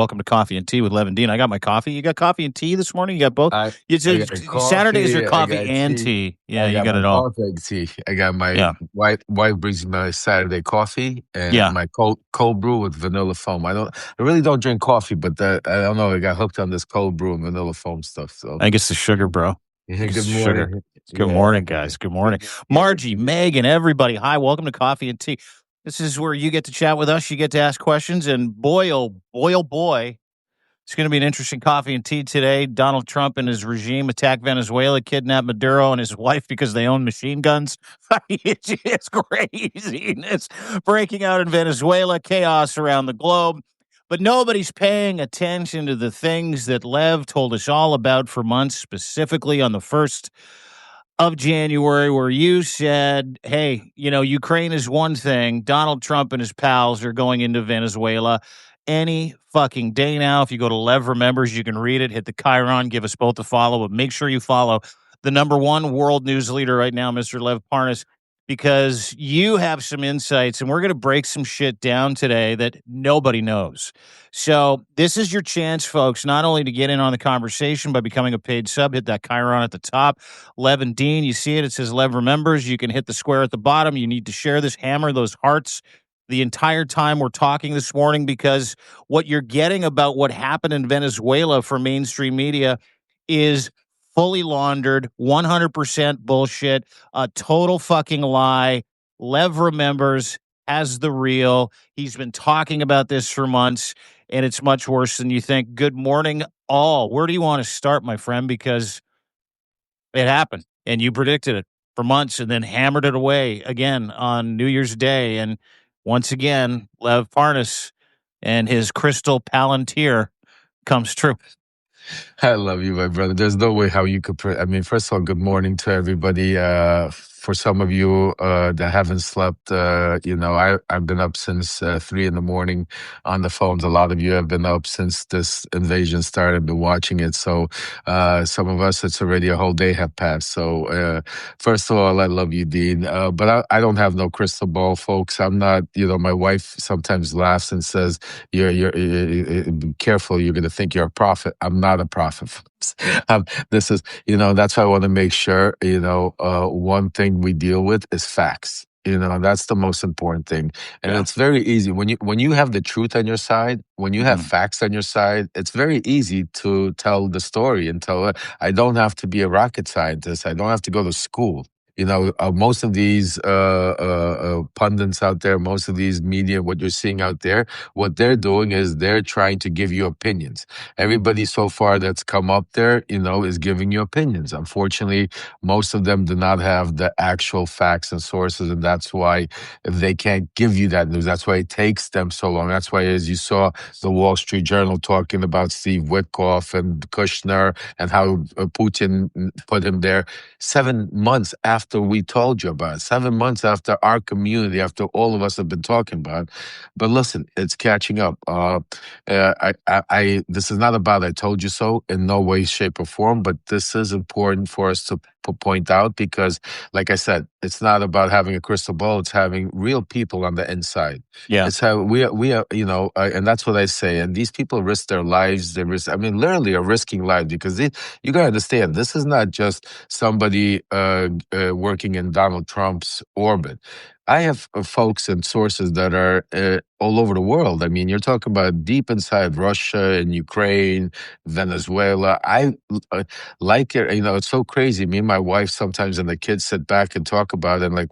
Welcome to Coffee and Tea with Lev and Dean. I got my coffee. You got coffee and tea this morning? You got both? I It's I got Saturdays are coffee, I coffee got and tea, tea. Yeah, I you got got my it all. coffee and tea. I got my Yeah. wife brings me my Saturday coffee and Yeah. my cold brew with vanilla foam. I really don't drink coffee, but I don't know. I got hooked on this cold brew and vanilla foam stuff. So I think it's the sugar, bro. I yeah, think it's good the sugar. morning. Good Yeah, morning, guys. Good morning. Margie, Megan, everybody. Hi, welcome to Coffee and Tea. This is where you get to chat with us. You get to ask questions. And boy, oh boy, it's going to be an interesting coffee and tea today. Donald Trump and his regime attack Venezuela, kidnap Maduro and his wife because they own machine guns. It's craziness breaking out in Venezuela, chaos around the globe. But nobody's paying attention to the things that Lev told us all about for months, specifically on the 1st of January, where you said, hey, Ukraine is one thing. Donald Trump and his pals are going into Venezuela any fucking day now. If you go to Lev Remembers, you can read it. Hit the Chiron, give us both a follow, but make sure you follow the number one world news leader right now, Mr. Lev Parnas, because you have some insights and we're going to break some shit down today that nobody knows. So this is your chance, folks, not only to get in on the conversation by becoming a paid sub, hit that Chiron at the top. Lev and Dean, you see it. It says Lev Remembers. You can hit the square at the bottom. You need to share this, hammer those hearts the entire time we're talking this morning, because what you're getting about what happened in Venezuela for mainstream media is fully laundered, 100% bullshit, a total fucking lie. Lev Remembers has the real. He's been talking about this for months, and it's much worse than you think. Good morning, all. Where do you want to start, my friend? Because it happened, and you predicted it for months and then hammered it away again on New Year's Day. And once again, Lev Parnas and his crystal palantir comes true. I love you, my brother. There's no way how you could. I mean, first of all, good morning to everybody. For some of you that haven't slept, I've been up since 3 in the morning on the phones. A lot of you have been up since this invasion started, been watching it. So some of us, it's already a whole day have passed. So first of all, I love you, Dean. But I don't have no crystal ball, folks. I'm not. My wife sometimes laughs and says, "You're be careful. You're going to think you're a prophet." I'm not a prophet. This is, that's why I want to make sure, one thing we deal with is facts. That's the most important thing. And it's very easy when you have the truth on your side, when you have facts on your side, it's very easy to tell the story and tell it. I don't have to be a rocket scientist. I don't have to go to school. Most of these pundits out there, most of these media, what you're seeing out there, what they're doing is they're trying to give you opinions. Everybody so far that's come up there, is giving you opinions. Unfortunately, most of them do not have the actual facts and sources, and that's why they can't give you that news. That's why it takes them so long. That's why, as you saw, the Wall Street Journal talking about Steve Witkoff and Kushner and how Putin put him there 7 months after we told you about it, 7 months after our community, after all of us have been talking about it. But listen, it's catching up. This is not about I told you so in no way, shape, or form, but this is important for us to point out because, like I said, it's not about having a crystal ball. It's having real people on the inside. Yeah. It's how we are, and that's what I say. And these people risk their lives. Literally are risking lives because you got to understand, this is not just somebody working in Donald Trump's orbit. I have folks and sources that are all over the world. I mean, you're talking about deep inside Russia and Ukraine, Venezuela. I like it. It's so crazy. Me and my wife sometimes and the kids sit back and talk about it. And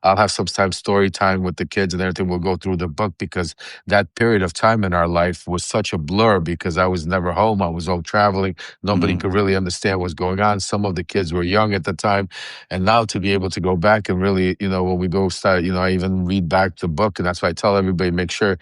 I'll have sometimes story time with the kids and everything. We'll go through the book because that period of time in our life was such a blur because I was never home. I was all traveling. Nobody could really understand what's going on. Some of the kids were young at the time. And now to be able to go back and really, when we go start, I even read back the book. And that's why I tell everybody, make sure,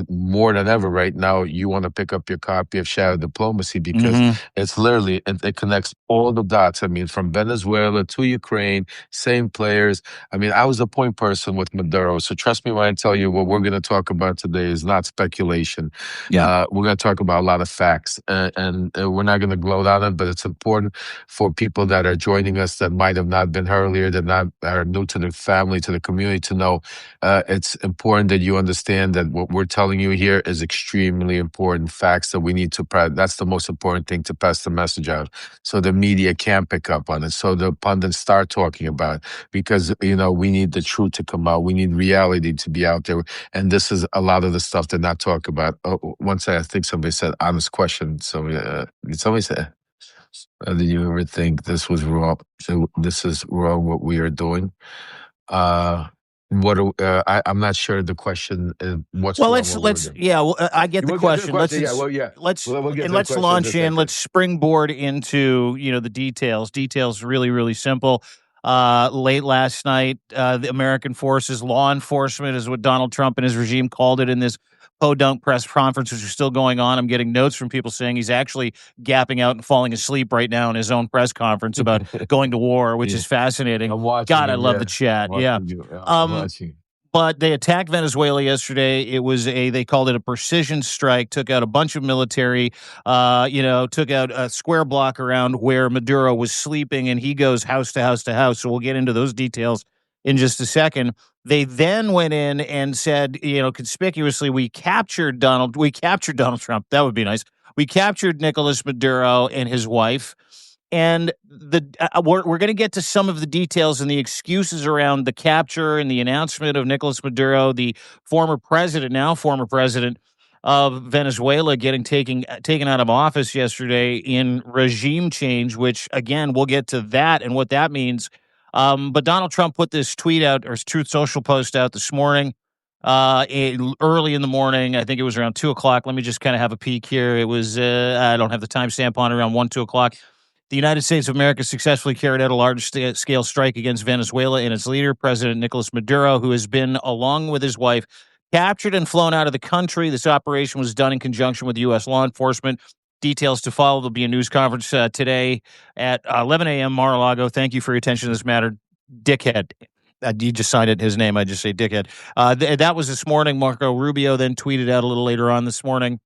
more than ever right now, you want to pick up your copy of Shadow Diplomacy because it's literally, it connects all the dots. I mean, from Venezuela to Ukraine, same players. I mean, I was a point person with Maduro. So trust me when I tell you what we're going to talk about today is not speculation. Yeah. We're going to talk about a lot of facts and we're not going to gloat on it, but it's important for people that are joining us that might have not been earlier, that are new to the family, to the community to know it's important that you understand understand that what we're telling you here is extremely important facts that we need to pass. That's the most important thing, to pass the message out, so the media can pick up on it, so the pundits start talking about it, because we need the truth to come out. We need reality to be out there, and this is a lot of the stuff they're not talking about. I think somebody said honest question. Somebody said, "Did you ever think this was wrong? So this is wrong what we are doing?" Uh, I'm not sure the question is what's Well, wrong what we're doing. I get the We'll get to the question. question. Yeah, well, yeah. We'll get to the Let's question in a launch in. second. Let's springboard into the details. Details really, really simple. Late last night, the American forces, law enforcement, is what Donald Trump and his regime called it in this podunk press conference, which is still going on. I'm getting notes from people saying he's actually gapping out and falling asleep right now in his own press conference about going to war, which Yeah. is fascinating. I'm watching God, I him. love Yeah, the chat. Yeah. I'm watching. But they attacked Venezuela yesterday. They called it a precision strike, took out a bunch of military, took out a square block around where Maduro was sleeping, and he goes house to house to house. So we'll get into those details in just a second. They then went in and said, conspicuously, we captured Donald Trump. That would be nice. We captured Nicolas Maduro and his wife. And we're going to get to some of the details and the excuses around the capture and the announcement of Nicolas Maduro, the former president of Venezuela, getting taken out of office yesterday in regime change. Which, again, we'll get to that and what that means. But Donald Trump put this tweet out, or his Truth Social post out this morning, early in the morning. I think it was around 2:00. Let me just kind of have a peek here. It was I don't have the timestamp on it, around 2:00. The United States of America successfully carried out a large-scale strike against Venezuela and its leader, President Nicolas Maduro, who has been, along with his wife, captured and flown out of the country. This operation was done in conjunction with U.S. law enforcement. Details to follow. There'll be a news conference today at 11 a.m. Mar-a-Lago. Thank you for your attention to this matter, dickhead. You just signed it, his name. I just say dickhead. That was this morning. Marco Rubio then tweeted out a little later on this morning,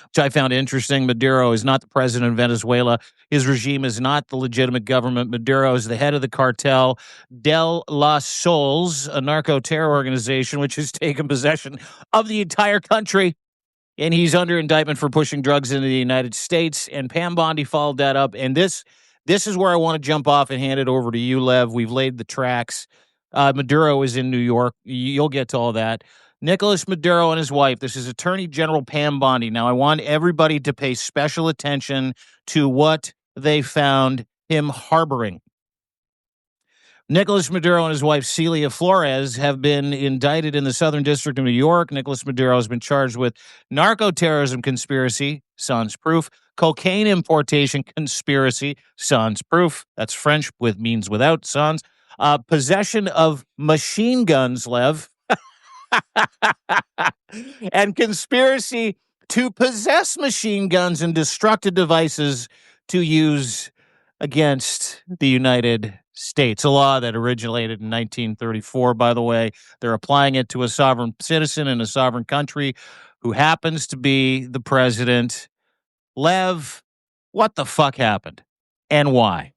which I found interesting. Maduro is not the president of Venezuela. His regime is not the legitimate government. Maduro is the head of the cartel Del Las Sols, a narco-terror organization which has taken possession of the entire country. And he's under indictment for pushing drugs into the United States. And Pam Bondi followed that up. And this is where I want to jump off and hand it over to you, Lev. We've laid the tracks. Maduro is in New York. You'll get to all that. Nicolas Maduro and his wife. This is Attorney General Pam Bondi. Now, I want everybody to pay special attention to what they found him harboring. Nicolas Maduro and his wife, Celia Flores, have been indicted in the Southern District of New York. Nicolas Maduro has been charged with narco-terrorism conspiracy, sans proof, cocaine importation conspiracy, sans proof. That's French means without, sans. Possession of machine guns, Lev. And conspiracy to possess machine guns and destructive devices to use against the United States. A law that originated in 1934, by the way. They're applying it to a sovereign citizen in a sovereign country who happens to be the president. Lev, what the fuck happened and why?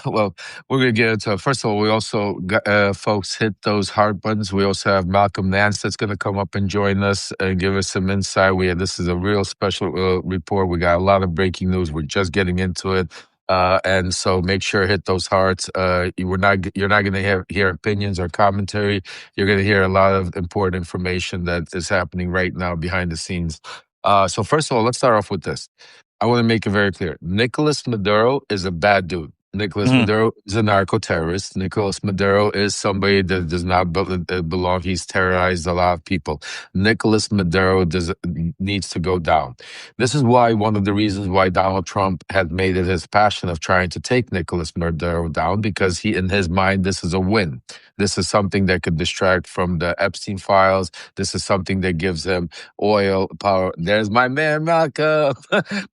Well, we're going to get into it. First of all, we also got, folks, hit those heart buttons. We also have Malcolm Nance that's going to come up and join us and give us some insight. This is a real special report. We got a lot of breaking news. We're just getting into it. And so make sure to hit those hearts. You're not going to hear opinions or commentary. You're going to hear a lot of important information that is happening right now behind the scenes. So first of all, let's start off with this. I want to make it very clear. Nicolas Maduro is a bad dude. Nicolas Maduro is a narco-terrorist. Nicolas Maduro is somebody that does not belong. He's terrorized a lot of people. Nicolas Maduro needs to go down. This is why one of the reasons why Donald Trump had made it his passion of trying to take Nicolas Maduro down, because in his mind, this is a win. This is something that could distract from the Epstein files. This is something that gives him oil power. There's my man, Malcolm.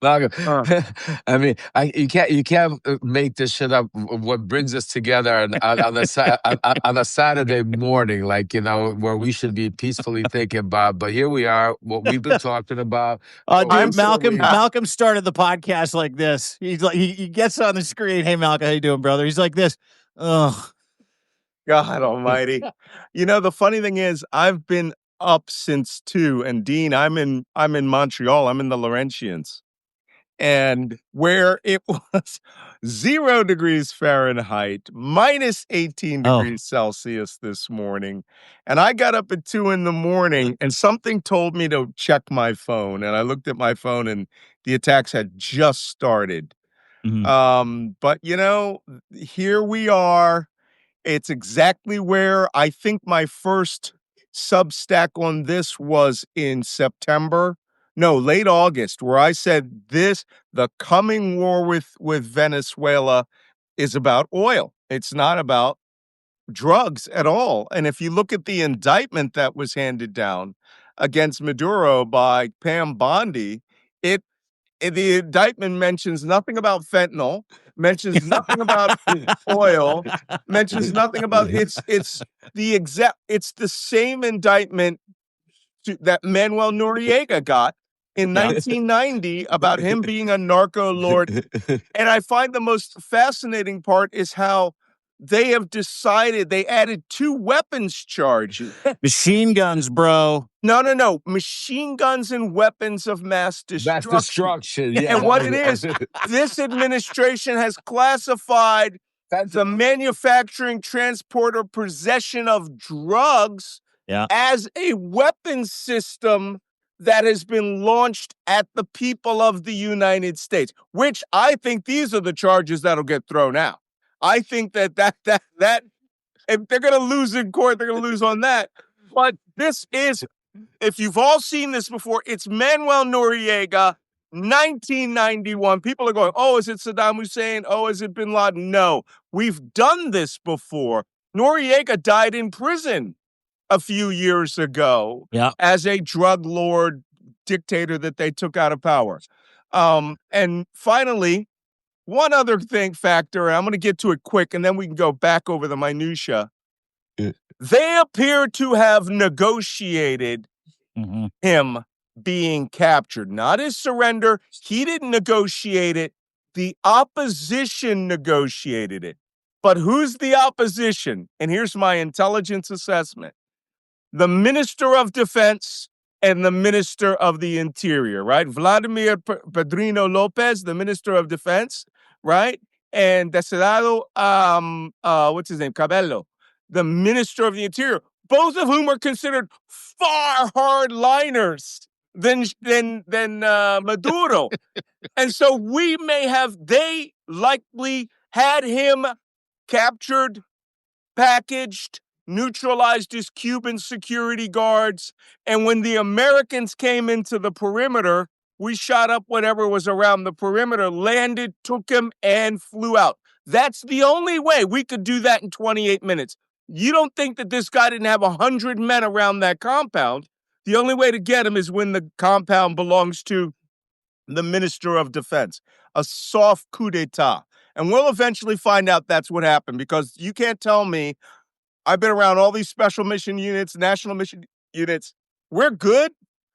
Malcolm. I mean, you can't make this shit up. What brings us together on a Saturday morning, where we should be peacefully thinking about. But here we are, what we've been talking about. Dude, Malcolm started the podcast like this. He's like, he gets on the screen. Hey, Malcolm, how you doing, brother? He's like this. Ugh. God almighty. The funny thing is, I've been up since 2. And Dean, I'm in Montreal. I'm in the Laurentians. And where it was 0 degrees Fahrenheit, minus 18 degrees Celsius this morning. And I got up at 2 in the morning and something told me to check my phone. And I looked at my phone and the attacks had just started. But, here we are. It's exactly where I think my first Substack on this was in September. No, late August, where I said the coming war with Venezuela is about oil. It's not about drugs at all. And if you look at the indictment that was handed down against Maduro by Pam Bondi, the indictment mentions nothing about fentanyl, mentions nothing about oil, mentions nothing about it's the same indictment that Manuel Noriega got in 1990 about him being a narco lord. And I find the most fascinating part is how they have decided they added 2 weapons charges. Machine guns, bro. No. Machine guns and weapons of mass destruction. Mass destruction, yeah. And what it is, this administration has classified the manufacturing, transport, or possession of drugs as a weapons system that has been launched at the people of the United States, which I think these are the charges that'll get thrown out. I think that if they're going to lose in court, they're going to lose on that. But this is, if you've all seen this before, it's Manuel Noriega, 1991. People are going, oh, is it Saddam Hussein? Oh, is it bin Laden? No, we've done this before. Noriega died in prison a few years ago as a drug lord dictator that they took out of power. And finally, one other factor, and I'm going to get to it quick, and then we can go back over the minutia. They appear to have negotiated him being captured, not his surrender. He didn't negotiate it. The opposition negotiated it. But who's the opposition? And here's my intelligence assessment. The Minister of Defense and the Minister of the Interior, right? Vladimir Pedrino Lopez, the Minister of Defense, right? And Deseado, what's his name? Cabello, the Minister of the Interior, both of whom are considered far hardliners than Maduro. And so they likely had him captured, packaged, neutralized his Cuban security guards. And when the Americans came into the perimeter, we shot up whatever was around the perimeter, landed, took him, and flew out. That's the only way we could do that in 28 minutes. You don't think that this guy didn't have 100 men around that compound? The only way to get him is when the compound belongs to the Minister of Defense, a soft coup d'etat. And we'll eventually find out that's what happened, because you can't tell me. I've been around all these special mission units, national mission units. We're good.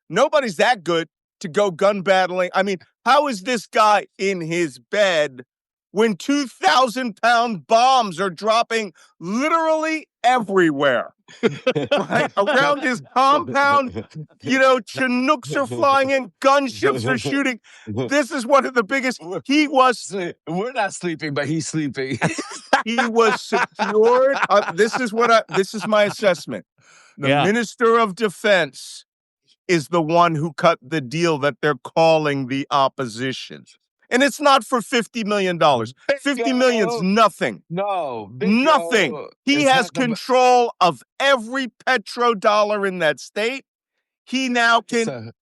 Nobody's that good to go gun battling. I mean, how is this guy in his bed when 2,000-pound bombs are dropping literally everywhere? Right? Around his compound, Chinooks are flying in, gunships are shooting. This is one of the biggest. We're not sleeping, but he's sleeping. He was secured. This is my assessment. The Minister of Defense is the one who cut the deal that they're calling the opposition. And it's not for $50 million. $50 million's nothing. No. Nothing. He has control of every petrodollar in that state. He now can,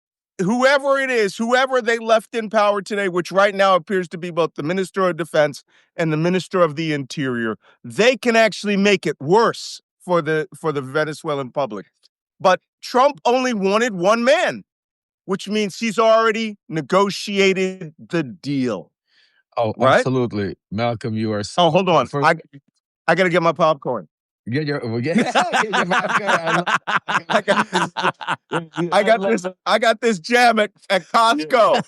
whoever it is, whoever they left in power today, which right now appears to be both the Minister of Defense and the Minister of the Interior, they can actually make it worse for the Venezuelan public. But Trump only wanted one man, which means he's already negotiated the deal. Oh, right? Absolutely. Malcolm, you are... Oh, hold on. I got to get my popcorn. Get your I got this jam at Costco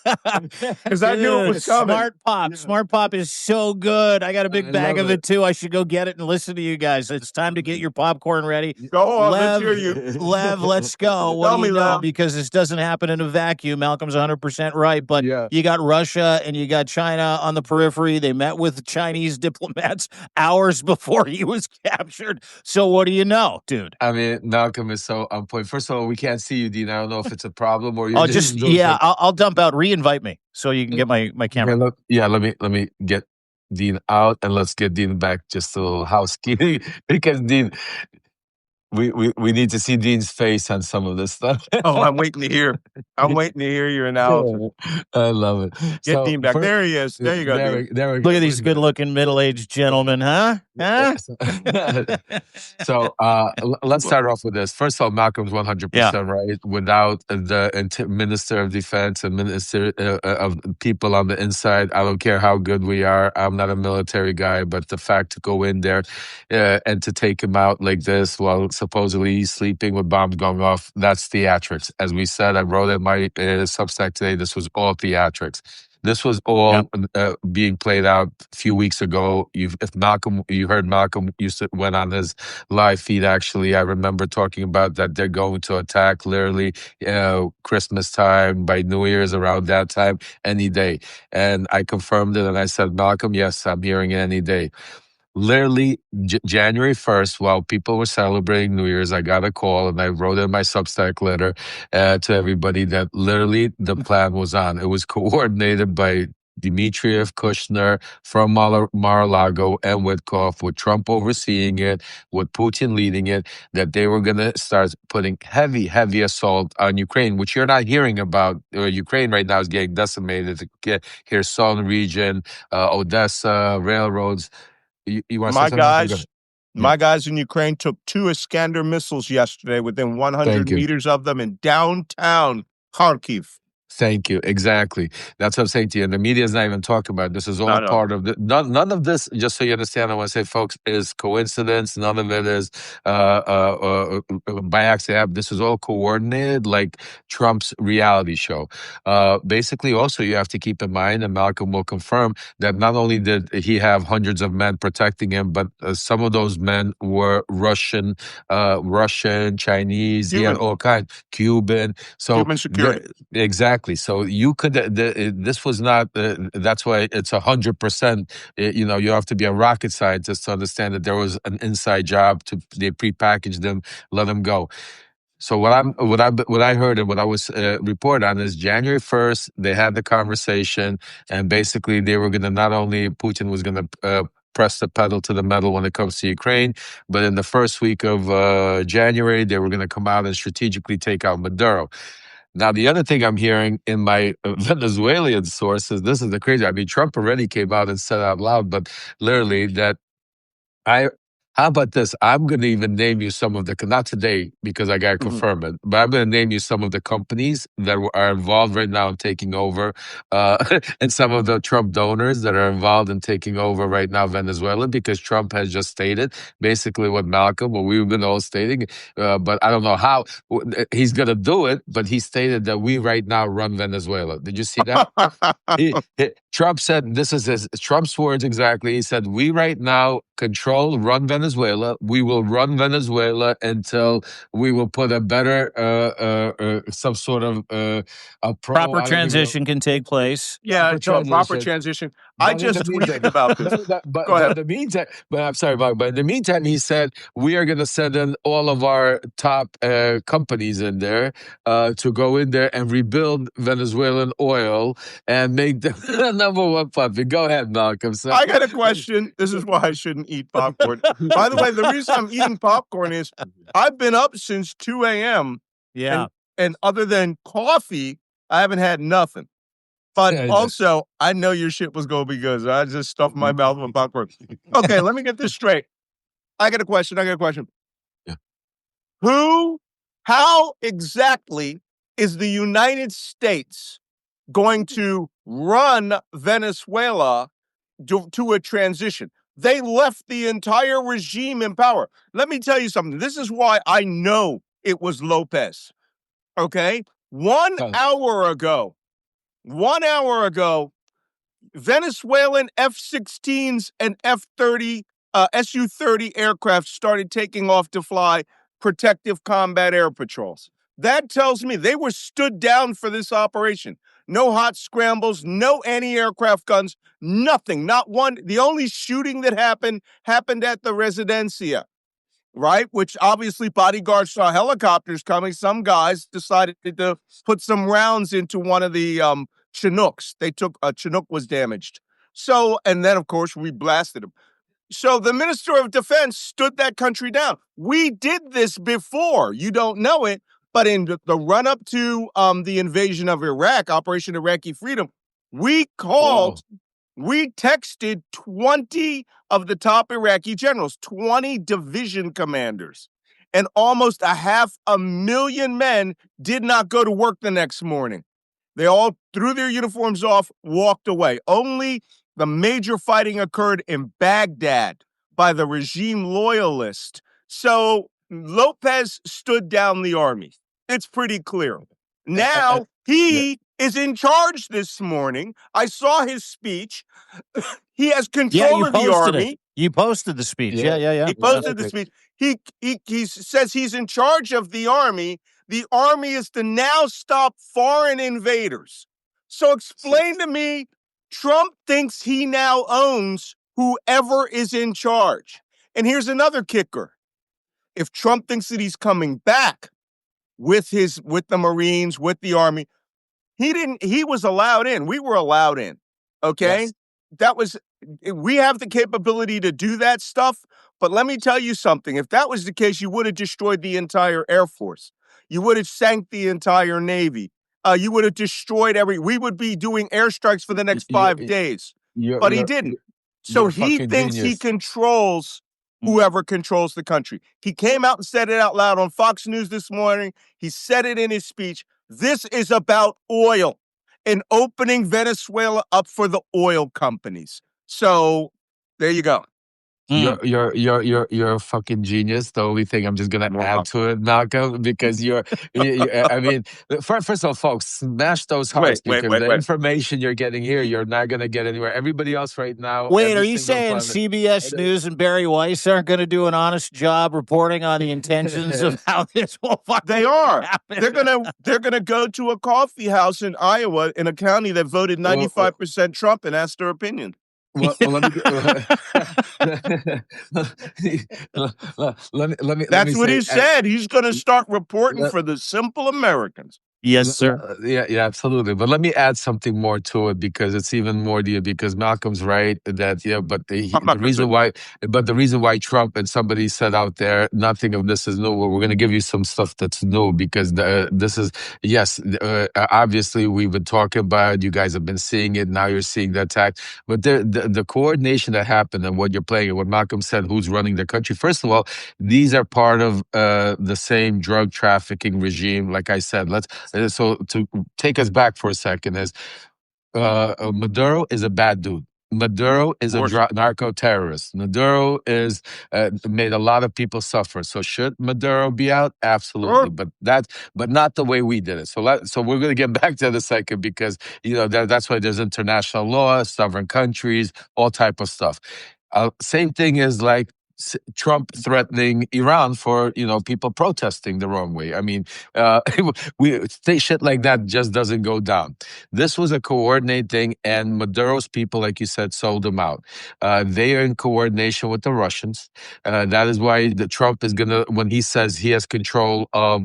because I knew it was coming. Smart Pop is so good. I got a big bag of it too. I should go get it and listen to you guys. It's time to get your popcorn ready. Go on, let's Lev, hear you. Lev, let's go. What Tell do you me, know? Lev. Because this doesn't happen in a vacuum. Malcolm's 100% right. But you got Russia and you got China on the periphery. They met with Chinese diplomats hours before he was captured. So what do you know, dude? I mean, Malcolm is so on point. First of all, we can't see you, Dean. I don't know if it's a problem or you're I'll dump out. Re-invite me so you can get my camera. Okay, let me get Dean out and let's get Dean back. Just a little housekeeping because Dean, we need to see Dean's face on some of this stuff. Oh, I'm waiting to hear. I'm waiting to hear your analysis. I love it. Get Dean back. There he is. There you go, Dean. Look at these good-looking middle-aged gentlemen, huh? So let's start off with this. First of all, Malcolm's 100% right. Without the Minister of Defense and Minister of people on the inside, I don't care how good we are. I'm not a military guy, but the fact to go in there and to take him out like this while supposedly he's sleeping with bombs going off, that's theatrics. As we said, I wrote in my Substack today, this was all theatrics. This was all being played out a few weeks ago. You heard Malcolm went on his live feed. Actually, I remember talking about that they're going to attack literally Christmas time, by New Year's, around that time, any day. And I confirmed it, and I said, Malcolm, yes, I'm hearing it any day. Literally, January 1st, while people were celebrating New Year's, I got a call and I wrote in my Substack letter to everybody that literally the plan was on. It was coordinated by Dmitriev, Kushner, from Mar-a-Lago, and Witkoff, with Trump overseeing it, with Putin leading it, that they were going to start putting heavy assault on Ukraine, which you're not hearing about. Ukraine right now is getting decimated. Kherson region, Odessa, railroads. You want to say something? My guys in Ukraine took 2 Iskander missiles yesterday within 100 meters of them in downtown Kharkiv. Thank you. Exactly. That's what I'm saying to you. And the media is not even talking about it. This is all part of none of this, just so you understand, I want to say, folks, is coincidence. None of it is by accident. This is all coordinated, like Trump's reality show. Basically, also, you have to keep in mind, and Malcolm will confirm, that not only did he have hundreds of men protecting him, but some of those men were Russian, Chinese, Cuban. He had all kinds, Cuban. So Cuban security. Exactly. So you could. This was not. That's why it's 100%. You have to be a rocket scientist to understand that there was an inside job. They prepackaged them, let them go. So what I heard and what I was reported on is January 1st they had the conversation, and basically they were going to, not only Putin was going to press the pedal to the metal when it comes to Ukraine, but in the first week of January they were going to come out and strategically take out Maduro. Now, the other thing I'm hearing in my Venezuelan sources, this is the crazy. I mean, Trump already came out and said out loud, but literally that how about this? I'm going to even name you some of the, not today because I got to confirm it, but I'm going to name you some of the companies that are involved right now in taking over, and some of the Trump donors that are involved in taking over right now Venezuela, because Trump has just stated basically what we've been all stating, but I don't know how he's going to do it, but he stated that we right now run Venezuela. Did you see that? Trump said, this is Trump's words exactly. He said, we right now run Venezuela. We will run Venezuela until we will put a better, some sort of proper transition can take place. Proper transition. I just tweeted about this. Go ahead. In the meantime, I'm sorry, but in the meantime, he said, we are going to send in all of our top companies in there to go in there and rebuild Venezuelan oil and make them the number one puppy. Go ahead, Malcolm. So. I got a question. This is why I shouldn't eat popcorn. By the way, the reason I'm eating popcorn is I've been up since 2 a.m. Yeah. And other than coffee, I haven't had nothing. But also, I know your shit was going to be good. So I just stuffed my mouth with popcorn. Okay, let me get this straight. I got a question. Yeah. How exactly is the United States going to run Venezuela to a transition? They left the entire regime in power. Let me tell you something. This is why I know it was Lopez. Okay? 1 hour ago, Venezuelan F-16s and F-30, Su-30 aircraft started taking off to fly protective combat air patrols. That tells me they were stood down for this operation. No hot scrambles, no anti-aircraft guns, nothing, not one. The only shooting that happened at the Residencia, right? Which obviously bodyguards saw helicopters coming. Some guys decided to put some rounds into one of the Chinooks. Chinook was damaged. So, and then of course we blasted him. So the Minister of Defense stood that country down. We did this before. You don't know it, but in the run-up to the invasion of Iraq, Operation Iraqi Freedom, we texted 20 of the top Iraqi generals, 20 division commanders, and almost 500,000 men did not go to work the next morning. They all threw their uniforms off, walked away. Only the major fighting occurred in Baghdad by the regime loyalists. So Lopez stood down the army. It's pretty clear. Now he is in charge this morning. I saw his speech. He has control of the army. You posted the speech. Yeah. He posted the speech. He says he's in charge of the army. The army is to now stop foreign invaders. So explain to me, Trump thinks he now owns whoever is in charge. And here's another kicker. If Trump thinks that he's coming back with the Marines, with the army, he was allowed in. We were allowed in. Okay? Yes. We have the capability to do that stuff. But let me tell you something. If that was the case, you would have destroyed the entire Air Force. You would have sank the entire Navy. You would have destroyed we would be doing airstrikes for the next 5 days. But he didn't. So he thinks he controls whoever controls the country. He came out and said it out loud on Fox News this morning. He said it in his speech. This is about oil and opening Venezuela up for the oil companies. So there you go. You're a fucking genius. The only thing I'm just gonna add to it, Malcolm, because I mean, first of all, folks, smash those hearts because the information you're getting here, you're not gonna get anywhere. Everybody else right now. Wait, are you saying CBS News and Barry Weiss aren't going to do an honest job reporting on the intentions of how this will fucking They are. happen? They're gonna go to a coffee house in Iowa, in a county that voted 95% Trump, and ask their opinion. Well, let me. That's what he said. He's going to start reporting for the simple Americans. Yes, sir. Yeah, absolutely. But let me add something more to it because it's even more deep. Because Malcolm's right that but the reason why Trump and somebody said out there nothing of this is new. Well, we're going to give you some stuff that's new because this is obviously we've been talking about it. You guys have been seeing it. Now you're seeing the attack. But the coordination that happened and what you're playing and what Malcolm said, who's running the country. First of all, these are part of the same drug trafficking regime. Like I said, so to take us back for a second is Maduro is a bad dude. Maduro is a narco terrorist. Maduro is made a lot of people suffer. So should Maduro be out? Absolutely, but not the way we did it. So we're going to get back to that in a second because that's why there's international law, sovereign countries, all type of stuff. Same thing is like Trump threatening Iran for people protesting the wrong way. I mean, shit like that just doesn't go down. This was a coordinated thing, and Maduro's people, like you said, sold them out. They are in coordination with the Russians. That is why Trump is gonna, when he says he has control of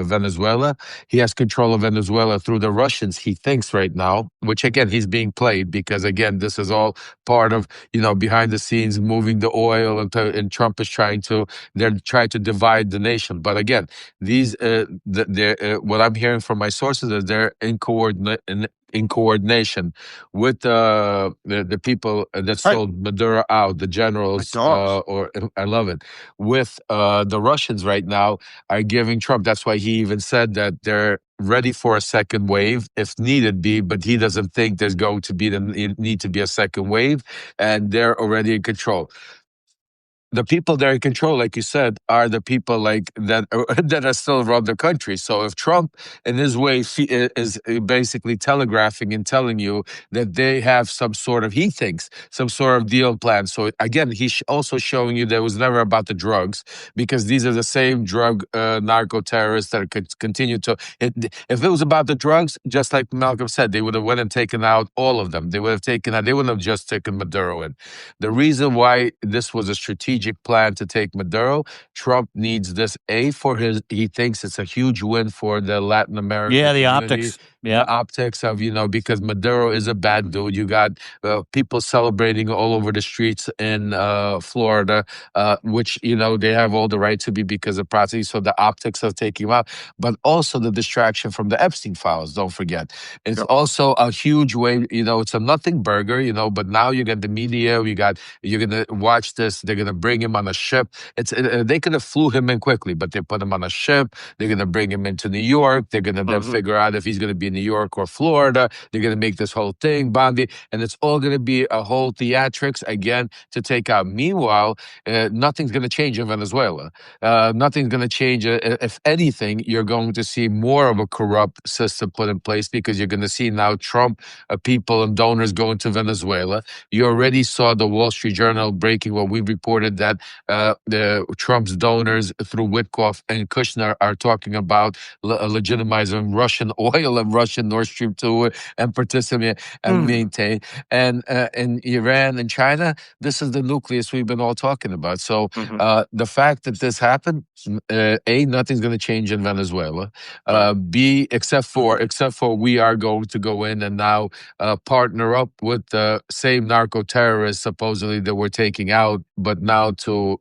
Venezuela, he has control of Venezuela through the Russians. He thinks right now, which again he's being played because again this is all part of behind the scenes. Moving the oil and Trump is they're trying to divide the nation. But again, these what I'm hearing from my sources is they're in coordination with the people that sold Maduro out, the generals, I love it, with the Russians right now are giving Trump. That's why he even said that they're ready for a second wave if needed be, but he doesn't think there's going to be need to be a second wave, and they're already in control. The people that are in control, like you said, are the people like that that are still around the country. So if Trump, in his way, is basically telegraphing and telling you that they have some sort of, he thinks, some sort of deal plan. So again, he's also showing you that it was never about the drugs, because these are the same drug narco terrorists that could continue to. If it was about the drugs, just like Malcolm said, they would have went and taken out all of them. They would have taken out. They wouldn't have just taken Maduro in. The reason why this was a strategic plan to take Maduro, Trump needs this for he thinks it's a huge win for the Latin American the community. optics. The optics of, because Maduro is a bad dude. You got people celebrating all over the streets in Florida, which, they have all the right to be because of process. So the optics of taking him out, but also the distraction from the Epstein files. Don't forget. It's also a huge way, it's a nothing burger, but now you got the media, you're going to watch this. They're going to bring him on a ship. They could have flew him in quickly, but they put him on a ship. They're going to bring him into New York. They're going to then figure out if he's going to be in New York or Florida. They're going to make this whole thing, Bondi, and it's all going to be a whole theatrics again to take out. Meanwhile, nothing's going to change in Venezuela. Nothing's going to change. If anything, you're going to see more of a corrupt system put in place, because you're going to see now Trump people and donors going to Venezuela. You already saw the Wall Street Journal breaking what we reported, that the Trump's donors through Witkoff and Kushner are talking about legitimizing Russian oil and Russian Nord Stream 2 and participate and maintain. And in Iran and China, this is the nucleus we've been all talking about. So the fact that this happened, A, nothing's going to change in Venezuela. B, except for we are going to go in and now partner up with the same narco terrorists supposedly that we're taking out, but now to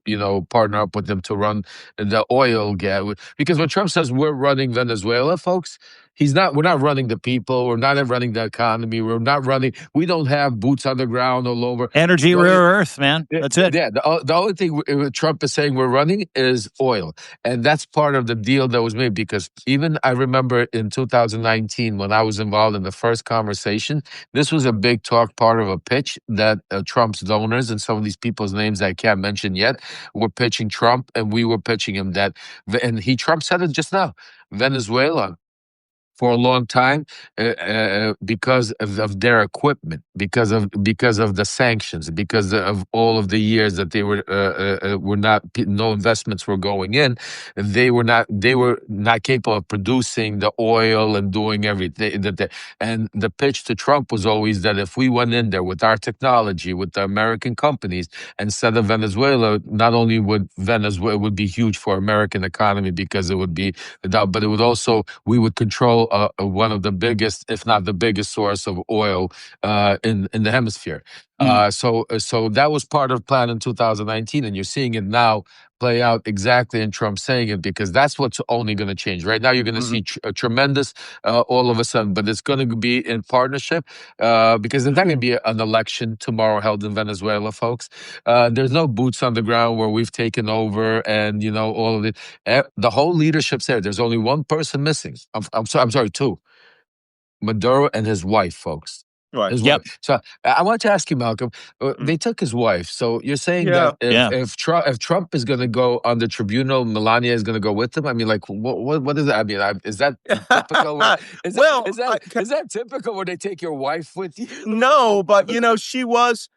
partner up with them to run the oil gas. Because when Trump says we're running Venezuela, folks, we're not running the people. We're not running the economy. We don't have boots on the ground all over. Energy, rare earth, man. That's it. Yeah. The only thing Trump is saying we're running is oil. And that's part of the deal that was made, because even I remember in 2019, when I was involved in the first conversation, this was a big talk, part of a pitch that Trump's donors and some of these people's names I can't mention yet were pitching Trump, and we were pitching him that. And Trump said it just now, Venezuela, for a long time, because of their equipment, because of the sanctions, because of all of the years that they were not, no investments were going in, they were not capable of producing the oil and doing everything. And the pitch to Trump was always that if we went in there with our technology, with the American companies, instead of Venezuela, not only would Venezuela would be huge for American economy, because it would be, but it would also, we would control one of the biggest, if not the biggest, source of oil in the hemisphere. So that was part of the plan in 2019, and you're seeing it now play out exactly in Trump saying it, because that's what's only going to change. Right now, you're going to see a tremendous all of a sudden, but it's going to be in partnership, because there's not going to be an election tomorrow held in Venezuela, folks. There's no boots on the ground where we've taken over and, all of it. The whole leadership's there. There's only one person missing. I'm sorry, two. Maduro and his wife, folks. Right. His wife. So I want to ask you, Malcolm. They took his wife. So you're saying that if Trump is going to go on the tribunal, Melania is going to go with him? I mean, like, what is that? I mean, is that typical? Is that typical where they take your wife with you? No, but she was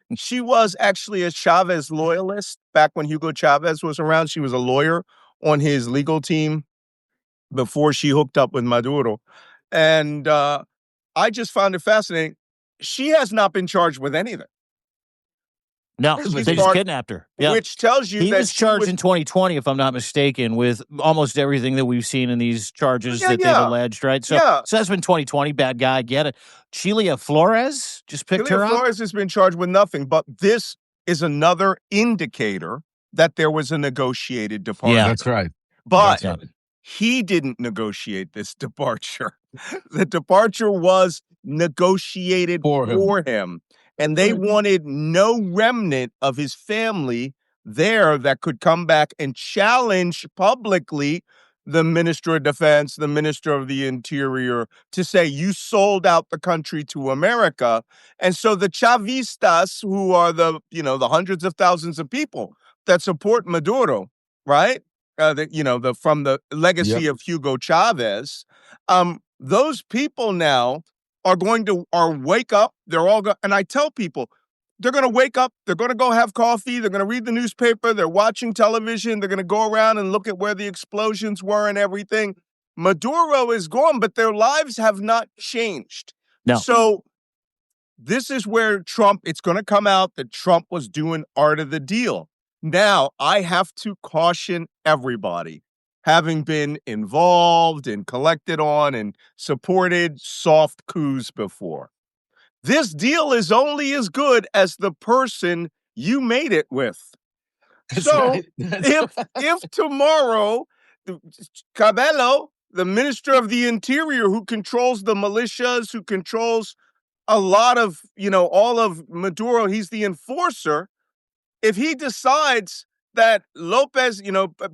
actually a Chavez loyalist back when Hugo Chavez was around. She was a lawyer on his legal team before she hooked up with Maduro. And I just found it fascinating. She has not been charged with anything. No, they just kidnapped her. Yeah. Which tells you he that was charged in 2020, if I'm not mistaken, with almost everything that we've seen in these charges that they've alleged, right? So that's been 2020. Bad guy, get it. Chilia Flores just picked her up. Flores has been charged with nothing, but this is another indicator that there was a negotiated departure. Yeah, that's right. But he didn't negotiate this departure. The departure was negotiated for him. And they wanted no remnant of his family there that could come back and challenge publicly the Minister of Defense, the Minister of the Interior, to say you sold out the country to America. And so the Chavistas, who are the hundreds of thousands of people that support Maduro, right? From the legacy of Hugo Chavez, those people now are wake up. They're all and I tell people, they're going to wake up, they're going to go have coffee, they're going to read the newspaper, they're watching television, they're going to go around and look at where the explosions were and everything. Maduro is gone, but their lives have not changed. No. So this is where it's going to come out that Trump was doing art of the deal. Now, I have to caution everybody, having been involved and collected on and supported soft coups before. This deal is only as good as the person you made it with. If tomorrow, Cabello, the Minister of the Interior, who controls the militias, who controls a lot of, all of Maduro, he's the enforcer. If he decides that Lopez,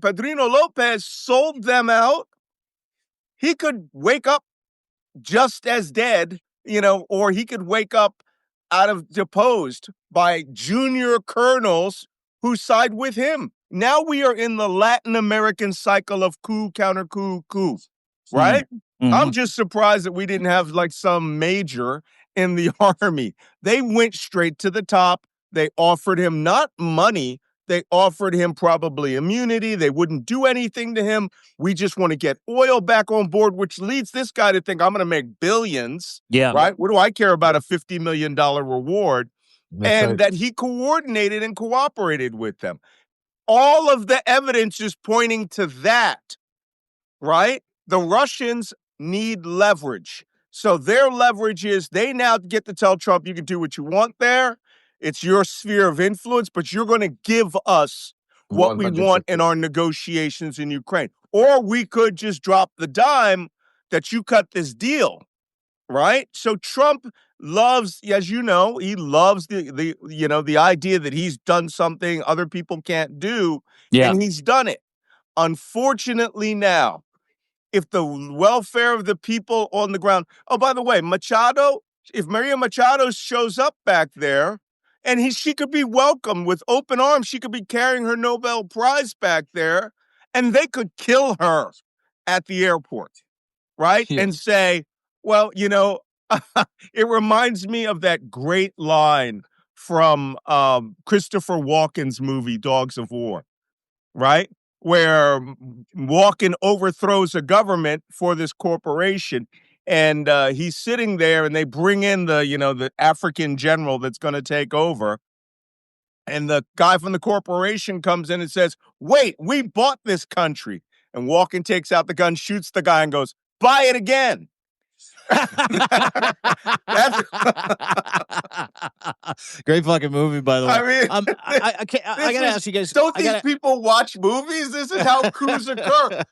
Padrino Lopez sold them out, he could wake up just as dead, or he could wake up deposed by junior colonels who side with him. Now we are in the Latin American cycle of coup, counter coup, coup, right? Mm-hmm. I'm just surprised that we didn't have like some major in the army. They went straight to the top. They offered him not money. They offered him probably immunity. They wouldn't do anything to him. We just want to get oil back on board, which leads this guy to think I'm going to make billions. Yeah. Right? What do I care about a $50 million reward? That's right. That he coordinated and cooperated with them. All of the evidence is pointing to that, right? The Russians need leverage. So their leverage is they now get to tell Trump, you can do what you want there. It's your sphere of influence, but you're going to give us what we want in our negotiations in Ukraine. Or we could just drop the dime that you cut this deal, right? So Trump loves, as you know, he loves the idea that he's done something other people can't do, and he's done it. Unfortunately now, if the welfare of the people on the ground, oh, by the way, Machado, if Maria Machado shows up back there, and she could be welcomed with open arms, she could be carrying her Nobel Prize back there, and they could kill her at the airport, right? Yeah. And say, well, it reminds me of that great line from Christopher Walken's movie, Dogs of War, right? Where Walken overthrows a government for this corporation. And he's sitting there and they bring in the African general that's going to take over. And the guy from the corporation comes in and says, wait, we bought this country. And Walken takes out the gun, shoots the guy and goes, buy it again. Great fucking movie, by the way. I mean, I gotta ask you guys. Don't these people watch movies? This is how coups occur.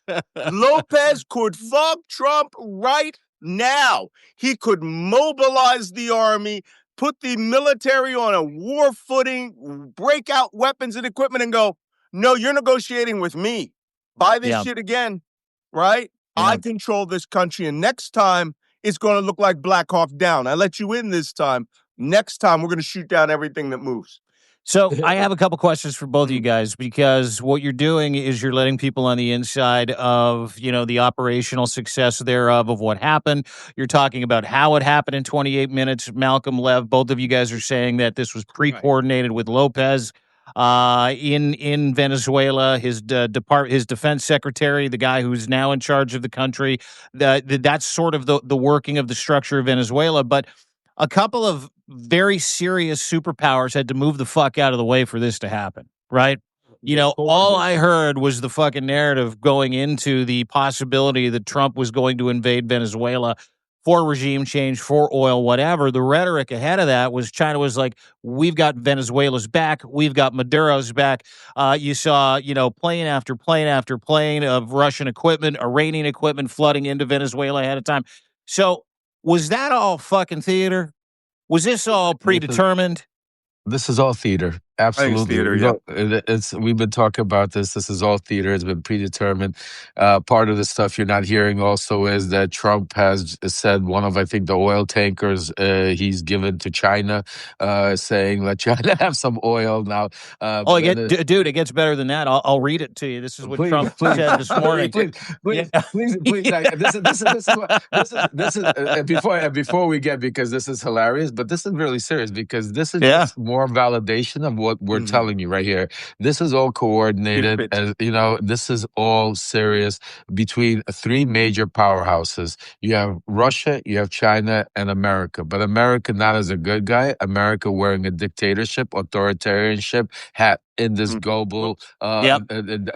Lopez could fuck Trump right now. He could mobilize the army, put the military on a war footing, break out weapons and equipment, and go, no, you're negotiating with me. Buy this shit again, right? Yeah. I control this country, and next time it's going to look like Black Hawk Down. I let you in this time. Next time, we're going to shoot down everything that moves. So I have a couple questions for both of you guys, because what you're doing is you're letting people on the inside of, the operational success thereof of what happened. You're talking about how it happened in 28 minutes. Malcolm, Lev, both of you guys are saying that this was pre-coordinated with Lopez in Venezuela, his defense secretary, the guy who's now in charge of the country. That's sort of the working of the structure of Venezuela. But a couple of very serious superpowers had to move the fuck out of the way for this to happen, right? All I heard was the fucking narrative going into the possibility that Trump was going to invade Venezuela for regime change, for oil, whatever. The rhetoric ahead of that was China was like, we've got Venezuela's back. We've got Maduro's back. You saw, plane after plane after plane of Russian equipment, Iranian equipment flooding into Venezuela ahead of time. So was that all fucking theater? Was this all predetermined? This is all theater. Absolutely. theater, yeah. We've been talking about this. This is all theater. It's been predetermined. Part of the stuff you're not hearing also is that Trump has said one of, I think, the oil tankers he's given to China, saying let China have some oil now. Dude, it gets better than that. I'll read it to you. This is what Trump said this morning. Please. This is before we get, because this is hilarious, but this is really serious, because this is just more validation of what we're telling you right here. This is all coordinated, as you know. This is all serious between three major powerhouses. You have Russia, you have China, and America. But America not as a good guy. America wearing a dictatorship, authoritarianship hat in this global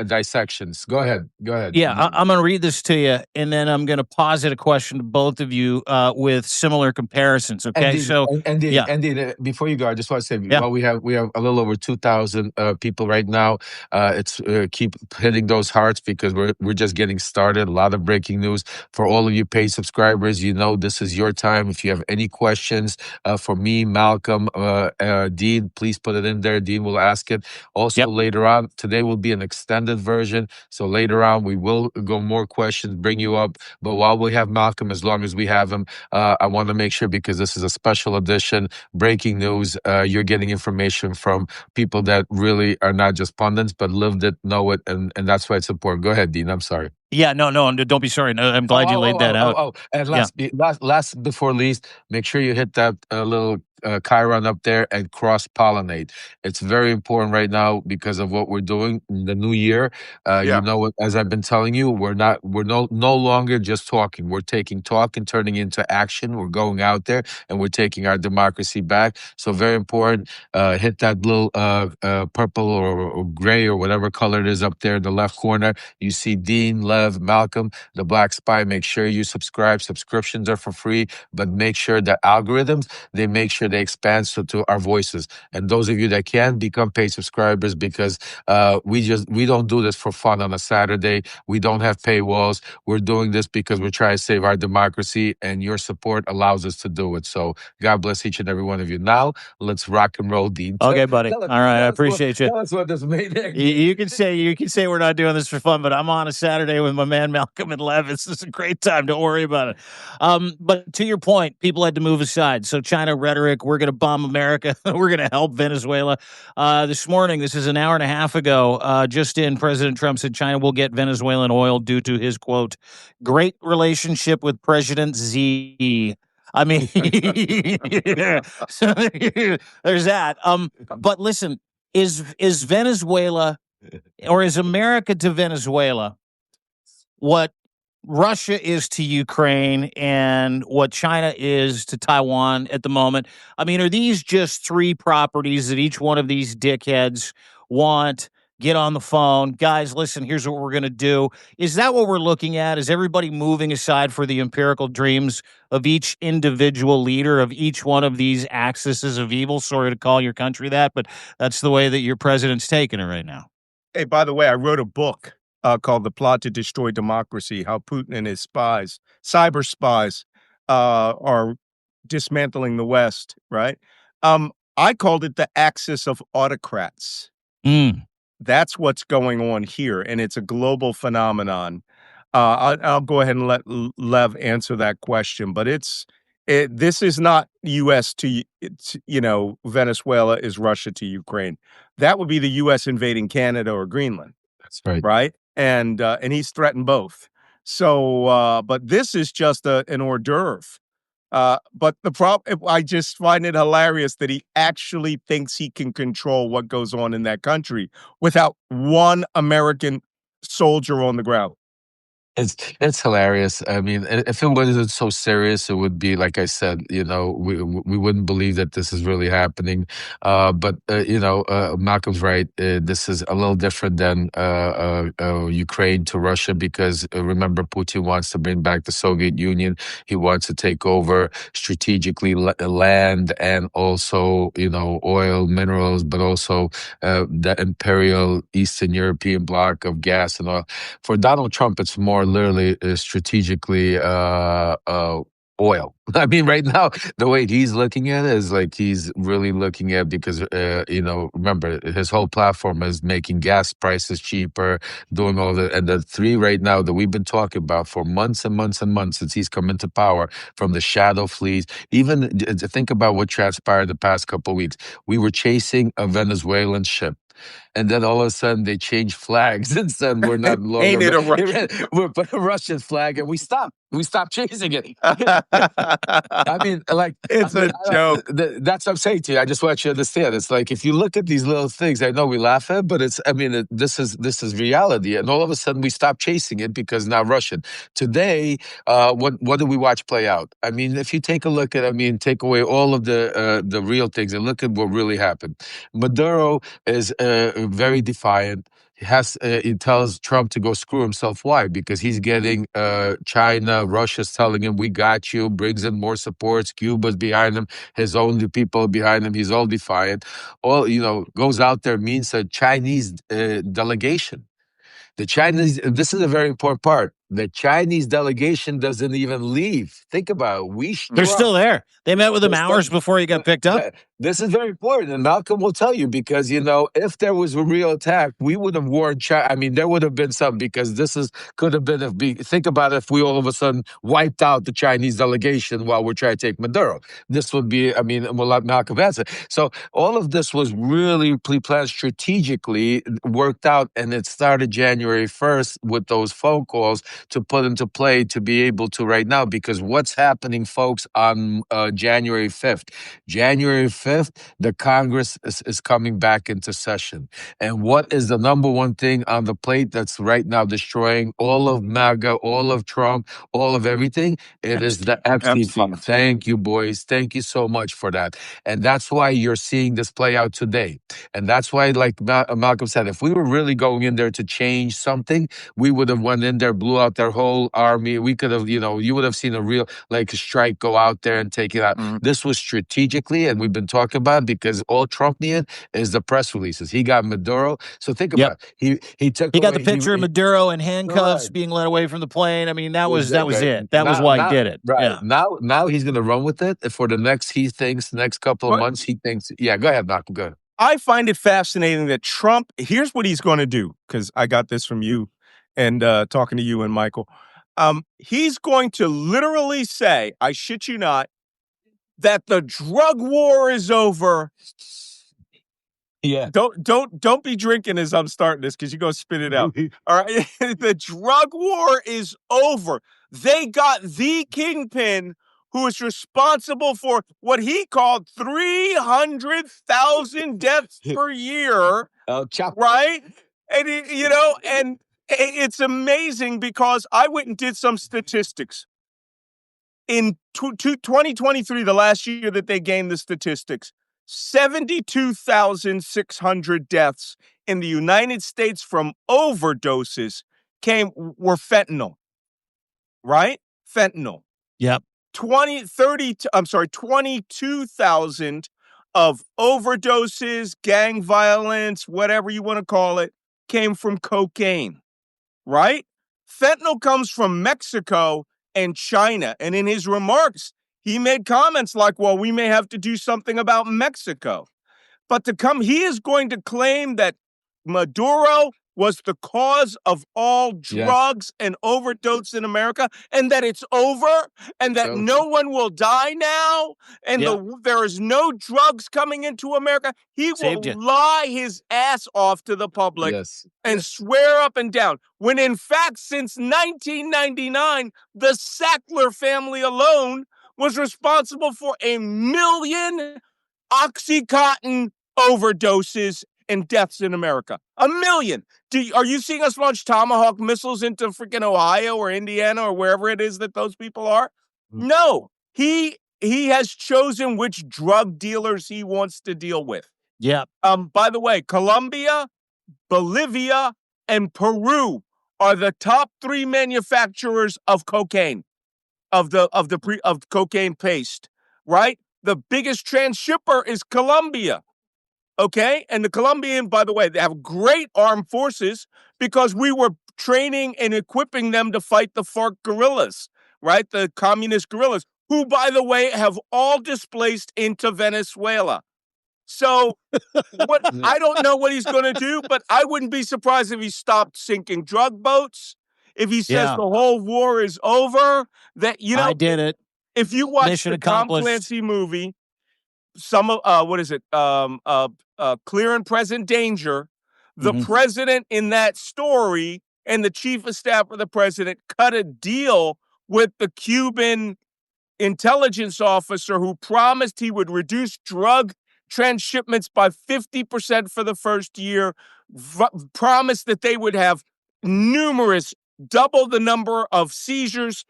dissections. Go ahead. Yeah, I'm going to read this to you, and then I'm going to posit a question to both of you with similar comparisons. Okay, Indeed, before you go, I just want to say, well, we have a little over 2,000 people right now. It's keep hitting those hearts, because we're just getting started. A lot of breaking news for all of you paid subscribers. You know, this is your time. If you have any questions for me, Malcolm, Dean, please put it in there. Dean will ask it. Also, later on, today will be an extended version. So later on, we will go more questions, bring you up. But while we have Malcolm, as long as we have him, I want to make sure, because this is a special edition, breaking news. You're getting information from people that really are not just pundits, but lived it, know it, and that's why it's important. Go ahead, Dean. I'm sorry. Yeah, no, don't be sorry. No, I'm glad you laid that out. And last before least, make sure you hit that little Chiron up there and cross-pollinate. It's very important right now because of what we're doing in the new year. You know, as I've been telling you, we're no longer just talking. We're taking talk and turning into action. We're going out there and we're taking our democracy back. So very important. Hit that little purple or gray or whatever color it is up there in the left corner. You see Dean, Lev, Malcolm, the Black Spy. Make sure you subscribe. Subscriptions are for free, but make sure that algorithms, they make sure they expand to our voices. And those of you that can, become paid subscribers, because we don't do this for fun on a Saturday. We don't have paywalls. We're doing this because we're trying to save our democracy, and your support allows us to do it. So God bless each and every one of you. Now let's rock and roll, Dean. Okay, buddy. All right, I appreciate you. Tell us what this made. You can say we're not doing this for fun, but I'm on a Saturday with my man Malcolm and Lev. It's just a great time. Don't worry about it. But to your point, people had to move aside. So China rhetoric, we're going to bomb America. We're going to help Venezuela. This morning, this is an hour and a half ago, just in, President Trump said China will get Venezuelan oil due to his, quote, great relationship with President Xi. I mean, so there's that. But listen, is Venezuela, or is America to Venezuela what Russia is to Ukraine and what China is to Taiwan at the moment? I mean, are these just three properties that each one of these dickheads want? Get on the phone. Guys, listen, here's what we're going to do. Is that what we're looking at? Is everybody moving aside for the empirical dreams of each individual leader of each one of these axes of evil? Sorry to call your country that, but that's the way that your president's taking it right now. Hey, by the way, I wrote a book called The Plot to Destroy Democracy, how Putin and his spies, cyber spies, are dismantling the West, right? I called it the axis of autocrats. That's what's going on here, and it's a global phenomenon. I'll go ahead and let Lev answer that question, but this is not U.S. to Venezuela is Russia to Ukraine. That would be the U.S. invading Canada or Greenland. That's right. Right, and he's threatened both. So, but this is just an hors d'oeuvre. But the problem, I just find it hilarious that he actually thinks he can control what goes on in that country without one American soldier on the ground. It's hilarious. I mean, if it wasn't so serious, it would be, like I said, we wouldn't believe that this is really happening. But Malcolm's right. This is a little different than Ukraine to Russia, because remember, Putin wants to bring back the Soviet Union. He wants to take over strategically land and also, oil, minerals, but also the imperial Eastern European bloc of gas and oil. For Donald Trump, it's more literally strategically oil. I mean, right now, the way he's looking at it is like he's really looking at, because, remember, his whole platform is making gas prices cheaper, doing all and the three right now that we've been talking about for months and months and months since he's come into power, from the shadow fleets, even to think about what transpired the past couple of weeks. We were chasing a Venezuelan ship. And then all of a sudden they changed flags and said we're not longer. Ain't it a Russian? We're put a Russian flag, and we stopped. We stopped chasing it. I mean, like, It's a joke. That's what I'm saying to you. I just want you to understand. It's like, if you look at these little things, I know we laugh at, but it's. I mean, this is reality. And all of a sudden we stop chasing it because now Russian. Today, what do we watch play out? I mean, if you take a look at, take away all of the real things and look at what really happened. Maduro is very defiant. He tells Trump to go screw himself. Why? Because he's getting China, Russia's telling him, we got you, brings in more supports, Cuba's behind him, his own people behind him. He's all defiant. Goes out there, meets a Chinese delegation. The Chinese, this is a very important part. The Chinese delegation doesn't even leave. Think about it. They're still there. They met with him hours before he got picked up. This is very important. And Malcolm will tell you, because, if there was a real attack, we would have warned China. I mean, there would have been some, because could have been, think about it, if we all of a sudden wiped out the Chinese delegation while we're trying to take Maduro. This would be, we'll let Malcolm answer. So all of this was really planned strategically, worked out, and it started January 1st with those phone calls to put into play to be able to right now, because what's happening, folks, on January 5th? January 5th, the Congress is coming back into session. And what is the number one thing on the plate that's right now destroying all of MAGA, all of Trump, all of everything? It is the Epstein fund. Thank you, boys. Thank you so much for that. And that's why you're seeing this play out today. And that's why, like Malcolm said, if we were really going in there to change something, we would have went in there, blew out their whole army. We could have, you would have seen a real, like, a strike go out there and take it out. This was strategically, and we've been talking about it, because all Trump needed is the press releases. He got Maduro. So think about it. He got the picture of Maduro in handcuffs being led away from the plane. I mean, that was it. That was why he did it. Right. Yeah. Now he's going to run with it for the next couple of months. He thinks, yeah, go ahead, Malcolm, go ahead. I find it fascinating that Trump, here's what he's going to do, because I got this from you and talking to you and Michael. He's going to literally say, I shit you not, that the drug war is over. Yeah. Don't be drinking as I'm starting this, because you're going to spit it out. All right. The drug war is over. They got the kingpin who is responsible for what he called 300,000 deaths per year. Right? And, and it's amazing, because I went and did some statistics. In 2023, the last year that they gained the statistics, 72,600 deaths in the United States from overdoses were fentanyl. Right? Fentanyl. Yep. 22,000 of overdoses, gang violence, whatever you want to call it, came from cocaine. Right? Fentanyl comes from Mexico and China. And in his remarks, he made comments like, well, we may have to do something about Mexico. But he is going to claim that Maduro was the cause of all drugs and overdose in America, and that it's over, and that no one will die now, and there is no drugs coming into America. He will lie his ass off to the public and swear up and down, when in fact, since 1999, the Sackler family alone was responsible for 1 million Oxycontin overdoses and deaths in America. 1 million. Are you seeing us launch Tomahawk missiles into freaking Ohio or Indiana or wherever it is that those people are? No. He has chosen which drug dealers he wants to deal with. Yeah. By the way, Colombia, Bolivia, and Peru are the top 3 manufacturers of cocaine, of cocaine paste. Right? The biggest transshipper is Colombia. Okay? And the Colombian, by the way, they have great armed forces, because we were training and equipping them to fight the FARC guerrillas, right? The communist guerrillas. who, by the way, have all displaced into Venezuela. So I don't know what he's going to do, but I wouldn't be surprised if he stopped sinking drug boats. If he says the whole war is over, that, I did it. If you watch Mission the Tom accomplished. Clancy movie, what is it? Clear and Present Danger. The president in that story and the chief of staff of the president cut a deal with the Cuban intelligence officer who promised he would reduce drug transshipments by 50% for the first year, promised that they would have double the number of seizures,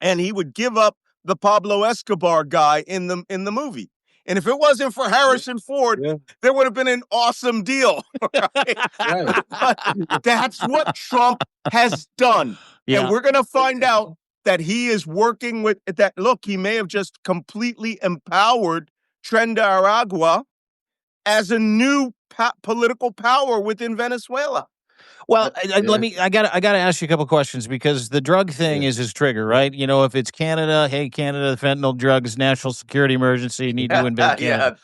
and he would give up the Pablo Escobar guy in the movie. And if it wasn't for Harrison Ford, there would have been an awesome deal. Right? But that's what Trump has done. Yeah. And we're going to find out that he is working with that. Look, he may have just completely empowered Trenda Aragua as a new political power within Venezuela. Well, I gotta ask you a couple questions, because the drug thing is his trigger, right? You know, if it's Canada, hey, Canada, fentanyl drugs, national security emergency, need to invade Canada.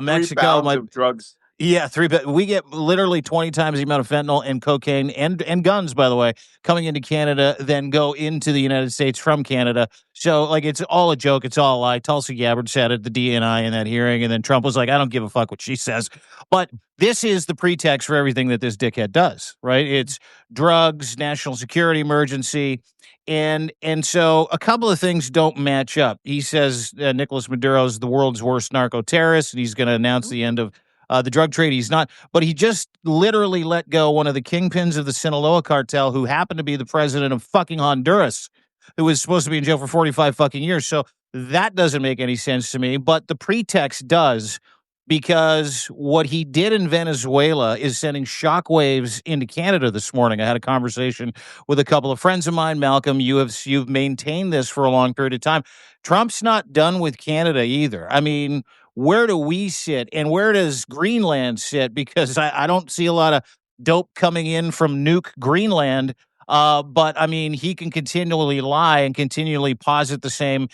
Mexico, 3 pounds of drugs. Yeah, we get literally 20 times the amount of fentanyl and cocaine and guns, by the way, coming into Canada than go into the United States from Canada. So, like, it's all a joke. It's all a lie. Tulsi Gabbard said at the DNI in that hearing, and then Trump was like, I don't give a fuck what she says. But this is the pretext for everything that this dickhead does, right? It's drugs, national security emergency. And so a couple of things don't match up. He says Nicolas Maduro is the world's worst narco-terrorist, and he's going to announce the end of the drug trade. He's not, but he just literally let go one of the kingpins of the Sinaloa cartel, who happened to be the president of fucking Honduras, who was supposed to be in jail for 45 fucking years. So that doesn't make any sense to me, but the pretext does, because what he did in Venezuela is sending shockwaves into Canada this morning. I had a conversation with a couple of friends of mine. Malcolm, you've maintained this for a long period of time. Trump's not done with Canada either. I mean, where do we sit, and where does Greenland sit? Because I don't see a lot of dope coming in from nuke Greenland. But I mean, he can continually lie and continually posit the same,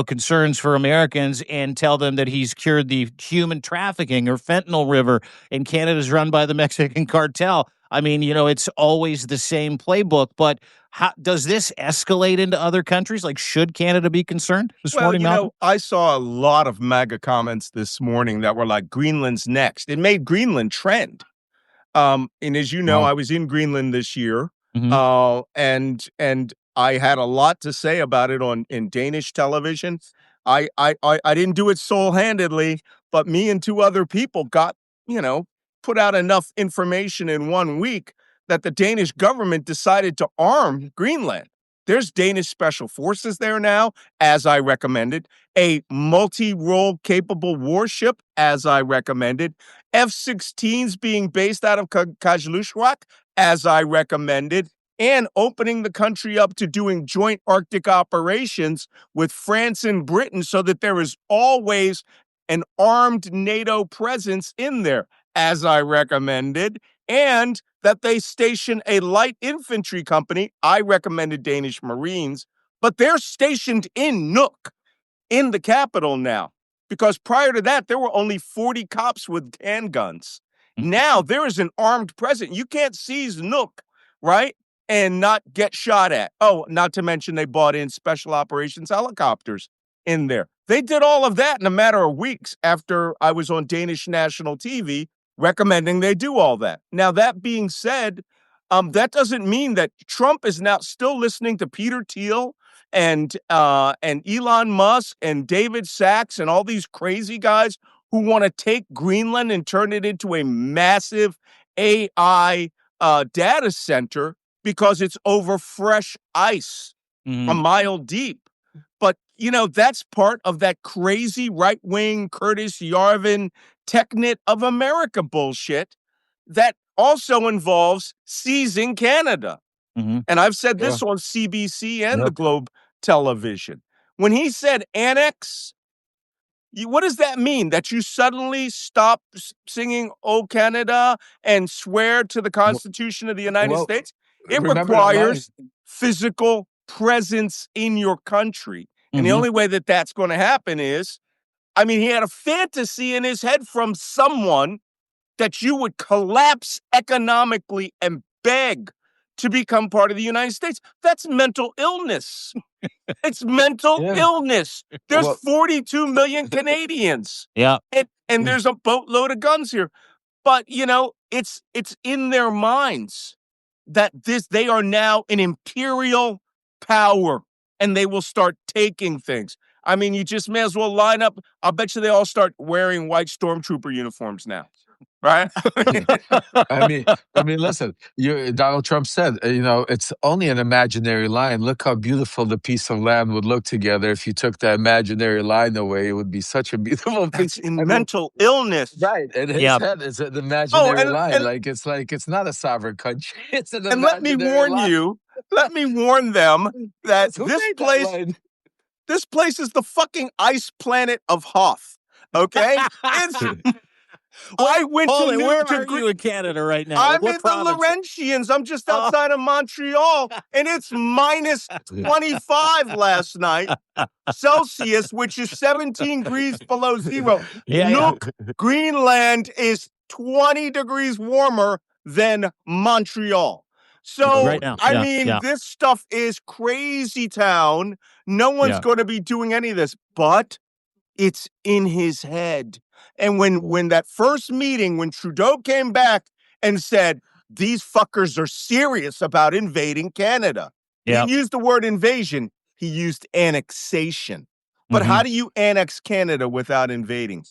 concerns for Americans and tell them that he's cured the human trafficking or fentanyl river, and Canada's run by the Mexican cartel. I mean, it's always the same playbook, but how does this escalate into other countries? Like, should Canada be concerned this morning, Malcolm? I saw a lot of MAGA comments this morning that were like, Greenland's next. It made Greenland trend. And as you know, I was in Greenland this year. And I had a lot to say about it in Danish television. I didn't do it sole-handedly, but me and 2 other people got, put out enough information in 1 week that the Danish government decided to arm Greenland. There's Danish special forces there now, as I recommended, a multi-role capable warship, as I recommended, F-16s being based out of Kajluswak, as I recommended, and opening the country up to doing joint Arctic operations with France and Britain, so that there is always an armed NATO presence in there, as I recommended, and that they station a light infantry company. I recommended Danish Marines, but they're stationed in Nuuk, in the capital now, because prior to that, there were only 40 cops with handguns. Now there is an armed presence. You can't seize Nuuk, right, and not get shot at. Oh, not to mention they bought in special operations helicopters in there. They did all of that in a matter of weeks after I was on Danish national TV recommending they do all that. Now, that being said, that doesn't mean that Trump is now still listening to Peter Thiel and Elon Musk and David Sachs and all these crazy guys who want to take Greenland and turn it into a massive AI data center because it's over fresh ice, a mile deep. But, that's part of that crazy right-wing Curtis Yarvin TechNet of America bullshit that also involves seizing Canada. And I've said this on CBC and the Globe television. When he said annex, what does that mean? That you suddenly stop singing "O Canada" and swear to the Constitution of the United States? It requires physical presence in your country. And the only way that that's going to happen is, I mean, he had a fantasy in his head from someone that you would collapse economically and beg to become part of the United States. That's mental illness. It's mental illness. There's 42 million Canadians. Yeah. And there's a boatload of guns here. But, you know, it's in their minds that they are now an imperial power and they will start taking things. I mean, you just may as well line up. I'll bet you they all start wearing white stormtrooper uniforms now. Right? I mean, listen, Donald Trump said, you know, it's only an imaginary line. Look how beautiful the piece of land would look together if you took the imaginary line away. It would be such a beautiful piece. That's mental illness. Right. And his head is an imaginary line. It's not a sovereign country. It's an imaginary line. Let me warn them that this place is the fucking ice planet of Hoth. Okay? I went to where are you in Canada right now? I'm in the Laurentians. I'm just outside of Montreal, and it's minus 25 last night Celsius, which is 17 degrees below zero. Greenland is 20 degrees warmer than Montreal. So, right now. I mean, this stuff is crazy town. No one's going to be doing any of this, but it's in his head. And when that first meeting, when Trudeau came back and said, these fuckers are serious about invading Canada. He didn't use the word invasion. He used annexation. But how do you annex Canada without invading?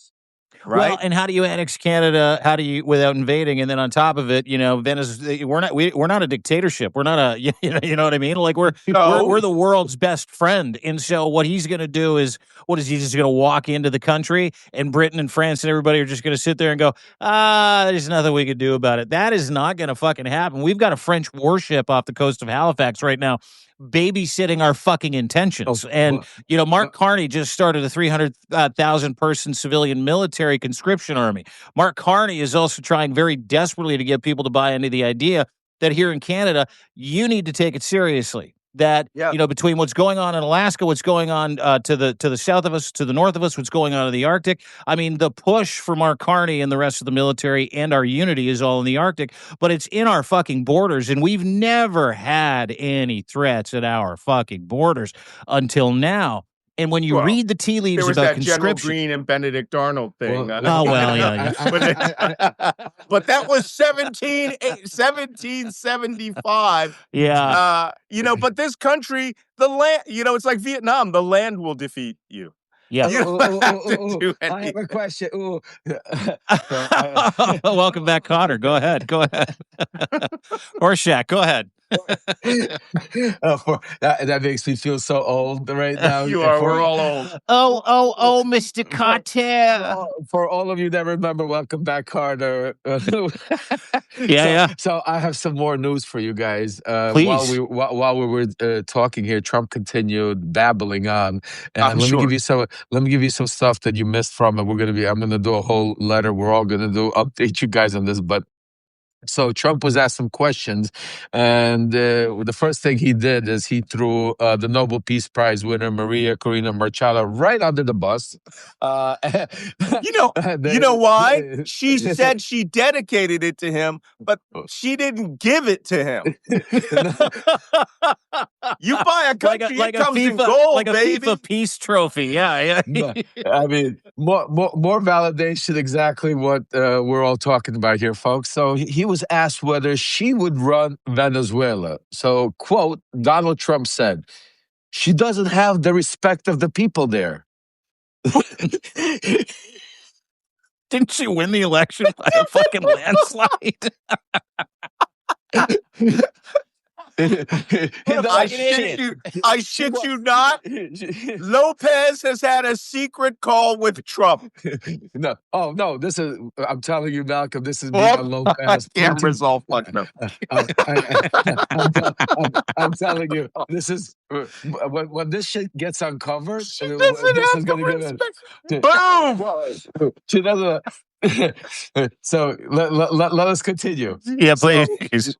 Right? Well, and how do you annex Canada? How do you without invading? And then on top of it, you know, we're not a dictatorship. We're not a you know what I mean? Like we're the world's best friend. And so what he's going to do is he just going to walk into the country and Britain and France and everybody are just going to sit there and go, there's nothing we could do about it. That is not going to fucking happen. We've got a French warship off the coast of Halifax right now babysitting our fucking intentions. And, you know, Mark Carney just started a 300,000 person civilian military conscription army. Mark Carney is also trying very desperately to get people to buy into the idea that here in Canada, you need to take it seriously. That, you know, between what's going on in Alaska, what's going on to the south of us, to the north of us, what's going on in the Arctic. I mean, the push for Mark Carney and the rest of the military and our unity is all in the Arctic, but it's in our fucking borders, and we've never had any threats at our fucking borders until now. And when you read the tea leaves about conscription, General Green and Benedict Arnold thing. But that was 1775. Yeah. You know, but this country, the land, you know, it's like Vietnam. The land will defeat you. Yeah. I have a question. Welcome back, Connor. Go ahead. Or Shaq, go ahead. That makes me feel so old right now. We're all old. Oh, Mr. Carter. For all of you that remember, welcome back, Carter. So I have some more news for you guys. Please. While we were talking here, Trump continued babbling on, and let me give you some stuff that you missed from it. I'm gonna do a whole letter. We're all gonna update you guys on this, but. So Trump was asked some questions, and the first thing he did is he threw the Nobel Peace Prize winner Maria Corina Machado right under the bus. You know why? She said she dedicated it to him, but she didn't give it to him. You buy a country, it comes in gold, like a baby. FIFA peace trophy. Yeah. I mean, more validation. Exactly what we're all talking about here, folks. So he was asked whether she would run Venezuela. So, quote, Donald Trump said, "She doesn't have the respect of the people there." Didn't she win the election by a fucking landslide? I shit you not. Lopez has had a secret call with Trump. No, this is. I'm telling you, Malcolm. This is me on Lopez. Cameras all fucked up. I'm telling you, this is when this shit gets uncovered. She doesn't have the respect. Boom. She doesn't. So let us continue. Yeah, please.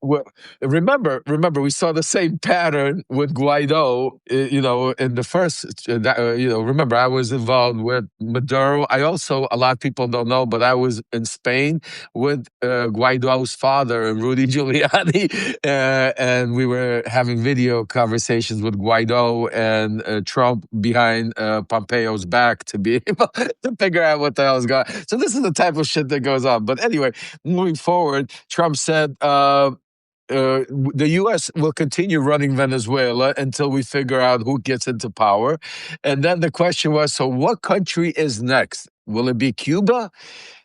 Remember, we saw the same pattern with Guaido. In the first, remember, I was involved with Maduro. A lot of people don't know, but I was in Spain with Guaido's father and Rudy Giuliani, and we were having video conversations with Guaido and Trump behind Pompeo's back to be able to figure out what the hell is going on. So this is the type of shit that goes on. But anyway, moving forward, Trump said the U.S. will continue running Venezuela until we figure out who gets into power. And then the question was, so what country is next? Will it be Cuba?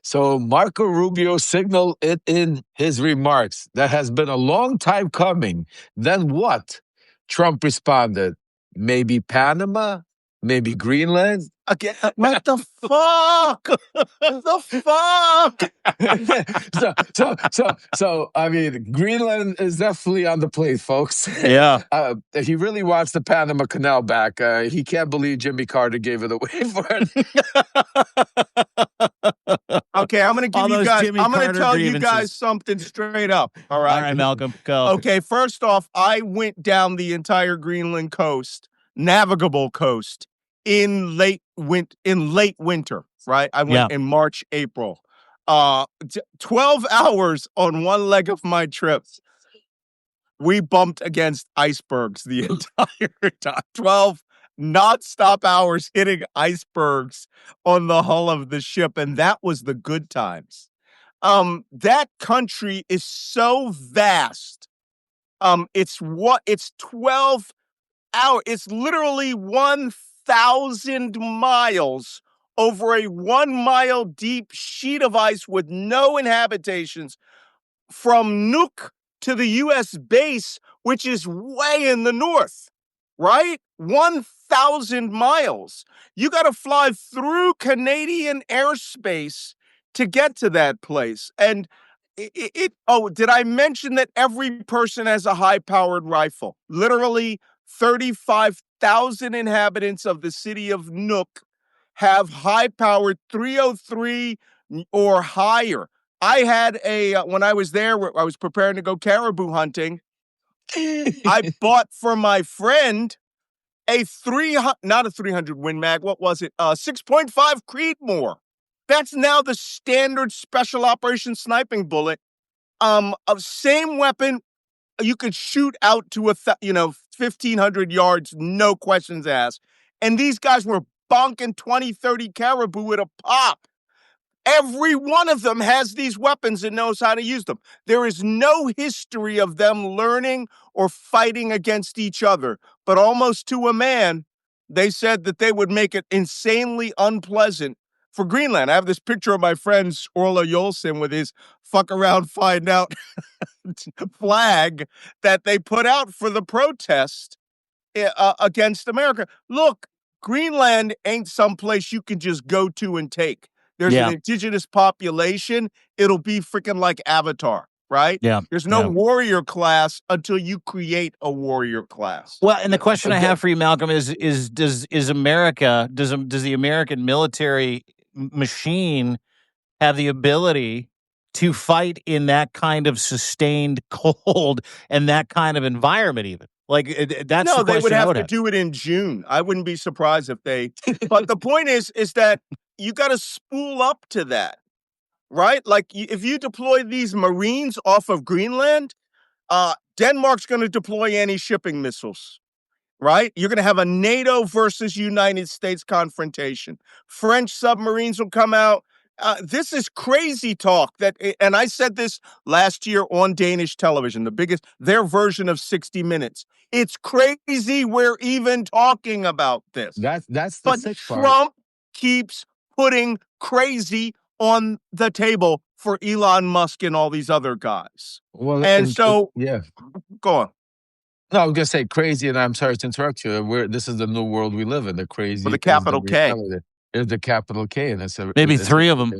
So Marco Rubio signaled it in his remarks. That has been a long time coming. Then what? Trump responded, maybe Panama, maybe Greenland. Again, what the fuck? The fuck? So I mean, Greenland is definitely on the plate, folks. Yeah. He really wants the Panama Canal back. He can't believe Jimmy Carter gave it away for it. Okay, I'm going to give you guys. I'm going to tell you guys something straight up. All right. All right, Malcolm, go. Okay, first off, I went down the entire Greenland coast, navigable coast, in late winter. Right, I went in March, April. 12 hours on one leg of my trip. We bumped against icebergs the entire time. 12 non-stop hours hitting icebergs on the hull of the ship, and that was the good times. That country is so vast. It's 12 hours. It's literally 1,000 miles over a 1 mile deep sheet of ice with no inhabitations from Nuuk to the U.S. base, which is way in the north, right? 1,000 miles. You got to fly through Canadian airspace to get to that place. And did I mention that every person has a high-powered rifle? Literally 35,000 inhabitants of the city of Nuuk have high-powered .303 or higher. I had when I was there, I was preparing to go caribou hunting. I bought for my friend not a 300 Win Mag. What was it? 6.5 Creedmoor. That's now the standard special operations sniping bullet. Of same weapon, you could shoot out to 1,500 yards, no questions asked. And these guys were bonking 20, 30 caribou at a pop. Every one of them has these weapons and knows how to use them. There is no history of them learning or fighting against each other. But almost to a man, they said that they would make it insanely unpleasant for Greenland. I have this picture of my friend Orla Yolson with his fuck around, find out flag that they put out for the protest against America. Look, Greenland ain't someplace you can just go to and take. There's an indigenous population. It'll be freaking like Avatar, right? Yeah. There's no warrior class until you create a warrior class. Well, and the question I have for you, Malcolm, is the American military machine have the ability to fight in that kind of sustained cold and that kind of environment even? Like, that's the question. They would have to do it in June. I wouldn't be surprised if they... But the point is that you got to spool up to that, right? Like, if you deploy these Marines off of Greenland, Denmark's going to deploy anti-shipping missiles, right? You're going to have a NATO versus United States confrontation. French submarines will come out. This is crazy talk and I said this last year on Danish television, their version of 60 Minutes. It's crazy we're even talking about this. That's the but sick part. Trump keeps putting crazy on the table for Elon Musk and all these other guys. Well, go on. No, I was gonna say crazy, and I'm sorry to interrupt you. This is the new world we live in. The crazy with a capital K. is the capital K, and maybe 3 of them.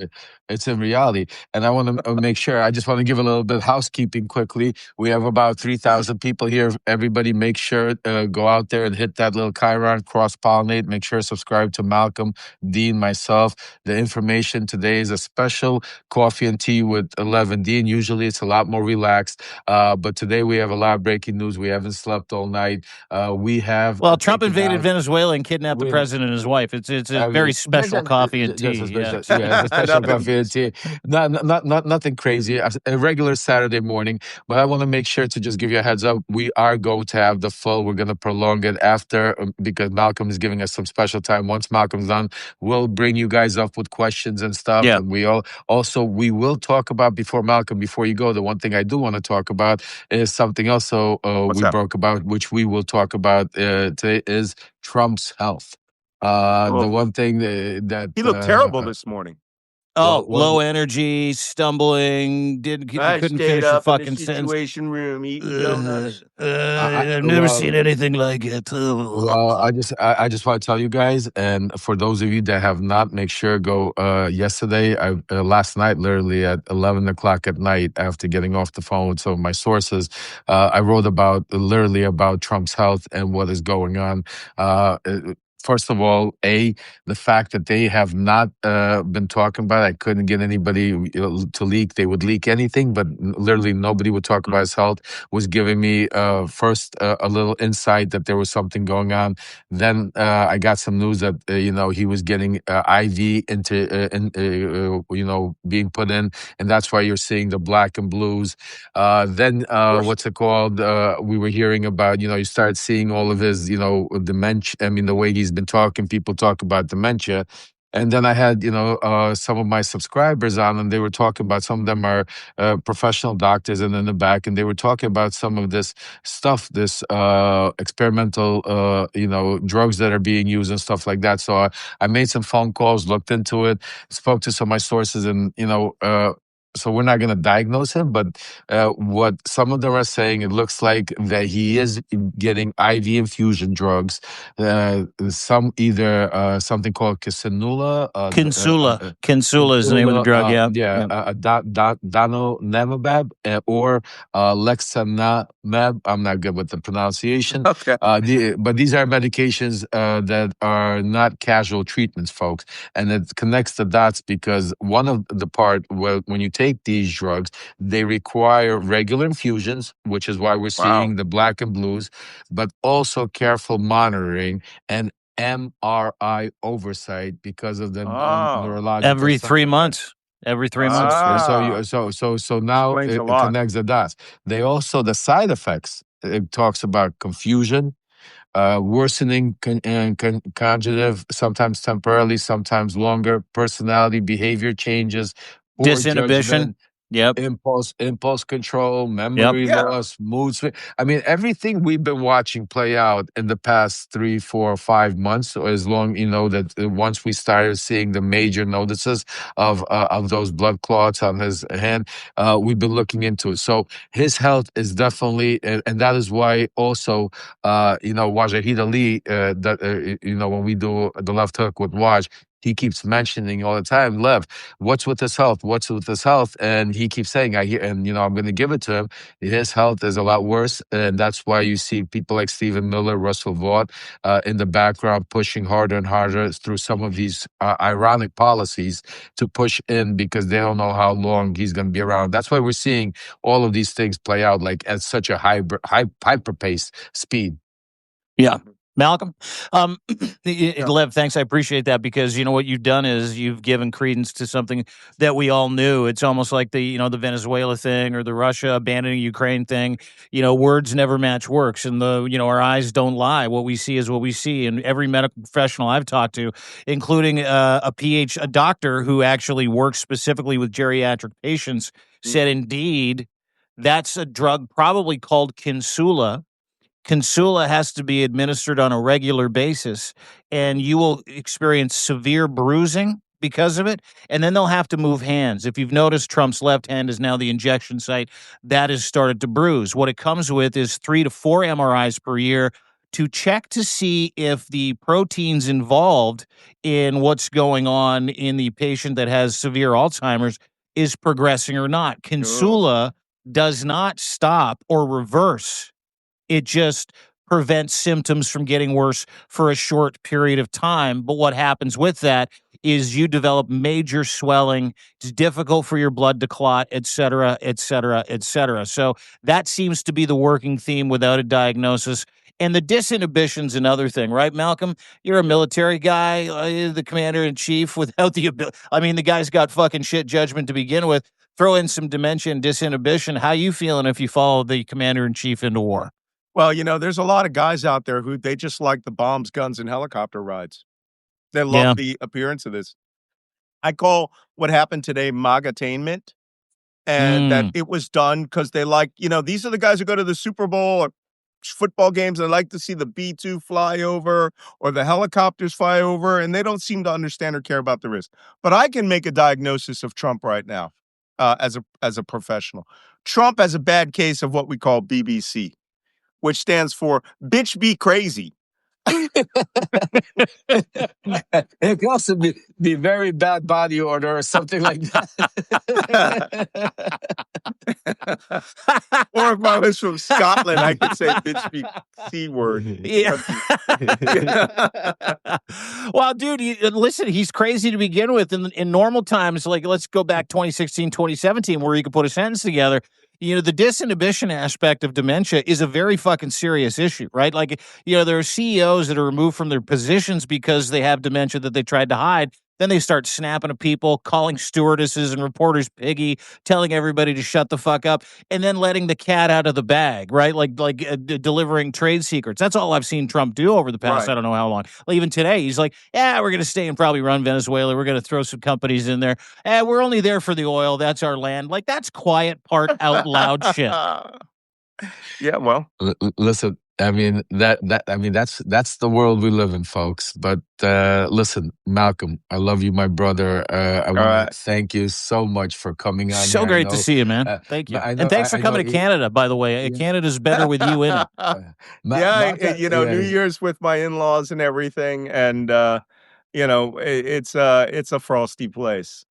It's in reality. And I want to make sure. I just want to give a little bit of housekeeping quickly. We have about 3,000 people here. Everybody, make sure go out there and hit that little Chiron, cross pollinate. Make sure subscribe to Malcolm, Dean, myself. The information today is a special coffee and tea with Lev and Dean. Usually it's a lot more relaxed, but today we have a lot of breaking news. We haven't slept all night. We have Trump invaded Venezuela and kidnapped the president and his wife. It's a very special coffee and tea. It's a special coffee and tea. Nothing crazy. A regular Saturday morning. But I want to make sure to just give you a heads up. We are going to have the full. We're going to prolong it after because Malcolm is giving us some special time. Once Malcolm's done, we'll bring you guys up with questions and stuff. Yeah. And we will talk about before you go. The one thing I do want to talk about is something else. So broke about, which we will talk about today, is Trump's health. The one thing that he looked terrible this morning. Low energy, stumbling, couldn't finish the fucking situation room, eating donuts. I've never seen anything like it. Well, I just want to tell you guys, and for those of you that have not, make sure go yesterday, last night, literally at 11 o'clock at night, after getting off the phone with some of my sources, I wrote about Trump's health and what is going on. First of all, the fact that they have not been talking about it. I couldn't get anybody to leak. They would leak anything, but literally nobody would talk about his health, was giving me first a little insight that there was something going on. Then I got some news that he was getting IV being put in, and that's why you're seeing the black and blues. Then what's it called? We were hearing about you start seeing all of his dementia. I mean, the way he's been talking, people talk about dementia. And then I had, some of my subscribers on, and they were talking about, some of them are professional doctors, and in the back, and they were talking about some of this stuff, this experimental, drugs that are being used and stuff like that. So I made some phone calls, looked into it, spoke to some of my sources, and, so we're not going to diagnose him, but what some of them are saying, it looks like that he is getting IV infusion drugs. Some either something called Kisunula. Kinsula is the name of the drug. Donanemab or Lexanamab. I'm not good with the pronunciation. Okay. But these are medications that are not casual treatments, folks, and it connects the dots because one of the part when you take these drugs, they require regular infusions, which is why we're seeing the black and blues, but also careful monitoring and MRI oversight because of the neurological. Every 3 months. Every 3 months. So now it connects the dots. They also, the side effects, it talks about confusion, worsening cognitive, sometimes temporarily, sometimes longer, personality, behavior changes, disinhibition, impulse control, memory loss, mood swing. I mean, everything we've been watching play out in the past 3, 4, 5 months, or as long that once we started seeing the major notices of those blood clots on his hand, we've been looking into it. So his health is definitely, and that is why also, Wajahid Ali, when we do the left hook with Waj, he keeps mentioning all the time, Lev, what's with his health? What's with his health? And he keeps saying, I'm going to give it to him. His health is a lot worse. And that's why you see people like Stephen Miller, Russell Vaught in the background pushing harder and harder through some of these ironic policies to push in because they don't know how long he's going to be around. That's why we're seeing all of these things play out like at such a hyper-paced speed. Yeah. Malcolm, Lev, thanks. I appreciate that because what you've done is you've given credence to something that we all knew. It's almost like the Venezuela thing or the Russia abandoning Ukraine thing. Words never match works, and our eyes don't lie. What we see is what we see. And every medical professional I've talked to, including a doctor who actually works specifically with geriatric patients, said indeed that's a drug probably called Kinsula. Kinsula has to be administered on a regular basis, and you will experience severe bruising because of it, and then they'll have to move hands. If you've noticed, Trump's left hand is now the injection site. That has started to bruise. What it comes with is 3 to 4 MRIs per year to check to see if the proteins involved in what's going on in the patient that has severe Alzheimer's is progressing or not. Kinsula does not stop or reverse. It just prevents symptoms from getting worse for a short period of time. But what happens with that is you develop major swelling. It's difficult for your blood to clot, et cetera, et cetera, et cetera. So that seems to be the working theme without a diagnosis. And the disinhibition's another thing, right, Malcolm? You're a military guy, the commander-in-chief without the ability. I mean, the guy's got fucking shit judgment to begin with. Throw in some dementia and disinhibition. How you feeling if you follow the commander-in-chief into war? Well, there's a lot of guys out there who they just like the bombs, guns, and helicopter rides. They love the appearance of this. I call what happened today MAGA-tainment, and that it was done because they like, these are the guys who go to the Super Bowl or football games. They like to see the B-2 fly over or the helicopters fly over, and they don't seem to understand or care about the risk. But I can make a diagnosis of Trump right now as a professional. Trump has a bad case of what we call BBC, which stands for bitch be crazy. It could also be very bad body odor or something like that. Or if I was from Scotland, I could say bitch be C word. Yeah. Well, dude, listen, he's crazy to begin with. In normal times, like let's go back 2016, 2017, where he could put a sentence together. The disinhibition aspect of dementia is a very fucking serious issue, right? Like, there are CEOs that are removed from their positions because they have dementia that they tried to hide. Then they start snapping at people, calling stewardesses and reporters piggy, telling everybody to shut the fuck up, and then letting the cat out of the bag, right? Like delivering trade secrets. That's all I've seen Trump do over the past, I don't know how long. Like, even today, he's like, yeah, we're going to stay and probably run Venezuela. We're going to throw some companies in there. We're only there for the oil. That's our land. Like, that's quiet part out loud shit. Yeah, well. Listen, I mean that's the world we live in, folks. But listen, Malcolm, I love you, my brother. I want to thank you so much for coming on. So great to see you, man. Thank you, and thanks for coming to Canada. By the way, Canada's better with you in it. New Year's with my in-laws and everything, and it's a frosty place.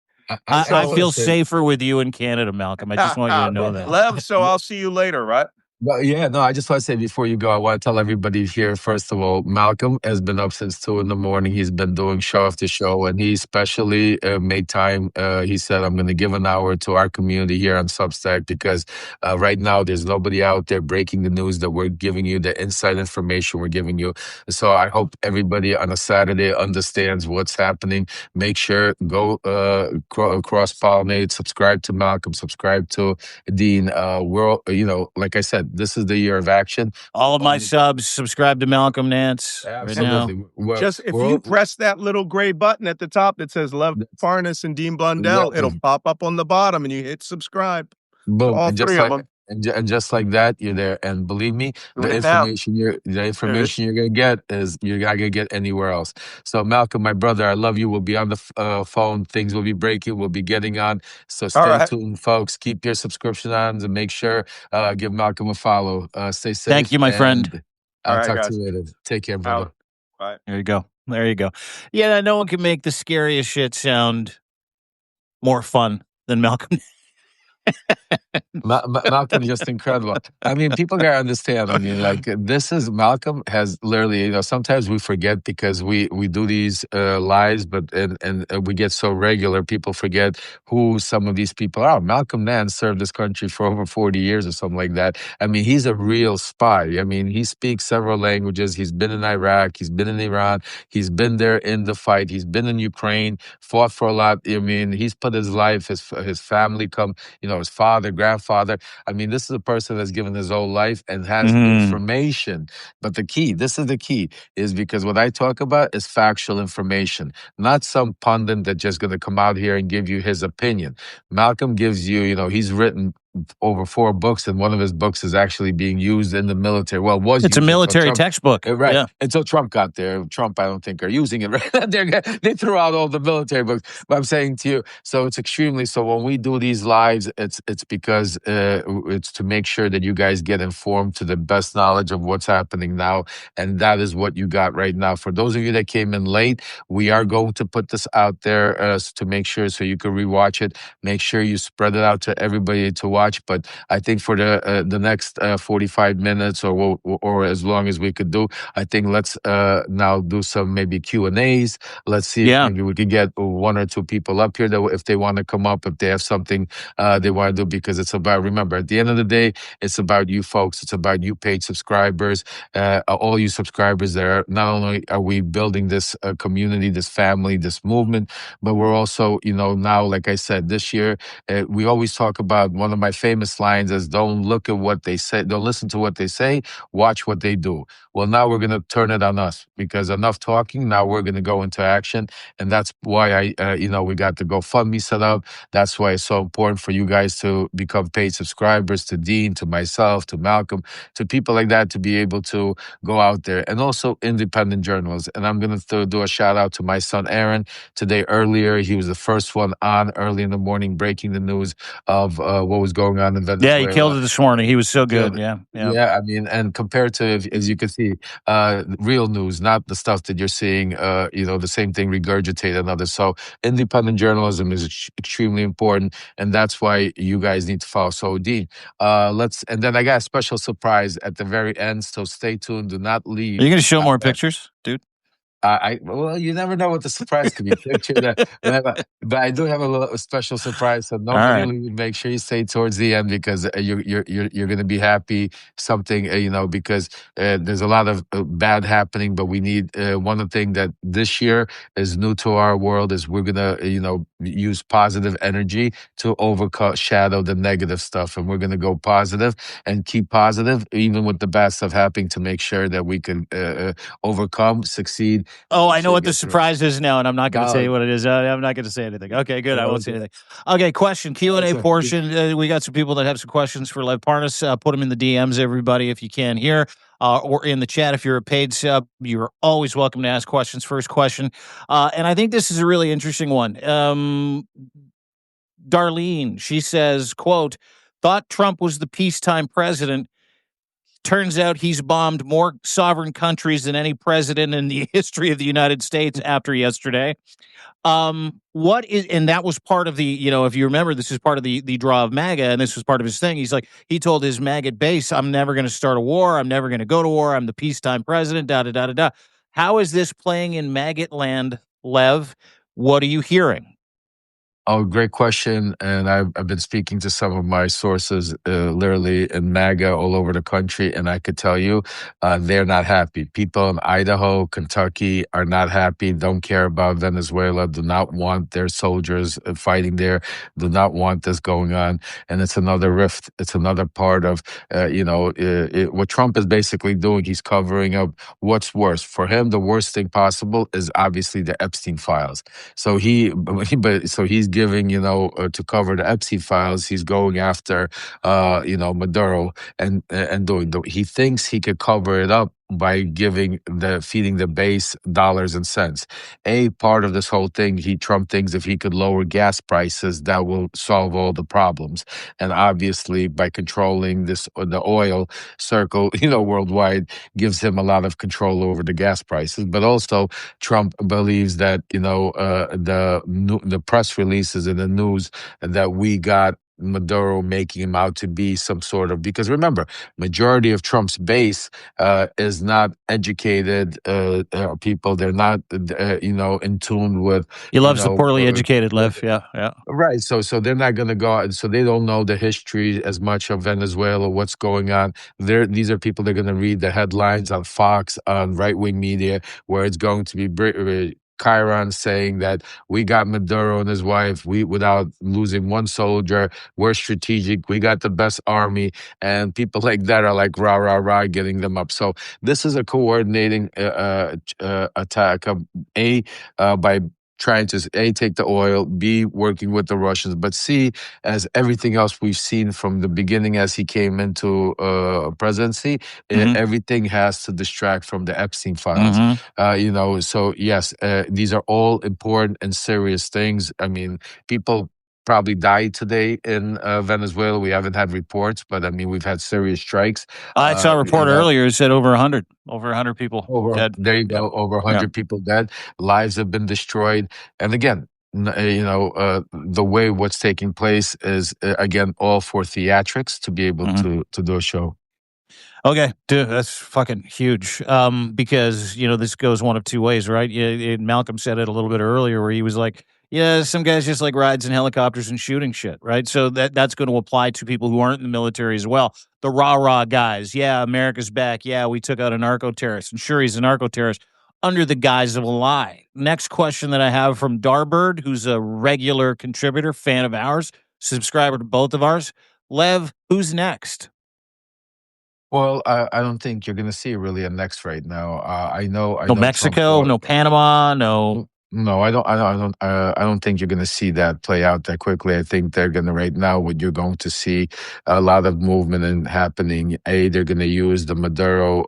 I feel safer with you in Canada, Malcolm. I just want you to know that. Lev, so I'll see you later, right? Well, yeah, no, I just want to say before you go, I want to tell everybody here, first of all, Malcolm has been up since 2 a.m. He's been doing show after show, and he especially made time. He said, I'm going to give an hour to our community here on Substack because right now there's nobody out there breaking the news that we're giving you, the inside information we're giving you. So I hope everybody on a Saturday understands what's happening. Make sure, go cross-pollinate, subscribe to Malcolm, subscribe to Dean. Like I said, this is the year of action. All of my subs subscribe to Malcolm Nance. Absolutely. Right now. If you press that little gray button at the top that says Lev Parnas and Dean Blundell, it'll pop up on the bottom and you hit subscribe. Boom. All three of them. And just like that, you're there. And believe me, the information you're gonna get is you're not gonna get anywhere else. So Malcolm, my brother, I love you. We'll be on the phone. Things will be breaking. We'll be getting on. So stay tuned, folks. Keep your subscription on and make sure give Malcolm a follow. Stay safe. Thank you, my friend. I'll talk to you later. Take care, brother. Bye. There you go. Yeah, no one can make the scariest shit sound more fun than Malcolm. Malcolm just incredible. I mean, people gotta understand. I mean, like Malcolm has literally. Sometimes we forget because we do these lives, but and we get so regular, people forget who some of these people are. Malcolm Nance served this country for over 40 years or something like that. I mean, he's a real spy. I mean, he speaks several languages. He's been in Iraq. He's been in Iran. He's been there in the fight. He's been in Ukraine. Fought for a lot. I mean, he's put his life, his family, his father, grandfather. I mean, this is a person that's given his whole life and has information. But this is the key, is because what I talk about is factual information, not some pundit that's just going to come out here and give you his opinion. Malcolm gives you, he's written over 4 books, and one of his books is actually being used in the military. Well, was it's a used until military Trump, textbook. right? Yeah. Until Trump got there. Trump, I don't think, are using it. Right? They threw out all the military books. But I'm saying to you, so it's extremely. So when we do these lives, it's because it's to make sure that you guys get informed to the best knowledge of what's happening now, and that is what you got right now. For those of you that came in late, we are going to put this out there to make sure so you can rewatch it. Make sure you spread it out to everybody to watch. But I think for the next 45 minutes or as long as we could do, I think let's now do some maybe Q&As. Let's see if maybe we can get 1 or 2 people up here that if they want to come up, if they have something they want to do, because it's about, remember, at the end of the day, it's about you folks. It's about you paid subscribers, all you subscribers there. Not only are we building this community, this family, this movement, but we're also, now, like I said, this year, we always talk about one of my famous lines is don't look at what they say, don't listen to what they say, watch what they do. Well, now we're going to turn it on us, because enough talking, now we're going to go into action. And that's why we got the GoFundMe set up. That's why it's so important for you guys to become paid subscribers, to Dean, to myself, to Malcolm, to people like that, to be able to go out there, and also independent journalists. And I'm going to do a shout out to my son, Aaron. Today, earlier, he was the first one on early in the morning, breaking the news of what was going on in Venezuela. Yeah, he killed it this morning. He was so good. Yeah. I mean, and compared to, as you can see, real news, not the stuff that you're seeing, the same thing regurgitated and others. So independent journalism is extremely important, and that's why you guys need to follow. So Dean, and then I got a special surprise at the very end, so stay tuned. Do not leave. Are you going to show more pictures, dude? Well, you never know what the surprise could be. But I do have a special surprise. So nobody leave. Make sure you stay towards the end, because you're going to be happy. Something because there's a lot of bad happening, but we need one thing that this year is new to our world is we're gonna use positive energy to overshadow the negative stuff, and we're gonna go positive and keep positive even with the bad stuff happening, to make sure that we can overcome, succeed. Oh, I know what the surprise is now, and I'm not going to tell you what it is. I'm not going to say anything. Okay, good. I won't say anything. Okay, question, Q&A portion. We got some people that have some questions for Lev Parnas. Put them in the DMs, everybody, if you can here, or in the chat. If you're a paid sub, you're always welcome to ask questions. First question, and I think this is a really interesting one. Darlene, she says, quote, thought Trump was the peacetime president. Turns out he's bombed more sovereign countries than any president in the history of the United States after yesterday. What is, and that was part of the, if you remember, this is part of the draw of MAGA, and this was part of his thing. He's like, he told his MAGA base, I'm never going to start a war. I'm never going to go to war. I'm the peacetime president, da-da-da-da-da. How is this playing in MAGA land, Lev? What are you hearing? Oh, great question. And I've been speaking to some of my sources, literally in MAGA all over the country, and I could tell you they're not happy. People in Idaho, Kentucky are not happy, don't care about Venezuela, do not want their soldiers fighting there, do not want this going on. And it's another rift. It's another part of, what Trump is basically doing. He's covering up what's worse. For him, the worst thing possible is obviously the Epstein files. So he's giving, to cover the Epstein files, he's going after, Maduro and doing. He thinks he could cover it up by feeding the base dollars and cents. A part of this whole thing, Trump thinks if he could lower gas prices, that will solve all the problems. And obviously, by controlling the oil circle, worldwide, gives him a lot of control over the gas prices. But also, Trump believes that the press releases in the news that we got Maduro making him out to be some sort of, because remember, majority of Trump's base is not educated people. They're not, in tune with. He loves the poorly educated, Lev. Yeah. Right. So they're not going to go out. So they don't know the history as much of Venezuela, what's going on. These are people that are going to read the headlines on Fox, on right-wing media, where it's going to be Chiron saying that we got Maduro and his wife, without losing one soldier, we're strategic, we got the best army, and people like that are like rah, rah, rah, getting them up. So this is a coordinating attack by trying to A, take the oil, B, working with the Russians, but C, as everything else we've seen from the beginning as he came into presidency, everything has to distract from the Epstein files. So yes, these are all important and serious things. I mean, people probably died today in Venezuela. We haven't had reports, but I mean, we've had serious strikes. I saw a report earlier. It said over 100 people dead. There you go. Over 100 people dead. Lives have been destroyed. And again, the way what's taking place is, again, all for theatrics to be able to do a show. Okay, dude, that's fucking huge. Because this goes one of two ways, right? Malcolm said it a little bit earlier, where he was like, "Yeah, some guys just like rides in helicopters and shooting shit," right? So that's going to apply to people who aren't in the military as well. The rah guys. Yeah, America's back. Yeah, we took out a narco terrorist, and sure, he's a narco terrorist under the guise of a lie. Next question that I have from Darbird, who's a regular contributor, fan of ours, subscriber to both of ours. Lev, who's next? Well, I don't think you're going to see really a next right now. I know Mexico, no Panama, no. No, I don't think you're going to see that play out that quickly. I think they're going to right now. What you're going to see a lot of movement and happening. They're going to use the Maduro,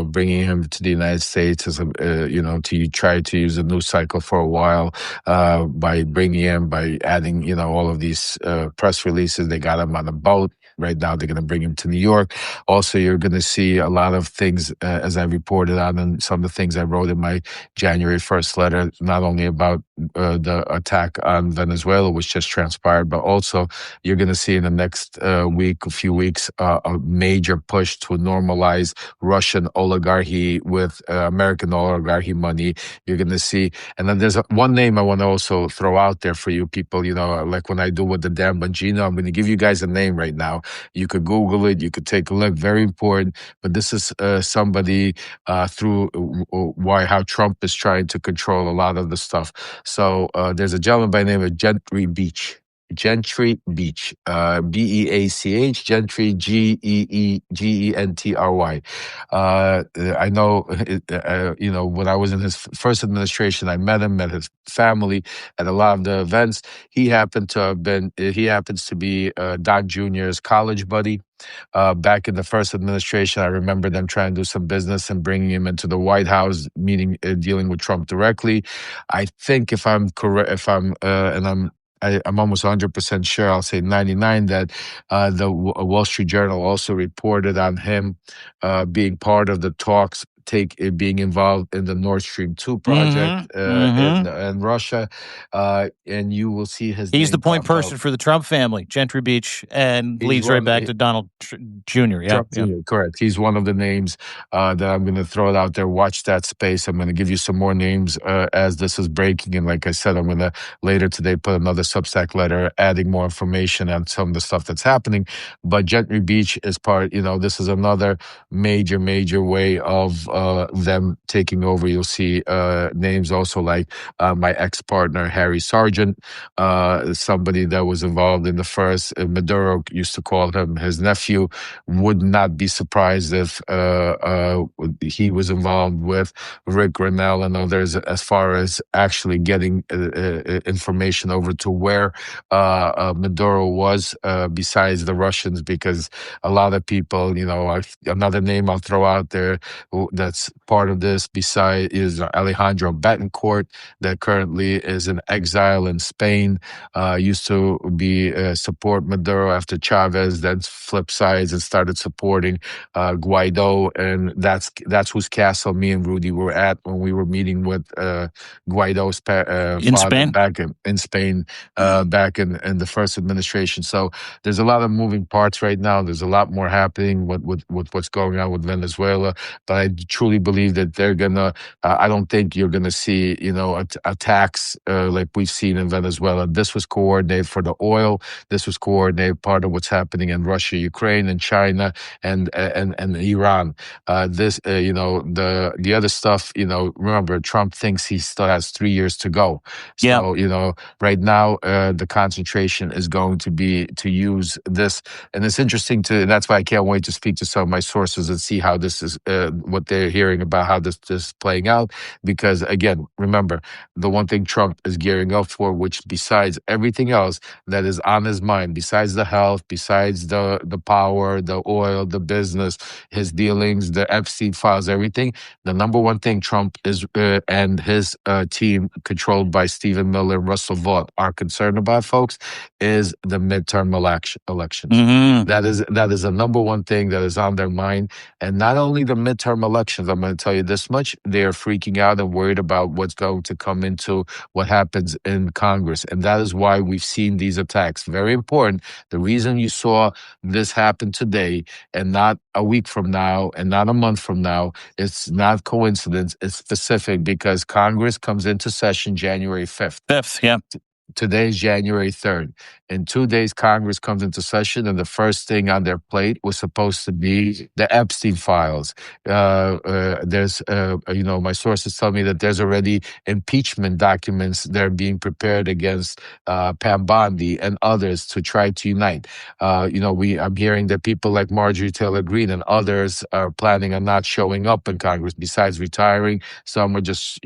bringing him to the United States as to try to use a news cycle for a while by bringing him, by adding, all of these press releases. They got him on a boat. Right now, they're going to bring him to New York. Also, you're going to see a lot of things, as I reported on, and some of the things I wrote in my January 1st letter, not only about the attack on Venezuela, which just transpired, but also you're going to see in the next a few weeks, a major push to normalize Russian oligarchy with American oligarchy money. You're going to see, and then there's one name I want to also throw out there for you people, like when I do with the Dan Bongino, I'm going to give you guys a name right now. You could Google it. You could take a look. Very important. But this is somebody through how Trump is trying to control a lot of the stuff. So there's a gentleman by the name of Gentry Beach. Beach, Beach, Gentry, Gentry. I know, when I was in his first administration, I met him, met his family at a lot of the events. He happens to be Don Jr.'s college buddy. Back in the first administration, I remember them trying to do some business and bringing him into the White House, dealing with Trump directly. I think if I'm correct, I'm almost 100% sure, I'll say 99, that the Wall Street Journal also reported on him being part of the talks, being involved in the Nord Stream 2 project in Russia, and you will see He's the point person for the Trump family, Gentry Beach, and leads right back to Donald Jr. Yeah, correct. He's one of the names that I'm going to throw it out there. Watch that space. I'm going to give you some more names as this is breaking, and like I said, I'm going to later today put another Substack letter adding more information on some of the stuff that's happening. But Gentry Beach is part. This is another major way of them taking over. You'll see names also like my ex-partner Harry Sargent, somebody that was involved in the first. Maduro used to call him his nephew. Would not be surprised if he was involved with Rick Grinnell and others as far as actually getting information over to where Maduro was, besides the Russians, because a lot of people, another name I'll throw out there that's part of this is Alejandro Betancourt, that currently is in exile in Spain. Used to be support Maduro after Chavez, then flipped sides and started supporting Guaido, and that's whose castle me and Rudy were at when we were meeting with Guaido's father back in Spain back in the first administration. So there's a lot of moving parts right now. There's a lot more happening with what's going on with Venezuela. But I truly believe that they're gonna. I don't think you're gonna see attacks like we've seen in Venezuela. This was coordinated for the oil. This was coordinated part of what's happening in Russia, Ukraine, and China, and Iran. The other stuff. Remember, Trump thinks he still has 3 years to go. So right now the concentration is going to be to use this, and it's interesting and that's why I can't wait to speak to some of my sources and see how this is what hearing about how this is playing out. Because again, remember, the one thing Trump is gearing up for, which besides everything else that is on his mind, besides the health, besides the power, the oil, the business, his dealings, the Epstein files, everything, the number one thing Trump is and his team controlled by Stephen Miller, Russell Vought are concerned about, folks, is the midterm elections. Mm-hmm. That is the number one thing that is on their mind. And not only the midterm elections, I'm going to tell you this much, they are freaking out and worried about what's going to come into what happens in Congress. And that is why we've seen these attacks. Very important. The reason you saw this happen today and not a week from now and not a month from now, it's not coincidence. It's specific because Congress comes into session January 5th. 5th, yeah. Today is January 3rd. In 2 days, Congress comes into session, and the first thing on their plate was supposed to be the Epstein files. There's, my sources tell me that there's already impeachment documents that are being prepared against Pam Bondi and others to try to unite. I'm hearing that people like Marjorie Taylor Greene and others are planning on not showing up in Congress. Besides retiring, some are just,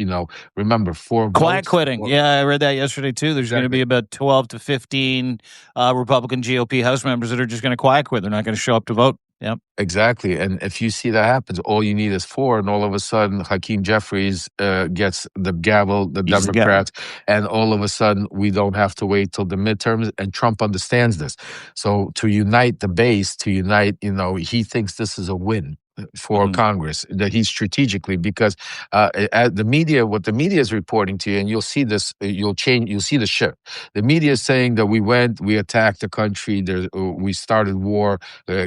remember, 4 Quiet votes. quitting. Yeah, I read that yesterday too. There's going to be about 12 to 15 Republican GOP House members that are just going to quiet quit. They're not going to show up to vote. Yep. Exactly. And if you see that happens, all you need is 4, and all of a sudden Hakeem Jeffries gets the gavel, the Democrats, and all of a sudden we don't have to wait till the midterms, and Trump understands this. So to unite the base, he thinks this is a win for Congress, that he's strategically, because the media, what the media is reporting to you, and you'll see this, you'll see the shift. The media is saying that we attacked the country, we started war,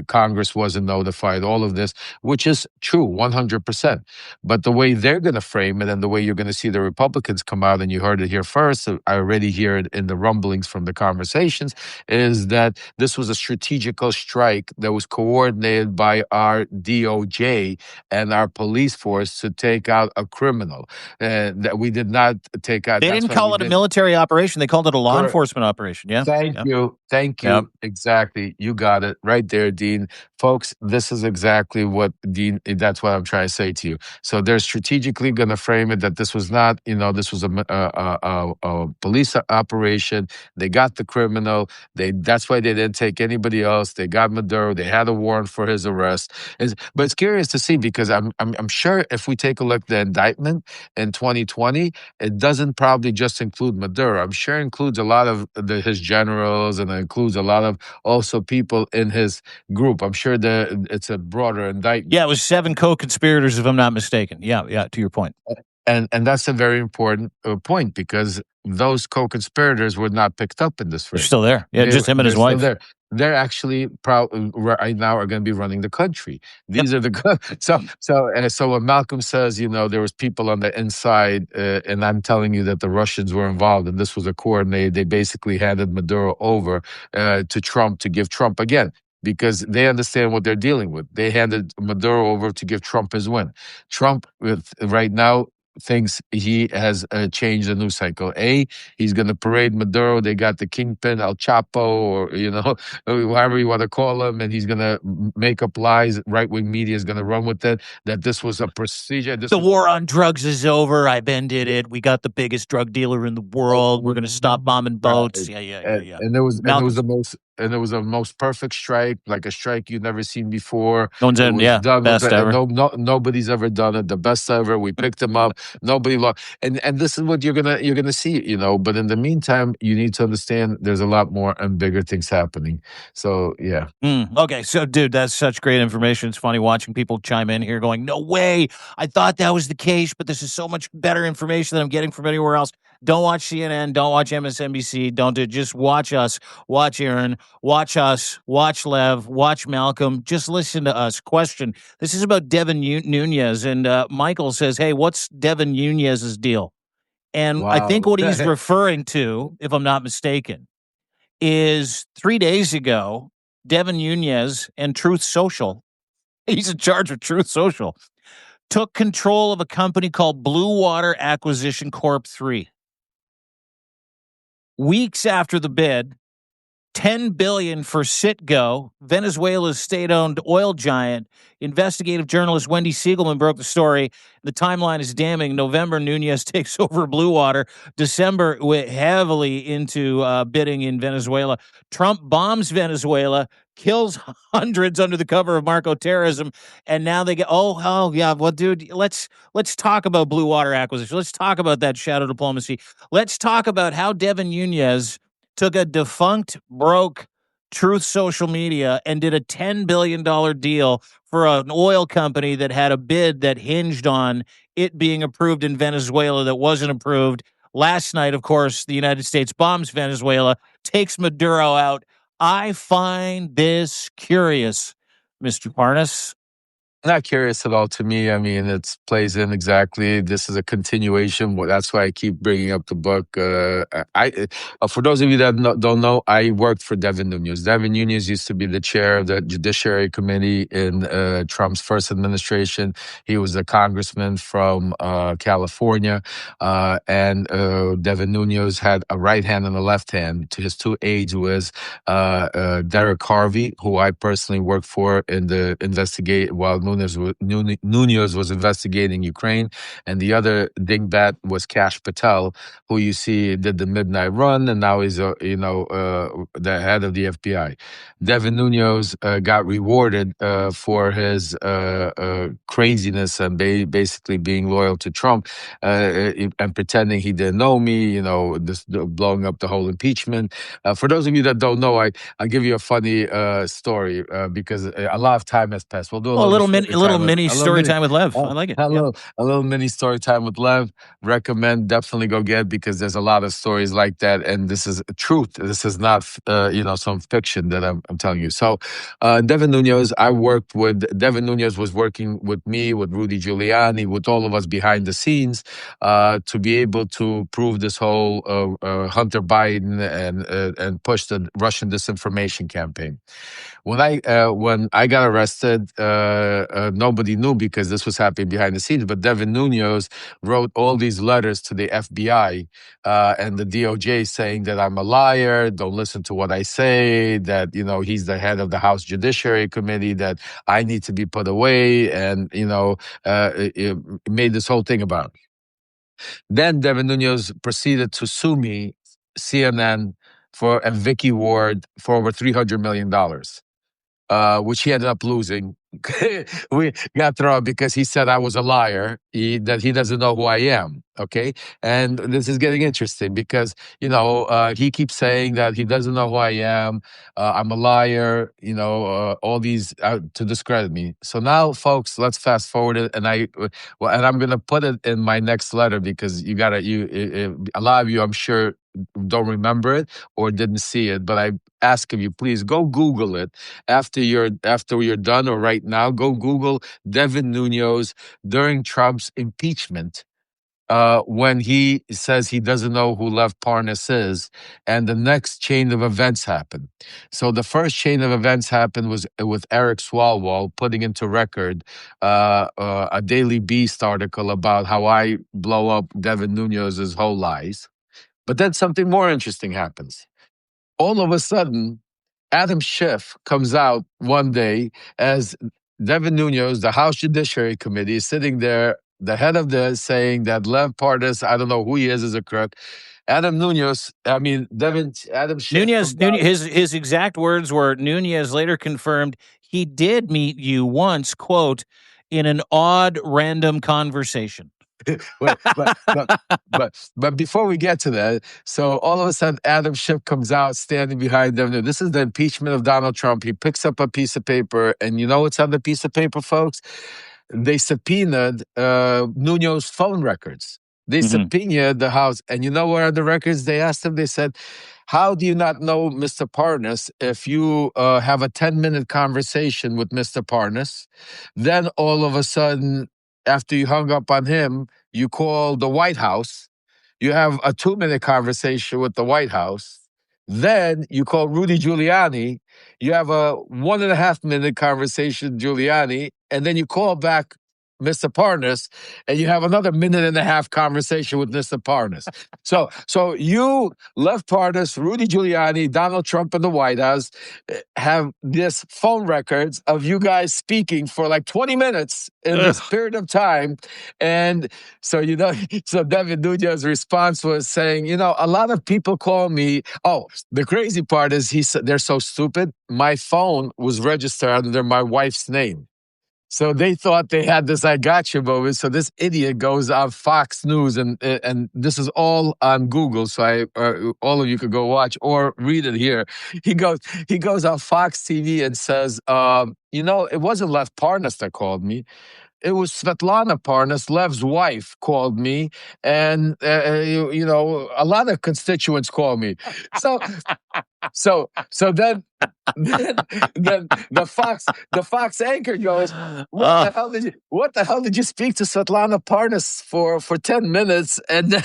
Congress wasn't notified, all of this, which is true, 100%. But the way they're going to frame it, and the way you're going to see the Republicans come out, and you heard it here first, I already hear it in the rumblings from the conversations, is that this was a strategical strike that was coordinated by our DOJ and our police force to take out a criminal that we did not take out. They didn't call it a military operation. They called it a law enforcement operation. Yeah. Thank you. Yep. Exactly. You got it right there, Dean. Folks, this is exactly what that's what I'm trying to say to you. So they're strategically going to frame it that this was not, this was a police operation. They got the criminal. That's why they didn't take anybody else. They got Maduro. They had a warrant for his arrest. But it's curious to see, because I'm sure if we take a look at the indictment in 2020, it doesn't probably just include Maduro. I'm sure it includes a lot of his generals, and it includes a lot of also people in his group. I'm sure that it's a broader indictment. Yeah, it was 7 co-conspirators, if I'm not mistaken. Yeah, to your point. And that's a very important point, because those co-conspirators were not picked up in this race. They're still there. Yeah, just him and his wife. They're actually right now are going to be running the country. These are the so when Malcolm says, there was people on the inside, and I'm telling you that the Russians were involved, and this was a coordinated. They basically handed Maduro over to Trump to give Trump again, because they understand what they're dealing with. They handed Maduro over to give Trump his win. Trump right now thinks he has changed the news cycle. He's going to parade Maduro. They got the kingpin, El Chapo, or, however you want to call him, and he's going to make up lies. Right-wing media is going to run with it, that this was a procedure. The war on drugs is over. I've ended it. We got the biggest drug dealer in the world. We're going to stop bombing boats. Yeah. And it was the most perfect strike, like a strike you've never seen before. No one's best ever. Nobody's ever done it. The best ever. We picked him up. Nobody lost. And this is what you're gonna see, But in the meantime, you need to understand there's a lot more and bigger things happening. So yeah. Okay, so dude, that's such great information. It's funny watching people chime in here going, "No way! I thought that was the case, but this is so much better information than I'm getting from anywhere else." Don't watch CNN. Don't watch MSNBC. Don't do it. Just watch us. Watch Aaron. Watch us. Watch Lev. Watch Malcolm. Just listen to us. Question. This is about Devin Nunes. And Michael says, hey, what's Devin Nunes' deal? And I think what he's referring to, if I'm not mistaken, is 3 days ago, Devin Nunes and Truth Social, he's in charge of Truth Social, took control of a company called Blue Water Acquisition Corp. 3. Weeks after the bid, $10 billion for Citgo, Venezuela's state-owned oil giant. Investigative journalist Wendy Siegelman broke the story. The timeline is damning. November, Nunez takes over Blue Water. December, went heavily into bidding in Venezuela. Trump bombs Venezuela, kills hundreds under the cover of narco-terrorism, and now they get, oh yeah, well, dude, let's talk about Blue Water acquisition. Let's talk about that shadow diplomacy. Let's talk about how Devin Nunez took a defunct, broke Truth Social Media and did a $10 billion deal for an oil company that had a bid that hinged on it being approved in Venezuela that wasn't approved. Last night, of course, the United States bombs Venezuela, takes Maduro out. I find this curious, Mr. Parnas. Not curious at all to me. I mean, it plays in exactly. This is a continuation. That's why I keep bringing up the book. For those of you that don't know, I worked for Devin Nunez. Devin Nunez used to be the chair of the Judiciary Committee in Trump's first administration. He was a congressman from California. And Devin Nunez had a right hand and a left hand. To his two aides was Derek Harvey, who I personally worked for in the investigate while Nunez was investigating Ukraine, and the other dingbat was Kash Patel, who you see did the midnight run, and now he's the head of the FBI. Devin Nunez got rewarded for his craziness and basically being loyal to Trump and pretending he didn't know me. Blowing up the whole impeachment. For those of you that don't know, I'll give you a funny story because a lot of time has passed. We'll do a little mini story time with Lev. I like it. A little mini story time with Lev. Recommend, definitely go get, because there's a lot of stories like that, and this is truth. This is not some fiction that I'm telling you. So Devin Nunez, Devin Nunez was working with me, with Rudy Giuliani, with all of us behind the scenes to be able to prove this whole Hunter Biden and push the Russian disinformation campaign. When I got arrested, nobody knew because this was happening behind the scenes. But Devin Nunez wrote all these letters to the FBI and the DOJ saying that I'm a liar, don't listen to what I say, that he's the head of the House Judiciary Committee, that I need to be put away, and it made this whole thing about. Then Devin Nunez proceeded to sue me, CNN, and Vicky Ward for over $300 million. Which he ended up losing. We got thrown because he said I was a liar, that he doesn't know who I am. Okay. And this is getting interesting because, he keeps saying that he doesn't know who I am. I'm a liar, all these to discredit me. So now, folks, let's fast forward it. And I'm going to put it in my next letter because a lot of you, I'm sure, don't remember it or didn't see it, but I ask of you, please go Google it after you're done, or right now, go Google Devin Nunez during Trump's impeachment, when he says he doesn't know who Lev Parnas is, and the next chain of events happened. So the first chain of events happened was with Eric Swalwell putting into record a Daily Beast article about how I blow up Devin Nunez's whole lies. But then something more interesting happens. All of a sudden, Adam Schiff comes out one day as Devin Nunez, the House Judiciary Committee, is sitting there, the head of this, saying that Lev Parnas, I don't know who he is a crook. Adam Schiff. Nunez, his exact words were, Nunez later confirmed he did meet you once, quote, in an odd random conversation. but before we get to that, so all of a sudden Adam Schiff comes out standing behind them. This is the impeachment of Donald Trump. He picks up a piece of paper, and you know what's on the piece of paper, folks? They subpoenaed Nunez's phone records. They subpoenaed the House, and you know what are the records? They asked him, they said, how do you not know Mr. Parnas if you have a 10-minute conversation with Mr. Parnas? Then all of a sudden, after you hung up on him, you call the White House. You have a 2-minute conversation with the White House. Then you call Rudy Giuliani. You have a 1.5-minute conversation with Giuliani. And then you call back Mr. Parnas, and you have another minute and a half conversation with Mr. Parnas. So you, Lev Parnas, Rudy Giuliani, Donald Trump in the White House have this phone records of you guys speaking for like 20 minutes in this period of time. And so, so Devin Nunes' response was saying, a lot of people call me. Oh, the crazy part is he said they're so stupid. My phone was registered under my wife's name. So they thought they had this I gotcha moment. So this idiot goes on Fox News, and this is all on Google. So all of you could go watch or read it here. He goes on Fox TV and says, it wasn't Lev Parnas that called me. It was Svetlana Parnas, Lev's wife, called me, and a lot of constituents called me. So then the Fox anchor goes, what the hell did you speak to Svetlana Parnas for 10 minutes? And then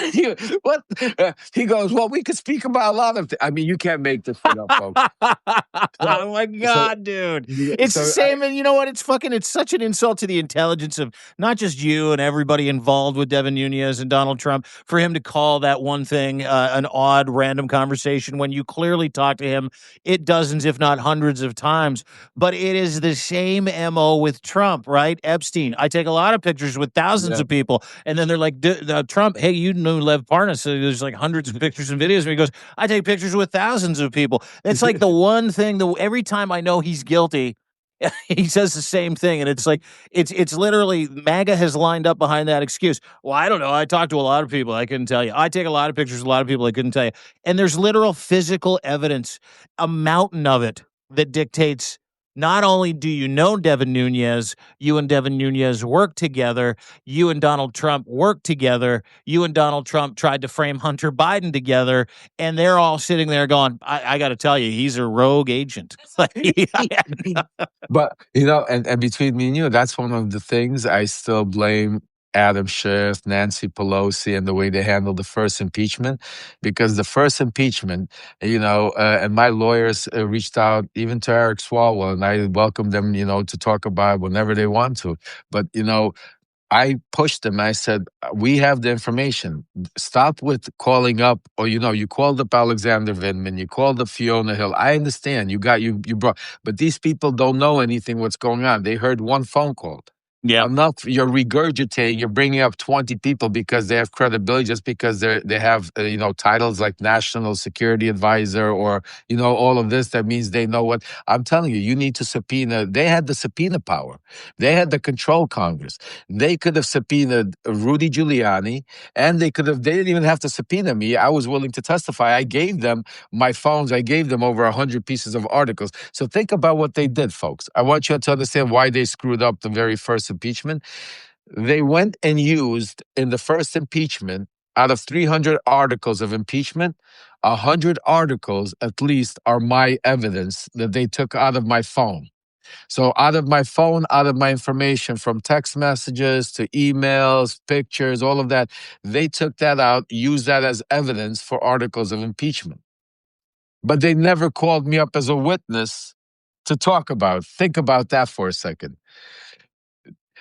he goes, well, we could speak about a lot of things. I mean, you can't make this shit up, folks. Oh my God, dude. It's the same. And you know what? It's such an insult to the intelligence of not just you and everybody involved with Devin Nunes and Donald Trump for him to call that one thing an odd random conversation when you clearly talked to him dozens, if not hundreds of times. But it is the same MO with Trump, right? Epstein. I take a lot of pictures with thousands of people, and then they're like, Trump, hey, you knew Lev Parnas. So there's like hundreds of pictures and videos. And he goes, I take pictures with thousands of people. It's like the one thing that every time I know he's guilty, he says the same thing, and it's like it's literally MAGA has lined up behind that excuse. Well, I don't know. I talked to a lot of people. I couldn't tell you. I take a lot of pictures with a lot of people. I couldn't tell you. And there's literal physical evidence, a mountain of it, that dictates not only do you know Devin Nunes, you and Devin Nunes work together, you and Donald Trump work together, you and Donald Trump tried to frame Hunter Biden together, and they're all sitting there going, I got to tell you, he's a rogue agent. But, and between me and you, that's one of the things I still blame Adam Schiff, Nancy Pelosi, and the way they handled the first impeachment, because the first impeachment, and my lawyers reached out even to Eric Swalwell, and I welcomed them, to talk about whenever they want to. But, I pushed them. I said, we have the information. Stop with calling up, or, you called up Alexander Vindman, you called up Fiona Hill. I understand you brought, but these people don't know anything what's going on. They heard one phone call. Yeah, enough. You're regurgitating. You're bringing up 20 people because they have credibility, just because they have titles like National Security Advisor or all of this. That means they know what I'm telling you. You need to subpoena. They had the subpoena power. They had the control Congress. They could have subpoenaed Rudy Giuliani, and they didn't even have to subpoena me. I was willing to testify. I gave them my phones. I gave them over 100 pieces of articles. So think about what they did, folks. I want you to understand why they screwed up the very first impeachment. They went and used in the first impeachment, out of 300 articles of impeachment, 100 articles at least are my evidence that they took out of my phone. So out of my phone, out of my information, from text messages to emails, pictures, all of that, they took that out, used that as evidence for articles of impeachment. But they never called me up as a witness to talk about. Think about that for a second.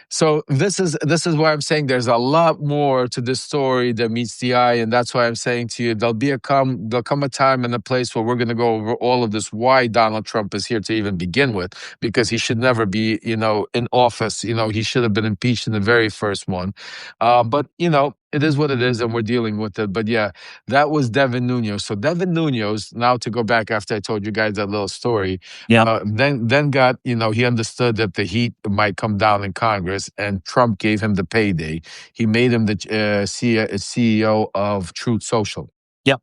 So this is why I'm saying there's a lot more to this story than meets the eye, and that's why I'm saying to you, there'll come a time and a place where we're going to go over all of this. Why Donald Trump is here to even begin with, because he should never be, in office. He should have been impeached in the very first one. But it is what it is, and we're dealing with it. But yeah, that was Devin Nunes. So Devin Nunes, now to go back after I told you guys that little story, then got, he understood that the heat might come down in Congress, and Trump gave him the payday. He made him the CEO of Truth Social. Yep.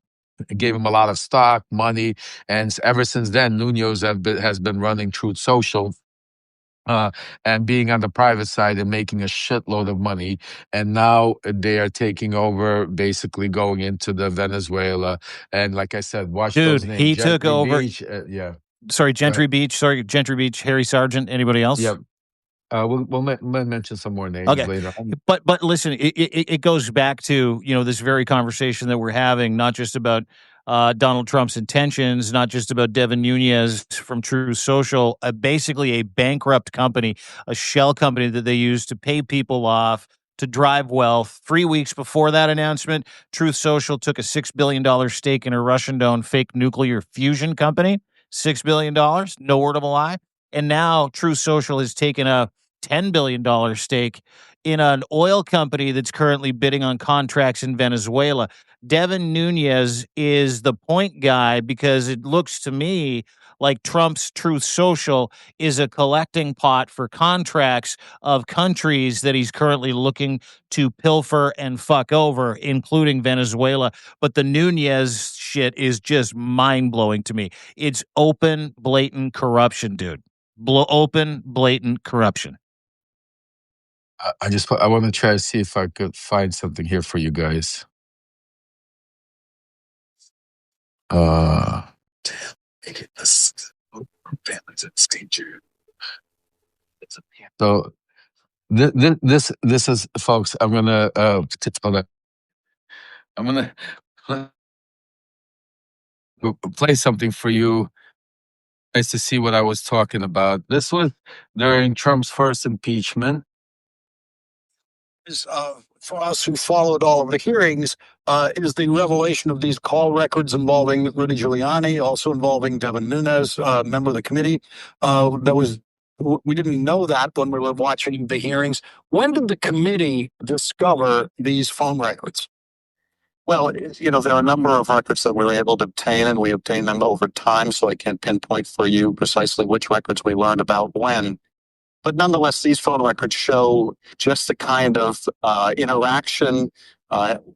It gave him a lot of stock, money, and ever since then, Nunes has been running Truth Social. And being on the private side and making a shitload of money. And now they are taking over, basically going into the Venezuela. And like I said, watch those names. He took over. Beach, Sorry, Gentry Beach. Harry Sargent. Anybody else? Yep. We'll mention some more names later. But listen, it goes back to this very conversation that we're having, not just about Donald Trump's intentions, not just about Devin Nunes from Truth Social, basically a bankrupt company, a shell company that they use to pay people off to drive wealth. 3 weeks before that announcement, Truth Social took a $6 billion stake in a Russian-owned fake nuclear fusion company. $6 billion, no word of a lie. And now Truth Social has taken a $10 billion stake in an oil company that's currently bidding on contracts in Venezuela. Devin Nunes is the point guy because it looks to me like Trump's Truth Social is a collecting pot for contracts of countries that he's currently looking to pilfer and fuck over, including Venezuela. But the Nunes shit is just mind-blowing to me. It's open, blatant corruption, dude. Open, blatant corruption. I want to try to see if I could find something here for you guys. So this is, folks. I'm gonna play something for you. Nice to see what I was talking about. This was during Trump's first impeachment. For us who followed all of the hearings, is the revelation of these call records involving Rudy Giuliani, also involving Devin Nunes, member of the committee. We didn't know that when we were watching the hearings. When did the committee discover these phone records? Well, there are a number of records that we were able to obtain, and we obtained them over time, so I can't pinpoint for you precisely which records we learned about when. But nonetheless, these phone records show just the kind of interaction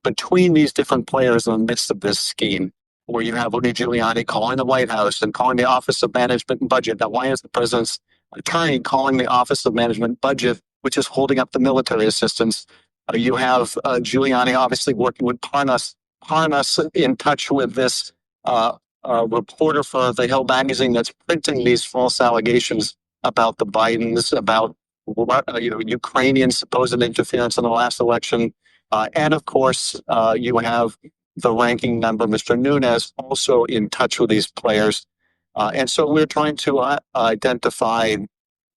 between these different players in the midst of this scheme, where you have Rudy Giuliani calling the White House and calling the Office of Management and Budget. Now, why is the president's attorney calling the Office of Management and Budget, which is holding up the military assistance? You have Giuliani obviously working with Parnas in touch with this reporter for The Hill magazine that's printing these false allegations about the Bidens, about Ukrainian supposed interference in the last election, and of course you have the ranking member, Mr. Nunes, also in touch with these players, and so we're trying to identify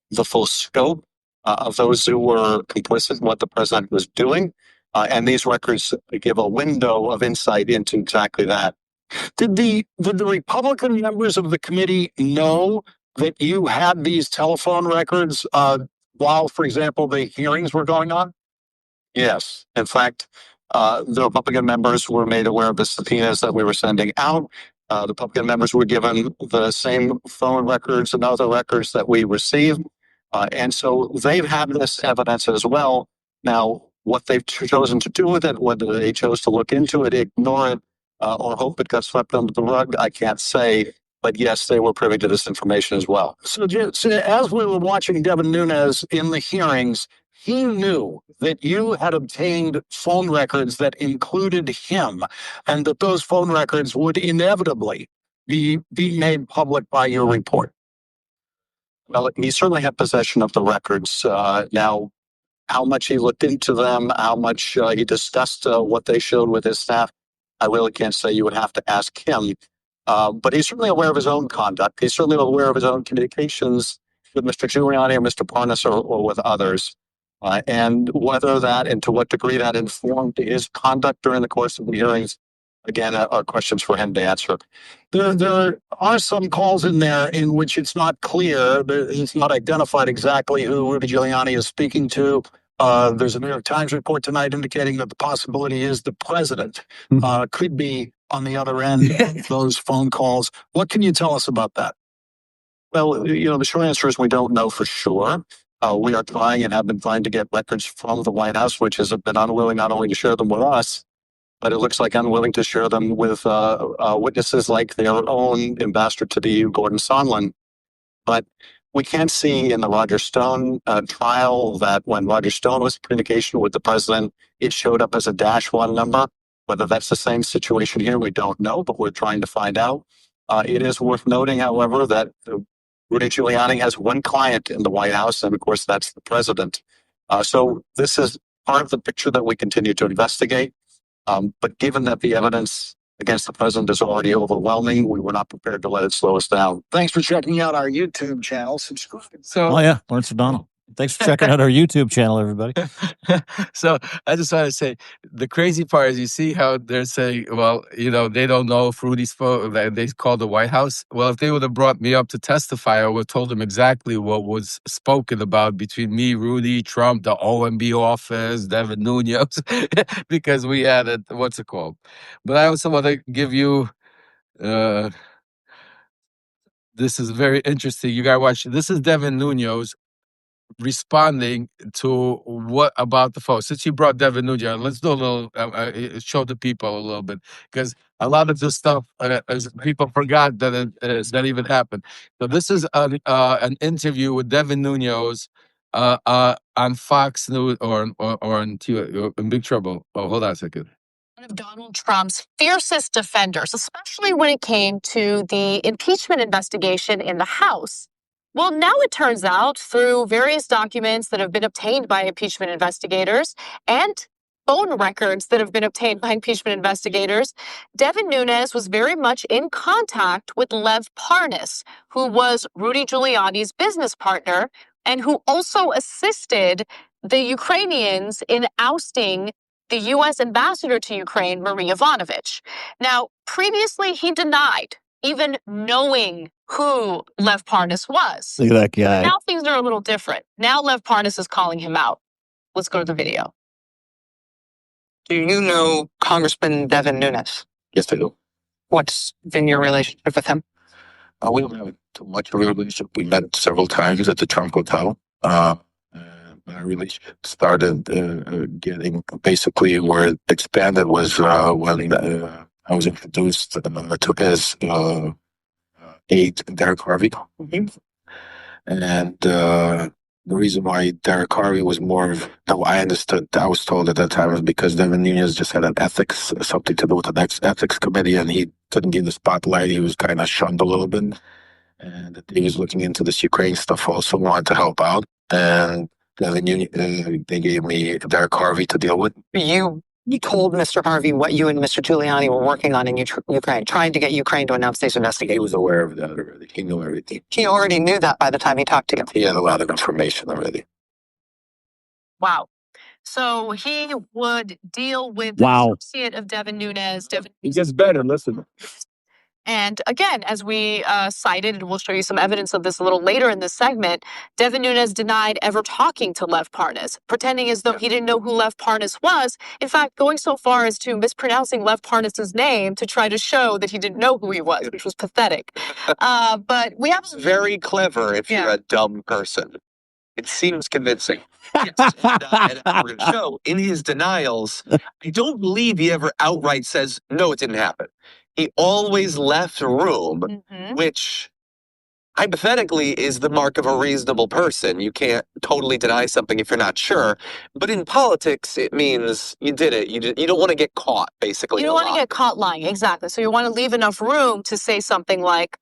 the full scope of those who were complicit in what the president was doing, and these records give a window of insight into exactly that. Did the Republican members of the committee know that you had these telephone records while, for example, the hearings were going on? Yes. In fact, the Republican members were made aware of the subpoenas that we were sending out. The Republican members were given the same phone records and other records that we received. And so they've had this evidence as well. Now, what they've chosen to do with it, whether they chose to look into it, ignore it, or hope it got swept under the rug, I can't say. But yes, they were privy to this information as well. So as we were watching Devin Nunes in the hearings, he knew that you had obtained phone records that included him, and that those phone records would inevitably be made public by your report. Well, he certainly had possession of the records. Now, how much he looked into them, how much he discussed what they showed with his staff, I really can't say. You would have to ask him. But he's certainly aware of his own conduct. He's certainly aware of his own communications with Mr. Giuliani or Mr. Parnas or with others. And whether that and to what degree that informed his conduct during the course of the hearings, again, are questions for him to answer. There are some calls in there in which it's not clear. It's not identified exactly who Rudy Giuliani is speaking to. There's a New York Times report tonight indicating that the possibility is the president could be on the other end of those phone calls. What can you tell us about that? Well, the short answer is we don't know for sure. We are trying and have been trying to get records from the White House, which has been unwilling not only to share them with us, but it looks like unwilling to share them with witnesses like their own ambassador to the EU, Gordon Sondland. But we can see in the Roger Stone trial that when Roger Stone was in communication with the president, it showed up as a -1 number. Whether that's the same situation here, we don't know, but we're trying to find out. It is worth noting, however, that Rudy Giuliani has one client in the White House, and of course, that's the president. So this is part of the picture that we continue to investigate. But given that the evidence against the president is already overwhelming. We were not prepared to let it slow us down. Thanks for checking out our YouTube channel. Subscribe. Oh yeah, Lawrence O'Donnell. Thanks for checking out our YouTube channel, everybody. So I just want to say the crazy part is you see how they're saying, well, they don't know if Rudy spoke. They called the White House. Well, if they would have brought me up to testify, I would have told them exactly what was spoken about between me, Rudy, Trump, the OMB office, Devin Nunes, because we had it. What's it called? But I also want to give you. This is very interesting. You gotta watch. This is Devin Nunes responding to what about the phone. Since you brought Devin Nunes, let's do a little show the people a little bit, because a lot of this stuff people forgot that that even happened. So this is an interview with Devin Nunes on Fox News or on TV, in big trouble. Oh, hold on a second. One of Donald Trump's fiercest defenders, especially when it came to the impeachment investigation in the House. Well, now it turns out, through various documents that have been obtained by impeachment investigators and phone records that have been obtained by impeachment investigators, Devin Nunes was very much in contact with Lev Parnas, who was Rudy Giuliani's business partner and who also assisted the Ukrainians in ousting the U.S. ambassador to Ukraine, Marie Yovanovitch. Now, previously, he denied even knowing who Lev Parnas was. Look at that guy. Now things are a little different. Now Lev Parnas is calling him out. Let's go to the video. Do you know Congressman Devin Nunes? Yes, I do. What's been your relationship with him? We don't have too much of a relationship. We met several times at the Trump Hotel. Our relationship started getting basically where it expanded was when I was introduced to his aide, Derek Harvey. Mm-hmm. And the reason why Derek Harvey was more of, no, I understood, I was told at that time, was because Devin Nunes just had an ethics, something to do with the next ethics committee, and he couldn't get the spotlight. He was kind of shunned a little bit. And he was looking into this Ukraine stuff also, wanted to help out. And they gave me Derek Harvey to deal with. You told Mr. Harvey what you and Mr. Giuliani were working on in Ukraine, trying to get Ukraine to announce these investigations. He was aware of that already. He knew everything. He already knew that by the time he talked to you. He had a lot of information already. Wow. So he would deal with the associate of Devin Nunes. He gets better, listen. And again, as we cited, and we'll show you some evidence of this a little later in this segment, Devin Nunes denied ever talking to Lev Parnas, pretending as though he didn't know who Lev Parnas was. In fact, going so far as to mispronouncing Lev Parnas' name to try to show that he didn't know who he was, which was pathetic. But we have... It's very clever if you're a dumb person. It seems convincing. Yes. And we're going to show in his denials, I don't believe he ever outright says, no, it didn't happen. He always left room, which hypothetically is the mark of a reasonable person. You can't totally deny something if you're not sure. But in politics, it means you did it. You don't want to get caught, basically. You don't want to get caught lying, exactly. So you want to leave enough room to say something like,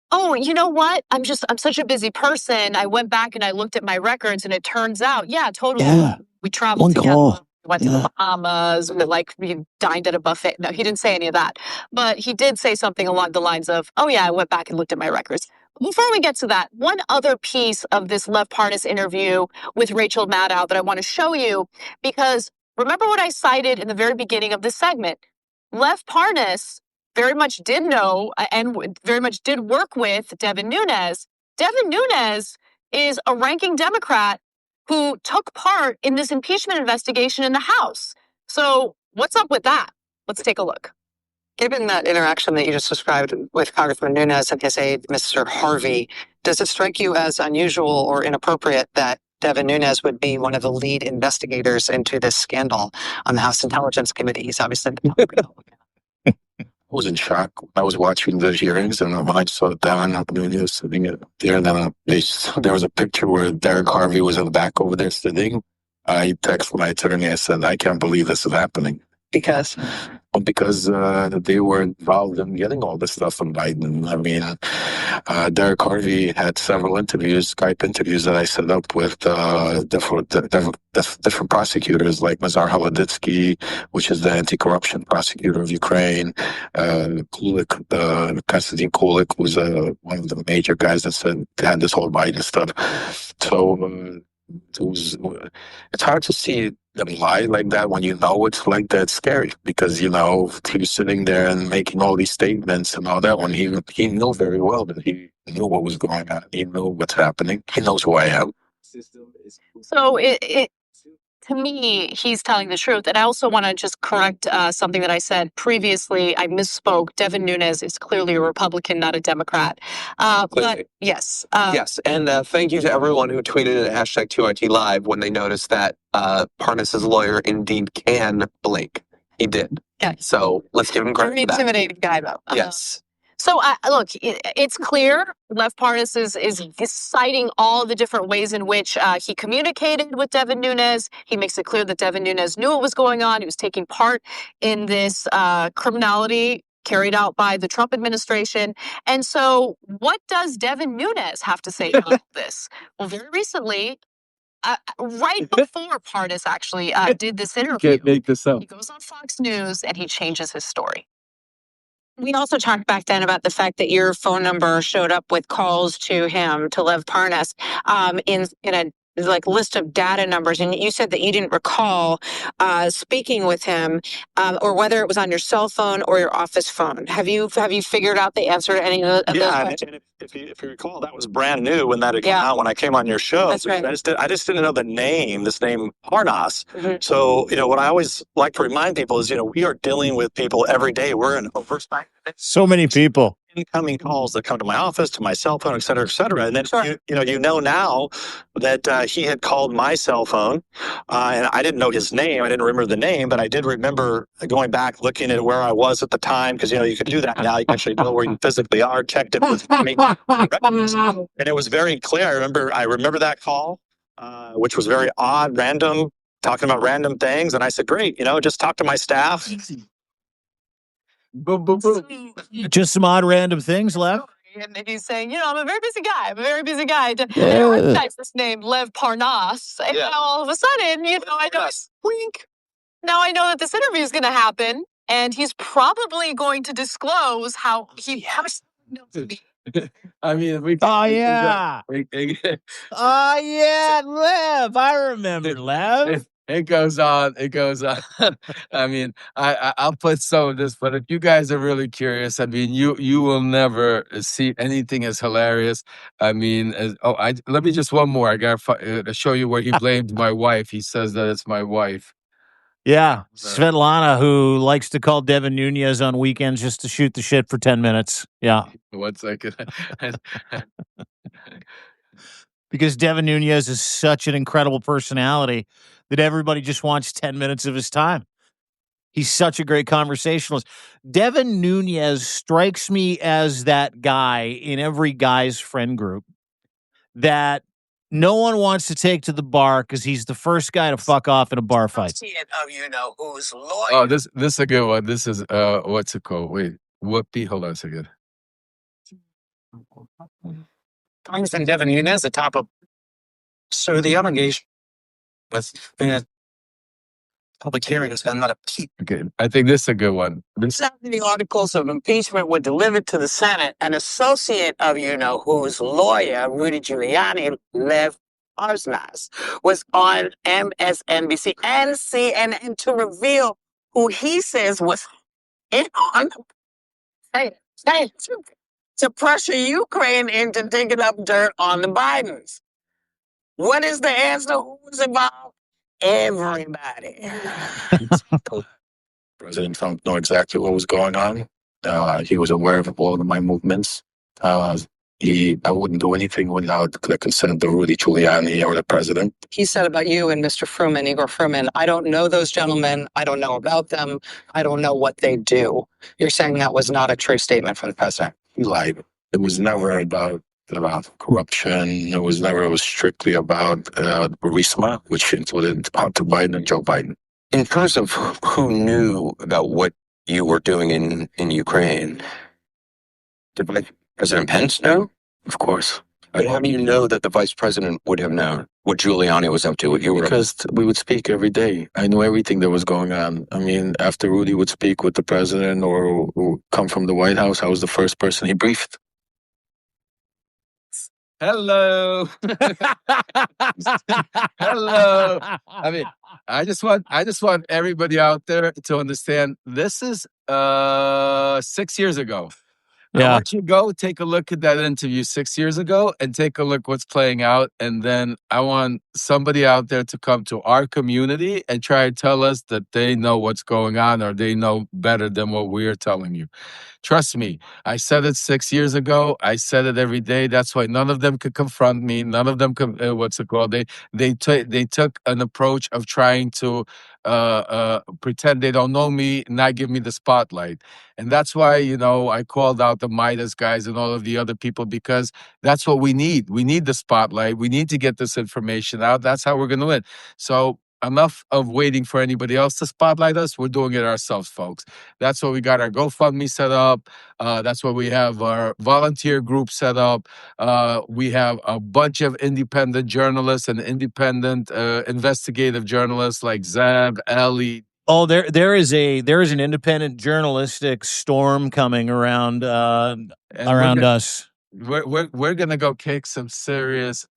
oh, you know what? I'm such a busy person. I went back and I looked at my records and it turns out, totally. Yeah. We traveled together. Went to the Bahamas, we dined at a buffet. No, he didn't say any of that. But he did say something along the lines of, oh yeah, I went back and looked at my records. Before we get to that, one other piece of this Lev Parnas interview with Rachel Maddow that I want to show you, because remember what I cited in the very beginning of this segment. Lev Parnas very much did know and very much did work with Devin Nunes. Devin Nunes is a ranking Democrat who took part in this impeachment investigation in the House. So what's up with that? Let's take a look. Given that interaction that you just described with Congressman Nunes and his aide, Mr. Harvey, does it strike you as unusual or inappropriate that Devin Nunes would be one of the lead investigators into this scandal on the House Intelligence Committee? He's obviously been I was in shock when I was watching the hearings, and when I saw Devin Nunes sitting there, and then there was a picture where Derek Harvey was in the back over there sitting. I texted my attorney. I said, I can't believe this is happening. Because because they were involved in getting all this stuff from Biden. I mean, Derek Harvey had several interviews, Skype interviews that I set up with different prosecutors like Mazar Haladitsky, which is the anti-corruption prosecutor of Ukraine, Kulik, Konstantin Kulik was one of the major guys that had this whole Biden stuff. So it's hard to see them lie like that when you know it's like that. It's scary because he was sitting there and making all these statements and all that when he knew very well that he knew what was going on. He knew what's happening. He knows who I am. So to me, he's telling the truth. And I also want to just correct something that I said previously. I misspoke. Devin Nunes is clearly a Republican, not a Democrat. But yes. Yes. And thank you to everyone who tweeted at #2IT Live when they noticed that Parnas' lawyer indeed can blink. He did. Yeah. So let's give him credit Very for that. intimidating guy, though. Yes. So, look, it's clear Lev Parnas is citing all the different ways in which he communicated with Devin Nunes. He makes it clear that Devin Nunes knew what was going on. He was taking part in this criminality carried out by the Trump administration. And so what does Devin Nunes have to say about this? Well, very recently, right before Parnas actually did this interview, Can't make this up. he goes on Fox News and he changes his story. we also talked back then about the fact that your phone number showed up with calls to him, to Lev Parnas, in a list of data numbers, and you said that you didn't recall speaking with him, or whether it was on your cell phone or your office phone. Have you figured out the answer to any of those questions? And if you recall, that was brand new when that had come out when I came on your show. That's right. I just didn't know the name, this name Parnas. Mm-hmm. So what I always like to remind people is we are dealing with people every day. We're in overt. So many people. Incoming calls that come to my office, to my cell phone, et cetera, et cetera. And then, you know now that he had called my cell phone, and I didn't know his name. I didn't remember the name, but I did remember going back, looking at where I was at the time, because, you could do that now. You can actually know where you physically are, checked it with me. And it was very clear. I remember that call, which was very odd, random, talking about random things. And I said, great, just talk to my staff. Boom, boom, boom. Just some odd random things, Lev. And he's saying, I'm a very busy guy. I recognize this name, Lev Parnas. And now all of a sudden, I know, wink. Now I know that this interview is going to happen, and he's probably going to disclose how he has. I mean, Lev. I remember Lev. It goes on. I mean, I'll put some of this, but if you guys are really curious, I mean, you will never see anything as hilarious. I mean, let me just one more. I got to show you where he blamed my wife. He says that it's my wife. Yeah, Svetlana, who likes to call Devin Nunes on weekends just to shoot the shit for 10 minutes. Yeah. 1 second. Because Devin Nunes is such an incredible personality that everybody just wants 10 minutes of his time. He's such a great conversationalist. Devin Nunes strikes me as that guy in every guy's friend group that no one wants to take to the bar because he's the first guy to fuck off in a bar fight. Oh, this is a good one. This is what's it called? Wait, whoopee. Hold on a second. Congressman Devin Nunes, the top of the allegation with public hearings and not a peep. Okay, I think this is a good one. The articles of impeachment were delivered to the Senate. An associate of whose lawyer, Rudy Giuliani, Lev Parnas, was on MSNBC and CNN to reveal who he says was in on to pressure Ukraine into digging up dirt on the Bidens. What is the answer? Who was involved? Everybody. President Trump knew exactly what was going on. He was aware of all of my movements. I wouldn't do anything without the consent of Rudy Giuliani or the president. He said about you and Mr. Fruman, Igor Fruman, I don't know those gentlemen. I don't know about them. I don't know what they do. You're saying that was not a true statement from the president? He lied. It was never about corruption. It was strictly about Burisma, which included Hunter Biden and Joe Biden. In terms of who knew about what you were doing in Ukraine, did Vice President Pence know? Of course. How do you know that the vice president would have known what Giuliani was up to? What you were Because we would speak every day. I knew everything that was going on. I mean, after Rudy would speak with the president or come from the White House, I was the first person he briefed. Hello. Hello. I mean, I just want everybody out there to understand this is 6 years ago. I want you to go take a look at that interview 6 years ago and take a look what's playing out. And then I want somebody out there to come to our community and try to tell us that they know what's going on or they know better than what we're telling you. Trust me, I said it 6 years ago. I said it every day. That's why none of them could confront me. None of them could, They took an approach of trying to pretend they don't know me, not give me the spotlight. And that's why, I called out the Midas guys and all of the other people, because that's what we need. We need the spotlight. We need to get this information out. That's how we're going to win. So enough of waiting for anybody else to spotlight us. We're doing it ourselves, folks. That's why we got our GoFundMe set up. That's why we have our volunteer group set up. We have a bunch of independent journalists and independent investigative journalists like Zeb, Ellie. Oh, there is an independent journalistic storm coming around us. We're gonna go kick some serious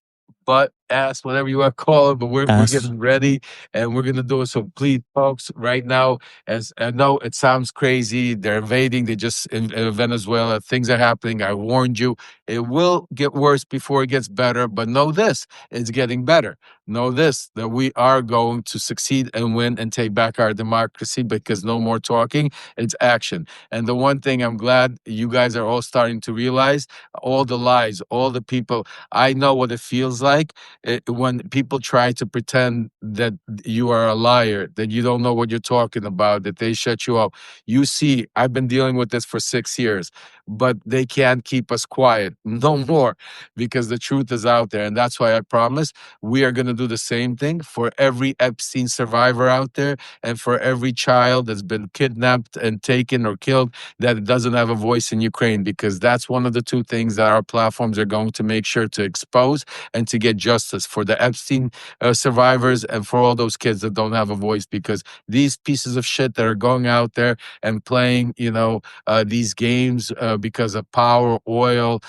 butt, ass, whatever you want to call it, but we're getting ready and we're gonna do it. So please, folks, right now, as I know it sounds crazy, they're invading. They just in Venezuela, things are happening. I warned you, it will get worse before it gets better. But know this, it's getting better. Know this, that we are going to succeed and win and take back our democracy, because no more talking, it's action. And the one thing I'm glad you guys are all starting to realize, all the lies, all the people, I know what it feels like when people try to pretend that you are a liar, that you don't know what you're talking about, that they shut you up. You see, I've been dealing with this for 6 years, but they can't keep us quiet no more, because the truth is out there. And that's why I promise we are going to do the same thing for every Epstein survivor out there, and for every child that's been kidnapped and taken or killed that doesn't have a voice in Ukraine, because that's one of the two things that our platforms are going to make sure to expose and to get justice for the Epstein survivors and for all those kids that don't have a voice, because these pieces of shit that are going out there and playing, these games because of power, oil,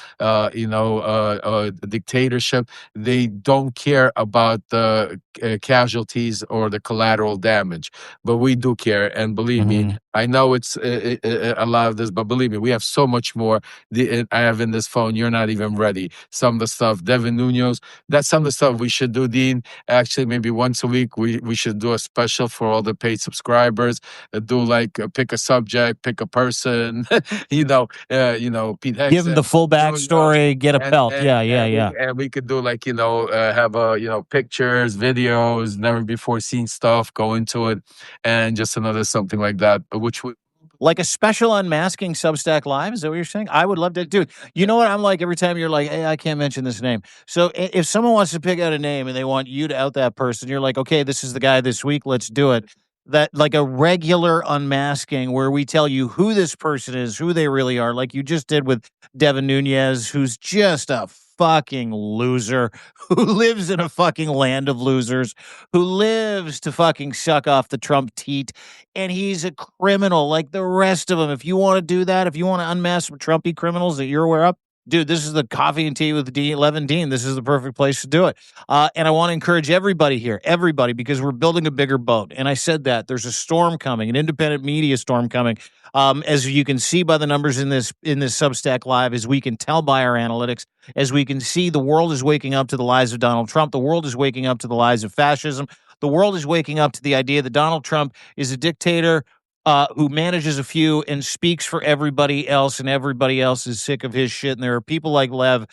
dictatorship, they don't care about the casualties or the collateral damage. But we do care, and believe me, I know it's a lot of this, but believe me, we have so much more. I have in this phone, you're not even ready. Some of the stuff, Devin Nunes, that's some of the stuff we should do, Dean. Actually, maybe once a week, we should do a special for all the paid subscribers. Do like pick a subject, pick a person, Pete Hexen. Give them the full backstory, get a pelt. Yeah. And we could do like, have pictures, videos, never before seen stuff, go into it, and just another something like that, which would. Like a special unmasking Substack Live? Is that what you're saying? I would love to. Dude, you know what I'm like every time you're like, hey, I can't mention this name. So if someone wants to pick out a name and they want you to out that person, you're like, okay, this is the guy this week. Let's do it. That like a regular unmasking where we tell you who this person is, who they really are, like you just did with Devin Nunes, who's just a fucking loser, who lives in a fucking land of losers, who lives to fucking suck off the Trump teat, and he's a criminal like the rest of them. If you want to do that, if you want to unmask some Trumpy criminals that you're aware of, dude, this is the Coffee and Tea with Lev and Dean. This is the perfect place to do it. And I want to encourage everybody here, because we're building a bigger boat. And I said that there's a storm coming, an independent media storm coming. As you can see by the numbers in this Substack Live, as we can tell by our analytics, as we can see, the world is waking up to the lies of Donald Trump. The world is waking up to the lies of fascism. The world is waking up to the idea that Donald Trump is a dictator who manages a few and speaks for everybody else, and everybody else is sick of his shit. And there are people like Lev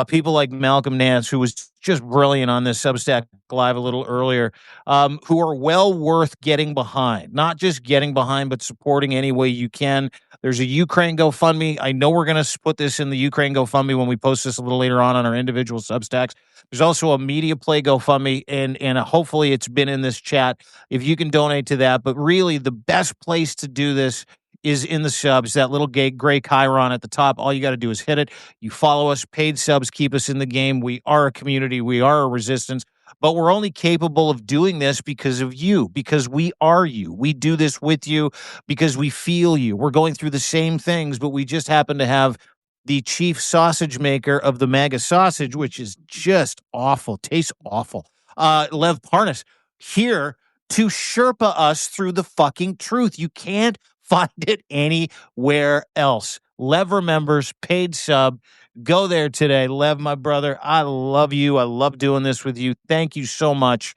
people like Malcolm Nance, who was just brilliant on this Substack Live a little earlier, who are well worth getting behind. Not just getting behind, but supporting any way you can. There's a Ukraine GoFundMe. I know we're going to put this in the Ukraine GoFundMe when we post this a little later on our individual Substacks. There's also a Media Play GoFundMe, and hopefully it's been in this chat if you can donate to that. But really, the best place to do this is in the subs, that little gray chyron at the top. All you got to do is hit it. You follow us. Paid subs keep us in the game. We are a community. We are a resistance. But we're only capable of doing this because of you, because we are you. We do this with you because we feel you. We're going through the same things, but we just happen to have the chief sausage maker of the MAGA sausage, which is just awful, tastes awful. Lev Parnas here to Sherpa us through the fucking truth. You can't find it anywhere else. Lev remembers, paid sub. Go there today. Lev, my brother, I love you. I love doing this with you. Thank you so much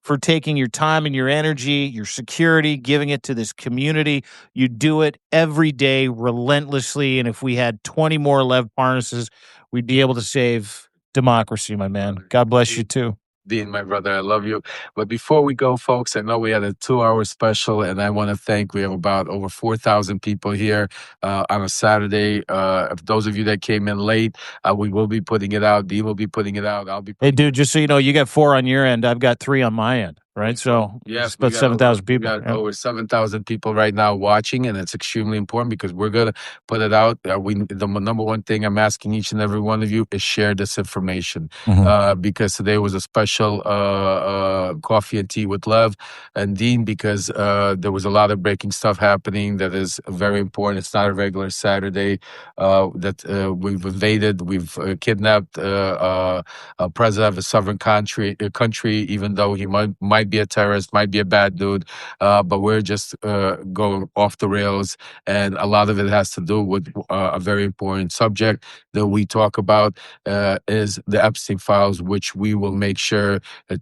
for taking your time and your energy, your security, giving it to this community. You do it every day relentlessly. And if we had 20 more Lev Parnases, we'd be able to save democracy, my man. God bless you too. Dean, my brother, I love you. But before we go, folks, I know we had a 2-hour special, and I want to thank, we have about over 4,000 people here on a Saturday. Those of you that came in late, we will be putting it out. Dean will be putting it out. I'll be. Hey, dude, just so you know, you got 4 on your end. I've got 3 on my end, right? So yes, about 7,000 people. We got over 7,000 people right now watching, and it's extremely important because we're going to put it out. The number one thing I'm asking each and every one of you is share this information because today was a special coffee and tea with Lev and Dean because there was a lot of breaking stuff happening that is very important. It's not a regular Saturday that we've invaded, we've kidnapped a president of a sovereign country, even though he might be a terrorist, might be a bad dude, but we're just going off the rails, and a lot of it has to do with a very important subject that we talk about is the Epstein files, which we will make sure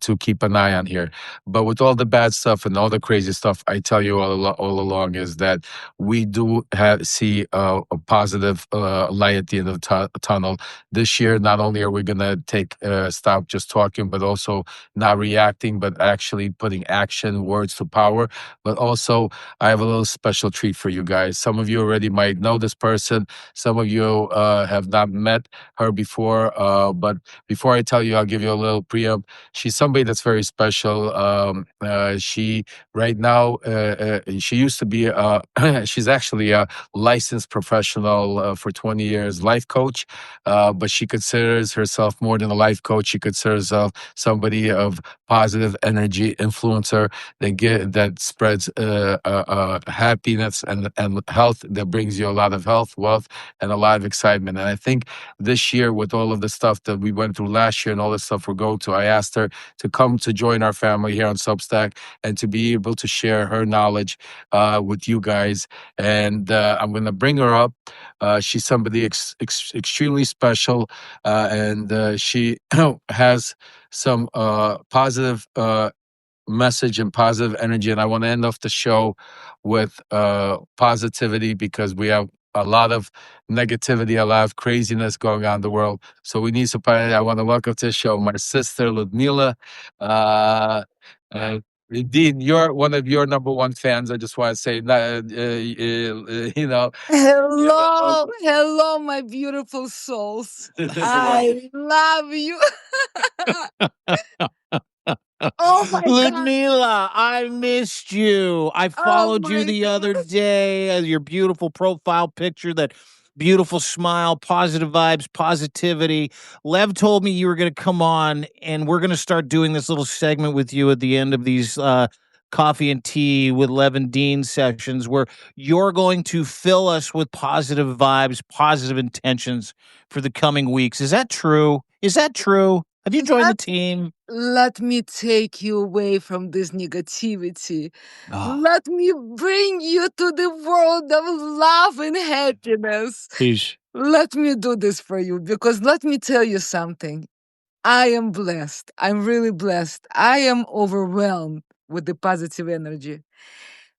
to keep an eye on here. But with all the bad stuff and all the crazy stuff, I tell you all along is that we do see a positive light at the end of the tunnel. This year, not only are we going to stop just talking, but also not reacting, but actually putting action, words to power. But also, I have a little special treat for you guys. Some of you already might know this person. Some of you have not met her before. But before I tell you, I'll give you a little preamp. She's somebody that's very special. She right now, she used to be, she's actually a licensed professional for 20 years, life coach, but she considers herself more than a life coach. She considers herself somebody of positive energy influencer that spreads happiness and health, that brings you a lot of health, wealth, and a lot of excitement. And I think this year, with all of the stuff that we went through last year and all the stuff we're going to, I asked her to come to join our family here on Substack and to be able to share her knowledge with you guys. And I'm going to bring her up. She's somebody extremely special, and she has some positive message and positive energy. And I want to end off the show with positivity because we have a lot of negativity, a lot of craziness going on in the world. So we need support. I want to welcome to the show my sister, Ludmila. Dean, you're one of your number one fans. I just want to say, you know. Hello, my beautiful souls. I love you. Oh my Ludmila, I missed you. I followed you the other day. Your beautiful profile picture, that beautiful smile, positive vibes, positivity. Lev told me you were going to come on, and we're going to start doing this little segment with you at the end of these coffee and tea with Lev and Dean sessions, where you're going to fill us with positive vibes, positive intentions for the coming weeks. Is that true? Have you joined the team? Let me take you away from this negativity. Let me bring you to the world of love and happiness. Please. Let me do this for you, because let me tell you something. I am blessed. I'm really blessed. I am overwhelmed with the positive energy.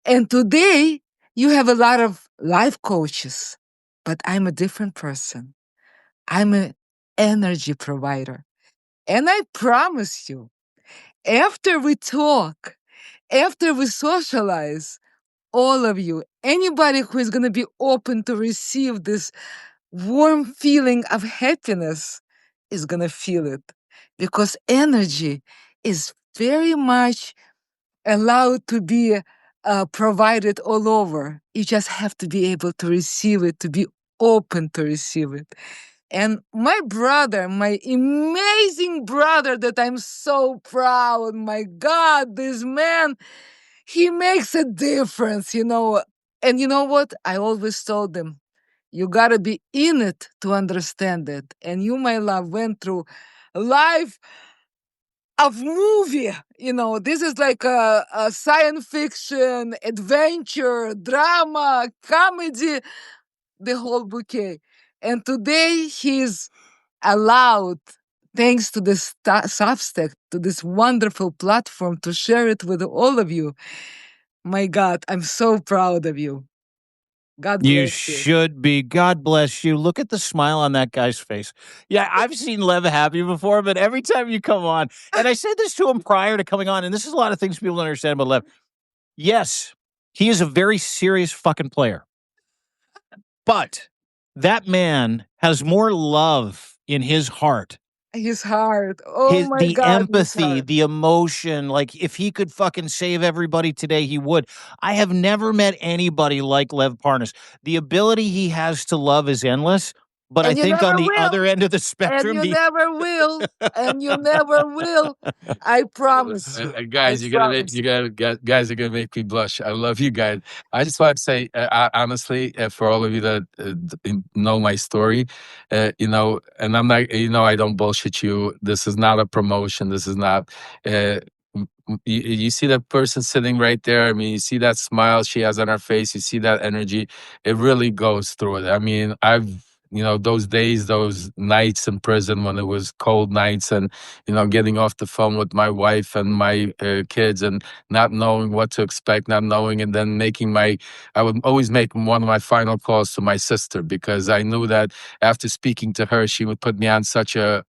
And today, you have a lot of life coaches, but I'm a different person. I'm a energy provider. And I promise you, after we talk, after we socialize, all of you, anybody who is going to be open to receive this warm feeling of happiness is going to feel it, because energy is very much allowed to be provided all over. You just have to be able to receive it, to be open to receive it. And my brother, my amazing brother that I'm so proud, my God, this man, he makes a difference, you know. And you know what? I always told him, you gotta be in it to understand it. And you, my love, went through life of movie. You know, this is like a science fiction, adventure, drama, comedy, the whole bouquet. And today he's allowed, thanks to this Substack, to this wonderful platform, to share it with all of you. My God, I'm so proud of you. God bless You you. should be. God bless you. Look at the smile on that guy's face. Yeah, I've seen Lev happy before, but every time you come on, and I said this to him prior to coming on, and this is a lot of things people don't understand about Lev. Yes, he is a very serious fucking player. But that man has more love in his heart. His heart. Oh my The God. his empathy, heart. the emotion. Like, if he could fucking save everybody today, he would. I have never met anybody like Lev Parnas. The ability he has to love is endless. But I And you think on never the will. other end of the And spectrum, you never will. And you never will. I promise you. Guys, I you're gonna promise. guys are gonna make me blush. I love you guys. I just want to say, honestly, for all of you that know my story, you know, and I'm not, you know, I don't bullshit you. This is not a promotion. This is not. You see that person sitting right there. I mean, you see that smile she has on her face. You see that energy. It really goes through it. I mean, you know, those days, those nights in prison when it was cold nights, and you know, getting off the phone with my wife and my kids, and not knowing what to expect, not knowing, and then I would always make one of my final calls to my sister, because I knew that after speaking to her, she would put me on such a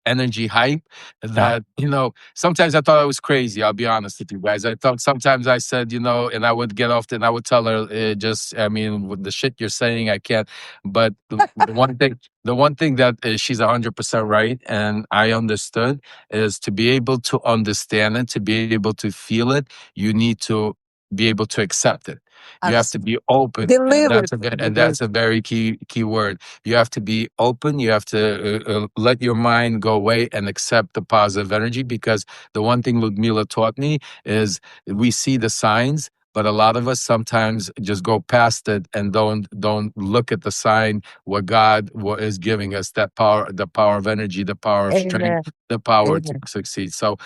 energy hype that, you know, sometimes I thought I was crazy. I'll be honest with you guys. I thought sometimes I said, you know, and I would get off and I would tell her, I mean, with the shit you're saying, I can't. But the one thing that she's 100% right, and I understood, is to be able to understand it, to be able to feel it, you need to be able to accept it. You have to be open, Believe it. and that's a very key word. You have to be open. You have to let your mind go away and accept the positive energy, because the one thing Ludmila taught me is we see the signs, but a lot of us sometimes just go past it and don't look at the sign, what God is giving us, that power, the power of energy, the power of Amen. strength, the power to Amen. succeed. So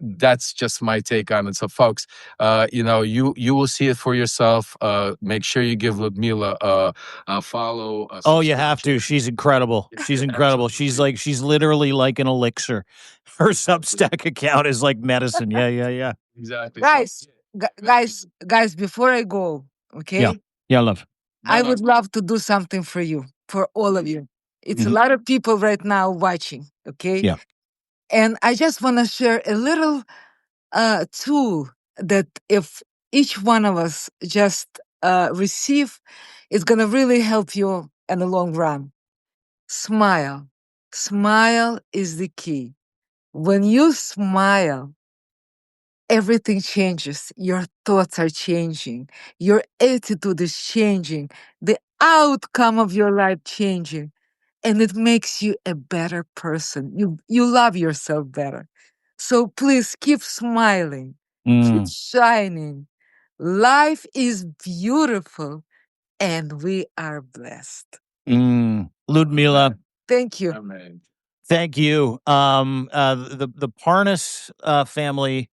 that's just my take on it. So folks, you know, you will see it for yourself. Make sure you give Ludmila a follow. oh, you have to. She's incredible. She's incredible. She's literally like an elixir. Her Substack account is like medicine. Yeah. Exactly. Guys, guys, before I go, okay? Yeah, love. I would love to do something for you, for all of you. It's a Mhm. lot of people right now watching, okay? Yeah. And I just want to share a little tool that if each one of us just receive, it's going to really help you in the long run. Smile. Smile is the key. When you smile, everything changes. Your thoughts are changing. Your attitude is changing. The outcome of your life changing. And it makes you a better person. You love yourself better. So please keep smiling. Keep shining. Life is beautiful and we are blessed. Ludmila, Thank you. Amen. thank you. The Parnas family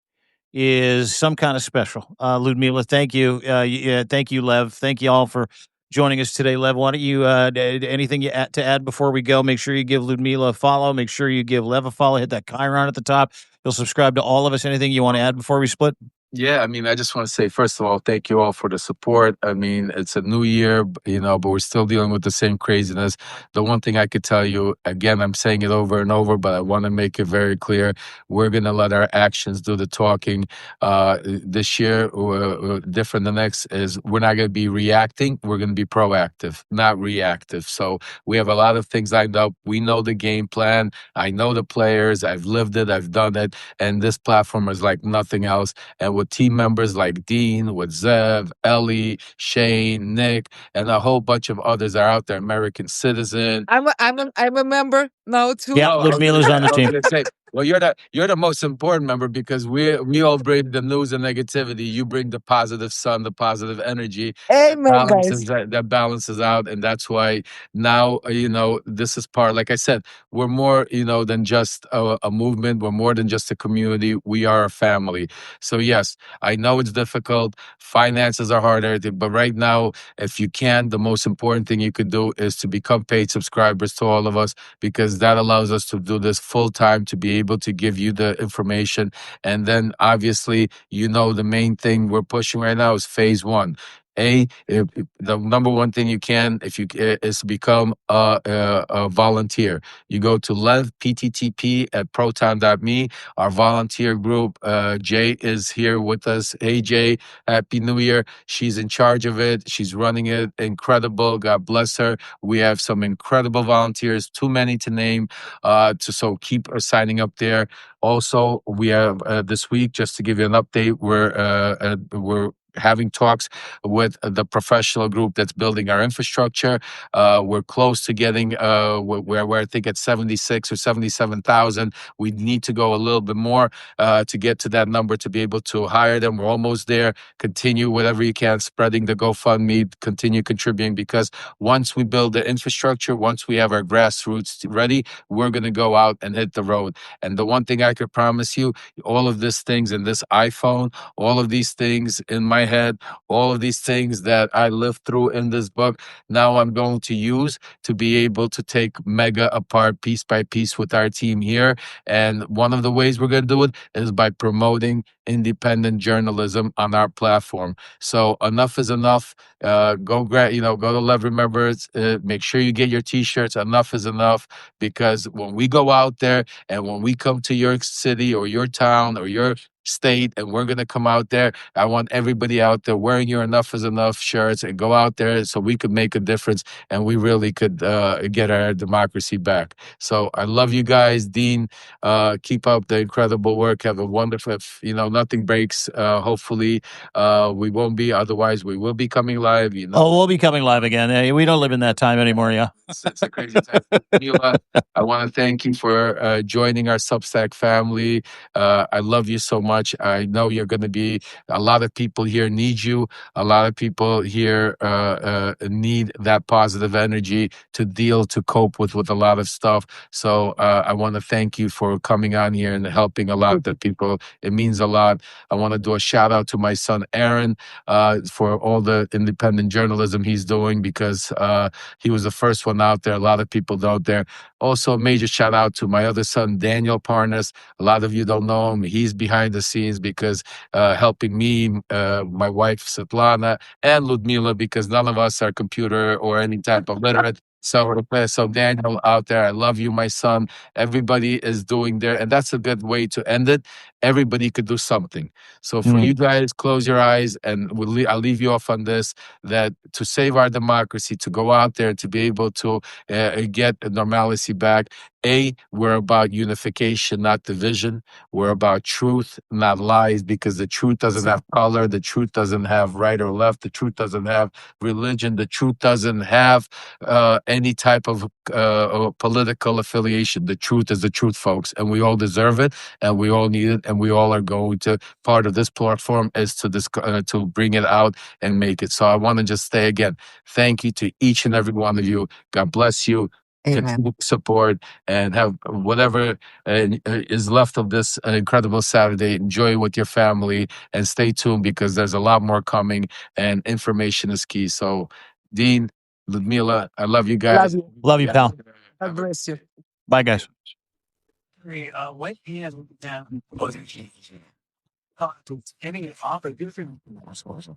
is some kind of special. Ludmila, thank you. Thank you, Lev. Thank you all for joining us today. Lev, why don't you anything to add before we go? Make sure you give Ludmila a follow. Make sure you give Lev a follow. Hit that Chiron at the top. You'll subscribe to all of us. Anything you want to add before we split? Yeah, I mean, I just want to say, first of all, thank you all for the support. I mean, it's a new year, but we're still dealing with the same craziness. The one thing I could tell you, again, I'm saying it over and over, but I want to make it very clear. We're going to let our actions do the talking. This year, different than next, is we're not going to be reacting. We're going to be proactive, not reactive. So we have a lot of things lined up. We know the game plan. I know the players. I've lived it. I've done it. And this platform is like nothing else. And with team members like Dean, with Zev, Ellie, Shane, Nick, and a whole bunch of others are out there, American Citizen. I'm a member now too. Yeah, Ludmila's on the team. Well, you're the most important member because we all bring the news and negativity. You bring the positive sun, the positive energy. Amen, guys. That balances out, and that's why now this is part. Like I said, we're more than just a movement. We're more than just a community. We are a family. So yes, I know it's difficult. Finances are harder, but right now, if you can, the most important thing you could do is to become paid subscribers to all of us, because that allows us to do this full time, to be able to give you the information. And then obviously, the main thing we're pushing right now is phase one. The number one thing you can, is become a volunteer. You go to levpttp@proton.me, our volunteer group. Jay is here with us. Hey, Jay, Happy New Year. She's in charge of it. She's running it. Incredible. God bless her. We have some incredible volunteers, too many to name. So keep signing up there. Also, we have this week, just to give you an update, we're having talks with the professional group that's building our infrastructure. We're close to getting we're I think at 76 or 77,000. We need to go a little bit more to get to that number to be able to hire them. We're almost there. Continue whatever you can, spreading the GoFundMe, continue contributing, because once we build the infrastructure, once we have our grassroots ready, we're going to go out and hit the road. And the one thing I could promise you, all of these things in this iPhone, all of these things in my head, all of these things that I lived through in this book, now I'm going to use to be able to take Mega apart piece by piece with our team here. And one of the ways we're going to do it is by promoting independent journalism on our platform. So enough is enough. Go to Love Remembers. Make sure you get your t-shirts. Enough is enough, because when we go out there and when we come to your city or your town or your state, and we're going to come out there, I want everybody out there wearing your Enough is Enough shirts, and go out there so we could make a difference and we really could get our democracy back. So I love you guys. Dean, keep up the incredible work. Have a wonderful, if nothing breaks, hopefully we won't be, otherwise we will be coming live. We'll be coming live again. We don't live in that time anymore. Yeah, it's a crazy time. Mila, I want to thank you for joining our Substack family. I love you so much. I know you're going to be, a lot of people here need you. A lot of people here need that positive energy to cope with a lot of stuff. So I want to thank you for coming on here and helping a lot of people. It means a lot. I want to do a shout out to my son, Aaron, for all the independent journalism he's doing, because he was the first one out there. A lot of people out there. Also, a major shout out to my other son, Daniel Parnas. A lot of you don't know him. He's behind the scenes because helping me, my wife, Svetlana, and Ludmila, because none of us are computer or any type of literate. So Daniel out there, I love you, my son. Everybody is doing their, and that's a good way to end it. Everybody could do something. So for you guys, close your eyes, and I'll leave you off on this, that to save our democracy, to go out there, to be able to get normalcy back. We're about unification, not division. We're about truth, not lies, because the truth doesn't have color. The truth doesn't have right or left. The truth doesn't have religion. The truth doesn't have any type of political affiliation. The truth is the truth, folks, and we all deserve it, and we all need it, and we all are going to. Part of this platform is to bring it out and make it. So I want to just say again, thank you to each and every one of you. God bless you. Continue to support and have whatever is left of this incredible Saturday. Enjoy it with your family and stay tuned, because there's a lot more coming and information is key. So, Dean, Ludmila, I love you guys. Love you, pal. God bless you. Bye, guys. to any other different source.